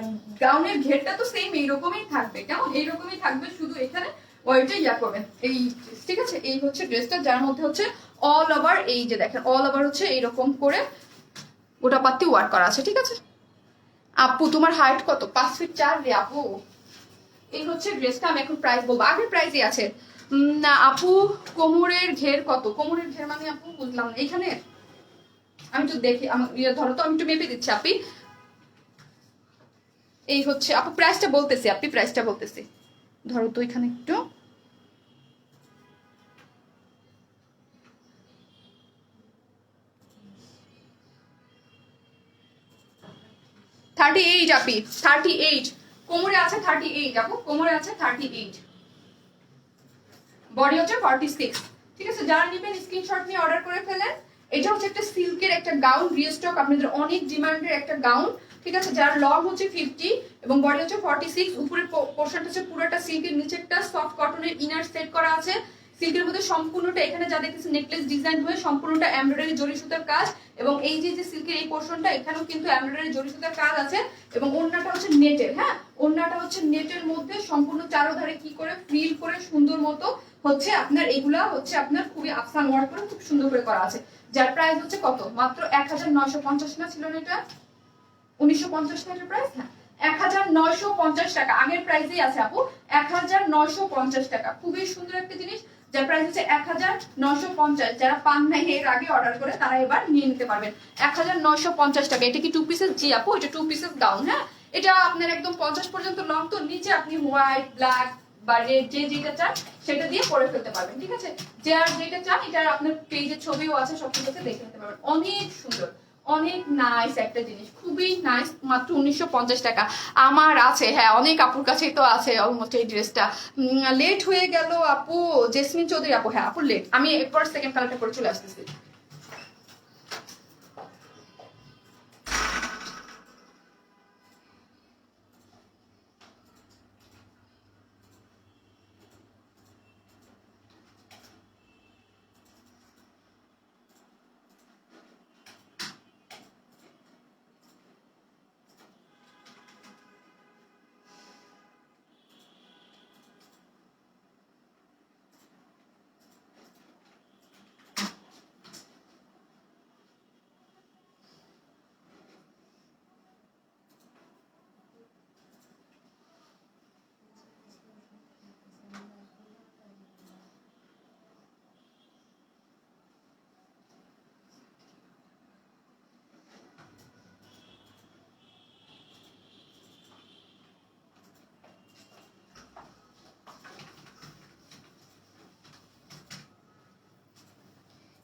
গাউনের ঘেরটা তো সেম এইরকমই থাকবে, কেমন এইরকমই থাকবে, শুধু এখানে ওইটা ইয়া করবেন এই, ঠিক আছে? এই হচ্ছে ড্রেসটা, যার মধ্যে হচ্ছে অল ওভার এই যে দেখেন অল ওভার হচ্ছে এইরকম করে গোটা পাত্তি ওয়ার্ক করা আছে, ঠিক আছে? আপু তোমার হাইট কত? 5 ফিট 4 রে আপু। এই হচ্ছে ড্রেসটা, আমি এখন প্রাইস বলবো, আগের প্রাইসই আছে। না আপু কোমরের ঘের কত? কোমরের ঘের মানে আপু বুঝলাম না এখানে, আমি একটু দেখি আমার ধরো তো, আমি একটু মেপে দিচ্ছি আপি। এই হচ্ছে আপু প্রাইসটা বলতেছি, আপনি প্রাইসটা বলতেছি, ধরো তো এখানে একটু। $38 আপি, 38 কোমরে আছে, 38 আপু কোমরে আছে 38, বডি হচ্ছে 46, ঠিক আছে? যারা নেবেন স্ক্রিনশট নিয়ে অর্ডার করে ফেলেন। এটা হচ্ছে একটা সিল্কের একটা গাউন, রিস্টক, আপনাদের অনেক ডিমান্ডের একটা গাউন, ঠিক আছে? যার লং হচ্ছে 50 এবং বডি হচ্ছে 46। উপরের পোর্শনটা হচ্ছে পুরোটা সিল্কের, নিচেরটা সফট কটনের ইনার সেট করা আছে। সিল্কের মধ্যে সম্পূর্ণটা এখানে যা দেখতেছেন নেকলেস ডিজাইন হয়ে সম্পূর্ণটা এমব্রয়ডারি জরি সুতার কাজ। এবং এই যে সিল্কের এই পোর্শনটা এখানেও কিন্তু এমব্রয়ডারি জরি সুতার কাজ আছে। এবং ওড়নাটা হচ্ছে নেটের, হ্যাঁ ওড়নাটা হচ্ছে নেটের মধ্যে সম্পূর্ণ চারোধারে কি করে ফ্রিল করে সুন্দর মতো হচ্ছে আপনার, এগুলা হচ্ছে আপনার খুবই আফসান ওয়ার্ক করে খুব সুন্দর করে করা আছে। যার প্রাইস হচ্ছে কত? মাত্র 1950 না, ছিল না এটা 1950 টাকার প্রাইস, হ্যাঁ 1950 টাকা, আগের প্রাইসেই আছে আপু 1950 টাকা। খুবই সুন্দর একটা জিনিস, যার প্রাইস হচ্ছে 1950। যারা পান নাই এর আগে অর্ডার করে তারা এবার নিয়ে নিতে পারবেন 1950 টাকা। এটা কি 2 পিসেস? জি আপু এটা 2 পিসেস গাউন, হ্যাঁ এটা আপনার একদম 50 পর্যন্ত লং, তো নিচে আপনি হোয়াইট ব্ল্যাক বা রেড যে যেটা চান সেটা দিয়ে পরে ফেলতে পারবেন, ঠিক আছে? যে আর যেটা চান এটার আপনার পেজে ছবিও আছে, সব কিছু আছে, দেখে নিতে পারবেন। অনেক সুন্দর, অনেক নাইস একটা জিনিস, খুবই নাইস, মাত্র 1950 টাকা। আমার আছে, হ্যাঁ অনেক আপুর কাছেই তো আছে অলমোস্ট এই ড্রেসটা। লেট হয়ে গেল আপু, জেসমিন চৌধুরী আপু, হ্যাঁ আপু লেট, আমি একবার সেকেন্ড কালারটা করে চলে আসতেছি।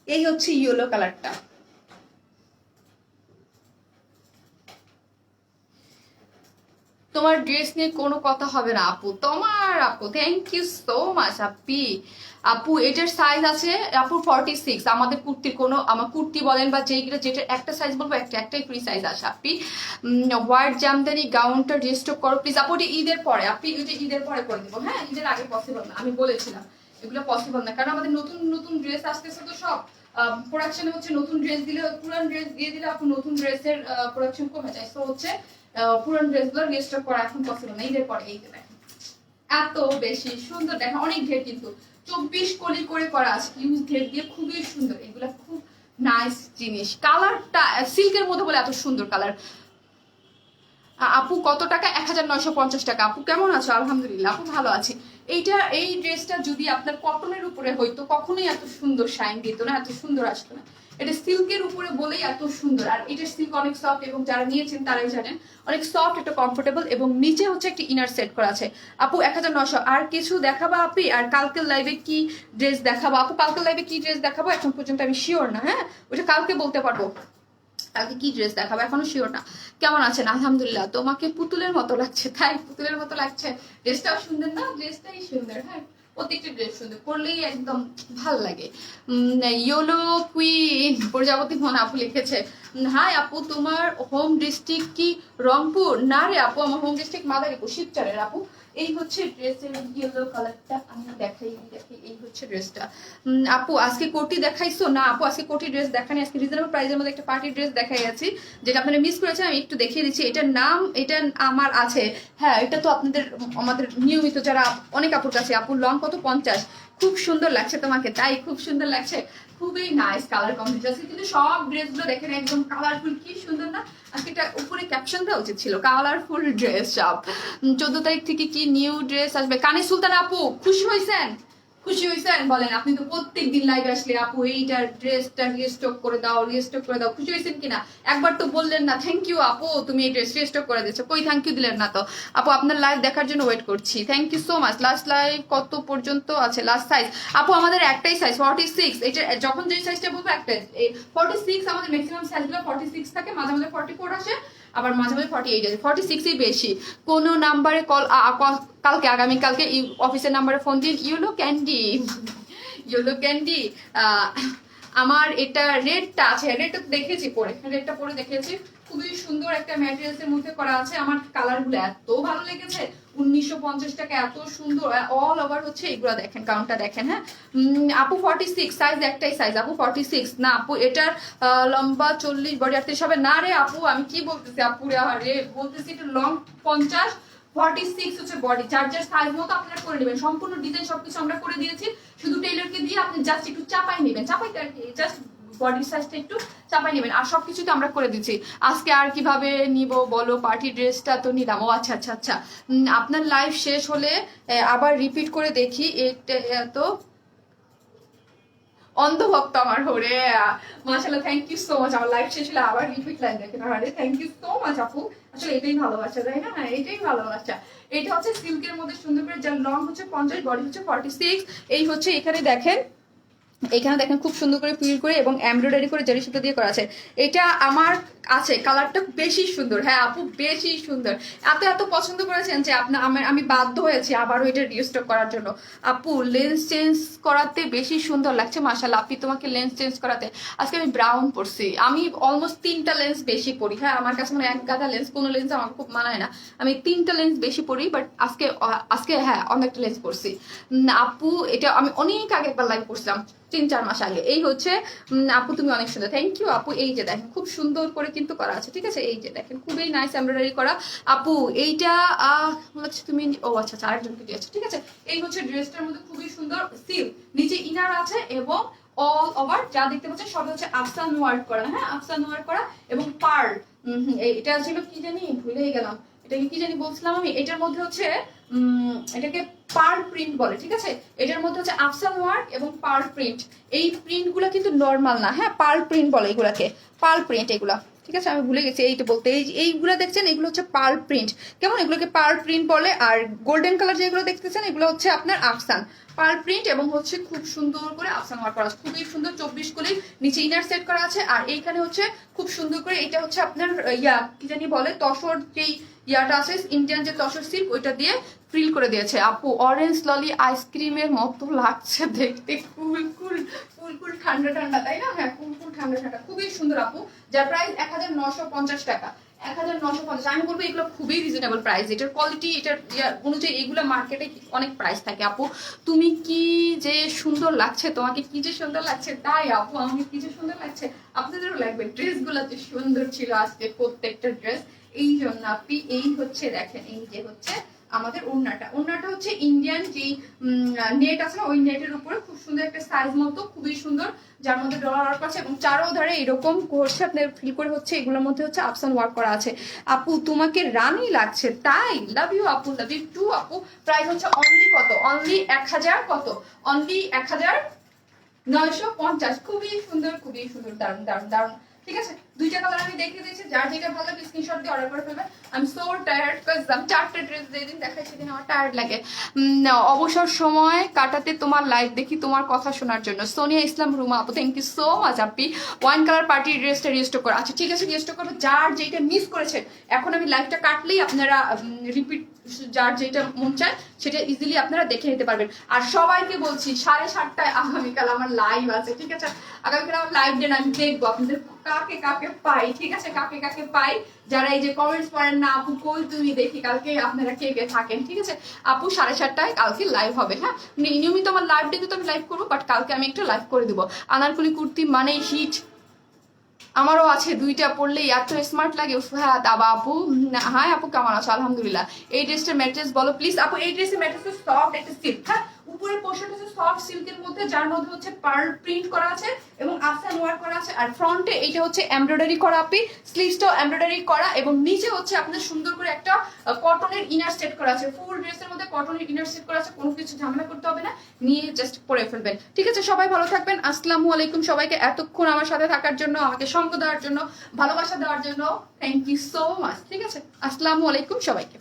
এই হচ্ছে ইয়েলো কালারটা, তোমার ড্রেস নিয়ে কোনো কথা হবে না আপু, তোমার আপু থ্যাংক ইউ সো মাচ আপি। আপু এটার সাইজ আছে আপু 46। আমাদের কুর্তির কোনো আমার কুর্তি বলেন বা যেইগুলো যেটা একটা সাইজ বলবো একটাই ফ্রি সাইজ আছে আপনি। হোয়াইট জামদানি গাউনটা রিস্টক করো প্লিজ আপু, ওটা ঈদের পরে আপনি, ওইটা ঈদের পরে করে দেবো হ্যাঁ, ঈদের আগে পসিবল না, আমি বলেছিলাম এগুলো পসিবল না, কারণ আমাদের নতুন নতুন ড্রেস আসতেছে তো সব প্রোডাকশনে হচ্ছে নতুন ড্রেস দিলে পুরান ড্রেস দিয়ে দিলে আপু নতুন ড্রেসের প্রোডাকশন কমে যায়, তো হচ্ছে পুরান ড্রেসগুলো রিস্টক করা এখন পসিবল না, ঈদের পরে। এই যে দেখেন এত বেশি সুন্দর, দেখেন অনেক ঘের কিন্তু 24 কলি করে করা আছে ইউজ ঘের দিয়ে, খুবই সুন্দর, এগুলা খুব নাইস জিনিস। কালারটা সিল্কের মধ্যে বলে এত সুন্দর কালার। আপু কত টাকা? 1950 টাকা। আপু কেমন আছো? আলহামদুলিল্লাহ আপু ভালো আছি। এই ড্রেসটা যদি আপনার কটনের উপরে হইতো কখনোই এত সুন্দর শাইন দিত না, এত সুন্দর আসতো না। এটা সিল্কের উপরে বলেই এত সুন্দর, আর এটা সিল্ক অনেক সফট এবং যারা নিয়েছেন তারাই জানেন অনেক সফট, এটা কমফোর্টেবল এবং নিচে হচ্ছে একটা ইনার সেট করা আছে। আপু 1900। আর কিছু দেখাবা আপনি? আর কালকের লাইভে কি ড্রেস দেখাবো আপু? কালকের লাইভে কি ড্রেস দেখাবো এখন পর্যন্ত আমি শিওর না, হ্যাঁ ওটা কালকে বলতে পারবো কালকে কি ড্রেস দেখাবো, এখনো শিওর না। কেমন আছেন? আলহামদুলিল্লাহ। তোমাকে পুতুলের মতো লাগছে, তাই পুতুলের মতো লাগছে, ড্রেসটাও সুন্দর না? ড্রেসটাই সুন্দর, হ্যাঁ প্রত্যেকটা ড্রেস সুন্দর, পরলেই একদম ভাল লাগে। ইয়োলো কুইন প্রজাপতি মন আপু লিখেছে, হাই আপু তোমার হোম ডিস্ট্রিক্ট কি রংপুর? না রে আপু, আমার হোম ডিস্ট্রিক্ট মাদারীপুর, শিবচরের আপু। এই হচ্ছে ড্রেসের ইয়েলো কালারটা, আমি দেখাই এই হচ্ছে ড্রেসটা। আপু আজকে কোটি দেখাইছো? না আপু আজকে কোটি ড্রেস দেখানি, আজকে রিজনেবল প্রাইসের মধ্যে একটা পার্টি ড্রেস দেখাই আছি, যেটা আপনারা মিস করেছেন, আমি একটু দেখিয়ে দিচ্ছি। এটার নাম, এটা আমার আছে, হ্যাঁ এটা তো আপনাদের আমাদের নিয়মিত যারা অনেক আপুর কাছে। আপুর লং কত? 50। খুব সুন্দর লাগছে তোমাকে, তাই খুব সুন্দর লাগছে, খুবই নাইস কালার কম্বিনেশন, কিন্তু সব ড্রেসগুলো দেখেন একদম কালারফুল, কি সুন্দর না? আজকে এটা উপরে ক্যাপশন দেওয়া উচিত ছিল, কালারফুল ড্রেস সব। 14 তারিখ থেকে কি নিউ ড্রেস আসবে? কানে সুলতান আপু খুশি হয়েছেন? খুশি হয়েছেন বলেন? আপনি তো প্রত্যেক দিন লাইভে আসলে আপু এইটা ড্রেসটা রিস্টক করে দাও, রিস্টক করে দাও, খুশি হয়েছেন কিনা? একবার তো বললেন না থ্যাংক ইউ আপু তুমি এই ড্রেস রিস্টক করে দিচ্ছ, কই থ্যাংক ইউ দিলেন না তো। আপু আপনার লাইভ দেখার জন্য ওয়েট করছি, thank you so much. Last live কত পর্যন্ত আছে? লাস্ট সাইজ আপু আমাদের একটাই সাইজ 46। এটা যখন যে সাইজটা বলবো একটাই 46, আমাদের ম্যাক্সিমাম সাইজগুলো 46 থাকে, মাঝে মাঝে 44 আসে, আবার মাঝে মাঝে 48 আছে, 46ই বেশি। কোন নাম্বারে কল? কালকে, আগামীকালকে অফিসের নাম্বারে ফোন দিন। ইউলো ক্যান্ডি, ইউলো ক্যান্ডি আমার এটা রেডটা আছে, রেডটা দেখেছি পরে, রেডটা পরে দেখেছি, খুবই সুন্দর একটা ম্যাটেরিয়ালস এর মধ্যে করা আছে, আমার কালারগুলো এত ভালো লেগেছে। 1950 টাকা, এত সুন্দর অল ওভার হচ্ছে এগুলো, দেখেন কাউন্টটা দেখেন, হ্যাঁ আপু 46 সাইজ, একটাই সাইজ আপু 46। না আপু এটার লম্বা 40, বডি 38 হবে। না রে আপু আমি কি বলতেছি আপু রে, বলতেছি এটা লং 50, 46 হচ্ছে বডি, যার যার সাইজ মতো আপনারা করে নেবেন, সম্পূর্ণ ডিজাইন সবকিছু আমরা করে দিয়েছি, শুধু টেইলরকে দিয়ে আপনি জাস্ট একটু চাপাই নেবেন, চাপাইতে আর কি, জাস্ট বডি সাইজটা একটু চাপাই নেবেন, আর সবকিছু তো আমরা করে দিচ্ছি। আজকে আর কিভাবে নিব বলো? পার্টি ড্রেসটা তো নিলাম। ও আচ্ছা আচ্ছা আচ্ছা, আপনার লাইভ শেষ হলে আবার রিপিট করে দেখি, এটা তো অন্ধভক্ত আমার হরে, মাশাআল্লাহ থ্যাংক ইউ সো মাচ। আমার লাইভ শেষ হলে আবার রিপিট লাইভ দেখেন, আরে থ্যাংক ইউ সো মাচ আপু, আসলে এটাই ভালোবাসা তাই না? হ্যাঁ এটাই ভালোবাসা। এটা হচ্ছে সিল্কের মধ্যে সুন্দর করে, যার লং হচ্ছে 50, বডি হচ্ছে 46। এই হচ্ছে এখানে দেখেন, এখানে দেখেন খুব সুন্দর করে প্রিন্ট করে এবং এমব্রয়ডারি করে জারি সুতো দিয়ে করা আছে। এটা আমার আছে, কালারটা বেশি সুন্দর, হ্যাঁ আপু বেশি সুন্দর, এত এত পছন্দ করেছেন যে আমি বাধ্য হয়েছি আবারও এটা রিস্টক করার জন্য। আপু লেন্স চেঞ্জ করাতে বেশি সুন্দর লাগছে, মাশাআল্লাহ আপনি তোমাকে লেন্স চেঞ্জ করাতে। আজকে আমি ব্রাউন পরছি, আমি অলমোস্ট 3টা লেন্স বেশি পরি, হ্যাঁ আমার কাছে মানে এক গাদা লেন্স, কোনো লেন্স আমার খুব মানায় না, আমি 3টা লেন্স বেশি পরি, বাট আজকে হ্যাঁ অনেকটা লেন্স পরছি। আপু এটা আমি অনেক আগে একবার লাইভ করছিলাম, 3-4 মাস আগে। এই হচ্ছে আপু তুমি অনেক সুন্দর, থ্যাংক ইউ আপু। এই যে দেখেন খুব সুন্দর করে কিন্তু করা আছে, ঠিক আছে? এই যে দেখেন খুবই নাইস এমব্রয়ডারি করা। আপু এইটা হচ্ছে তুমি, ও আচ্ছা আচ্ছা আরেকজনকে দিয়েছো, ঠিক আছে? এই হচ্ছে ড্রেসটার মধ্যে খুবই সুন্দর সিল, নিচে ইনার আছে এবং অল ওভার যা দেখতে পাচ্ছেন সব হচ্ছে আফসান ওয়ার্ক করা, হ্যাঁ আফসান ওয়ার্ক করা এবং পার্ল। এটা ছিল কি জানি, ভুলেই গেলাম, এটাকে কি জানি বলছিলাম আমি। এটার মধ্যে হচ্ছে এটাকে পার্ল প্রিন্ট বলে, ঠিক আছে? এটার মধ্যে হচ্ছে আফসান ওয়ার্ক এবং পার্ল প্রিন্ট। এই প্রিন্ট গুলা কিন্তু নর্মাল না, হ্যাঁ পার্ল প্রিন্ট বলে এগুলাকে, পার্ল প্রিন্ট এগুলা, ঠিক আছে? আমি ভুলে গেছি এইটা বলতে। এইগুলা দেখছেন এগুলো হচ্ছে পার্ল প্রিন্ট, কেমন? এগুলোকে পার্ল প্রিন্ট বলে। আর গোল্ডেন কালার যেগুলো দেখতেছেন এগুলো হচ্ছে আপনার আফসান, পার্ল প্রিন্ট এবং হচ্ছে খুব সুন্দর করে আফসান ওয়ার্ক করা আছে, খুবই সুন্দর। 24 কলি নিচে ইনার সেট করা আছে, আর এইখানে হচ্ছে খুব সুন্দর করে এটা হচ্ছে আপনার কি জানি বলে তসর যেই ইয়াটা আছে ইন্ডিয়ান যে তসর সিল্ক ওইটা দিয়ে ফ্রিল করে দিয়েছে। আপু অরেঞ্জ ললি আইসক্রিমের মতো লাগছে দেখতে, কুল কুল কুল কুল ঠান্ডা ঠান্ডা, তাই না? হ্যাঁ কুল কুল ঠান্ডা ঠান্ডা, খুবই সুন্দর আপু, যার প্রাইস 1950 টাকা। 1950। আমি বলবো এগুলো খুবই রিজনেবল প্রাইস, এটার কোয়ালিটি এটার অনুযায়ী এগুলো মার্কেটে অনেক প্রাইস থাকে। আপু তুমি কি যে সুন্দর লাগছে, তোমাকে কি যে সুন্দর লাগছে, তাই আপু আমাকে কি যে সুন্দর লাগছে, আপনাদেরও লাগবে। ড্রেসগুলো যে সুন্দর ছিল আজকে প্রত্যেকটা ড্রেস, এই জন্য আপনি এই হচ্ছে দেখেন, এই যে হচ্ছে আমাদের ওড়নাটা হচ্ছে ইন্ডিয়ান যে নেট আছে না, ওই নেটের উপরে খুব সুন্দর একটা সাইজ মতো, খুবই সুন্দর, যার মধ্যে ডলার ওয়ার্ক আছে এবং চারোধারে এরকম করছে আপনার ফিল করে হচ্ছে, এগুলোর মধ্যে হচ্ছে আফসান ওয়ার্ক করা আছে। আপু তোমাকে রানী লাগছে, তাই? লাভ ইউ আপু, লাভ ইউ টু আপু। প্রাইস হচ্ছে অনলি কত? অনলি 1000 কত? অনলি 1950। খুবই সুন্দর, খুবই সুন্দর, দারুণ দারুণ দারুণ। ঠিক আছে, দুইটা কালার আমি দেখিয়ে দিয়েছি, যার যেটা ভালো লাগে স্ক্রিনশট দিয়ে অর্ডার করে ফেলবেন। I am so tired because আমি 4টা ড্রেস যেদিন দেখাই সেদিন আমার টায়ার্ড লাগে। অবসর সময় কাটাতে তোমার লাইভ দেখি তোমার কথা শোনার জন্য। সোনিয়া ইসলাম রুমা আপু, থ্যাংক ইউ সো মাচ। আপনি ওয়াইন কালার পার্টির ড্রেসটা রিস্টোর করো। আচ্ছা ঠিক আছে, রিস্টোর করো। যার যেটা মিস করেছে, এখন আমি লাইভটা কাটলেই আপনারা রিপিট, যার যেটা মন চায় সেটা ইজিলি আপনারা দেখে নিতে পারবেন। আর সবাইকে বলছি 7:30টায় আগামীকাল আমার লাইভ আছে, ঠিক আছে? আগামীকাল আমার লাইভ দেন, আমি দেখবো আপনাদের কাকে কাকে পাই, ঠিক আছে? কাকে কাকে পাই, যারা এই যে কমেন্টস করেন না আপু কই তুমি, দেখি কালকে আপনারা কে কে থাকেন, ঠিক আছে? আপু 7:30টায় কালকে লাইভ হবে, হ্যাঁ? নিয়মিত আমার লাইভ ডেতে তো আমি লাইভ করবো, বাট কালকে আমি একটু লাইভ করে দেবো। আনারকলি কুর্তি মানে হিট, আমারও আছে, দুইটা পড়লেই এত স্মার্ট লাগে। হ্যাঁ দাবা আপু, হ্যাঁ আপু কেমন আছো? আলহামদুলিল্লাহ। এই ড্রেসটার ম্যাট্রেস বলো প্লিজ আপু। এই ড্রেসের ম্যাট্রেস সফট একটা সিল্ক, হ্যাঁ উপরের পোর্শনটা হচ্ছে সফট সিল্কের মধ্যে, যার মধ্যে হচ্ছে পার্ল প্রিন্ট করা আছে এবং আফসান ওয়ার্ক করা আছে, আর ফ্রন্টে এইটা হচ্ছে এমব্রয়ডারি করা, আপনি স্লিভসটাও এমব্রয়ডারি করা, এবং নিচে হচ্ছে আপনার সুন্দর করে একটা কটনের ইনার সেট করা আছে। ফুল ড্রেসের মধ্যে কটনের ইনার সেট করা আছে, কোনো কিছু ঝামেলা করতে হবে না, নিয়ে জাস্ট পরে ফেলবেন, ঠিক আছে? সবাই ভালো থাকবেন। আসসালামু আলাইকুম সবাইকে, এতক্ষণ আমার সাথে থাকার জন্য, আমাকে সঙ্গ দেওয়ার জন্য, ভালোবাসা দেওয়ার জন্য থ্যাংক ইউ সো মাচ, ঠিক আছে? আসসালামু আলাইকুম সবাইকে।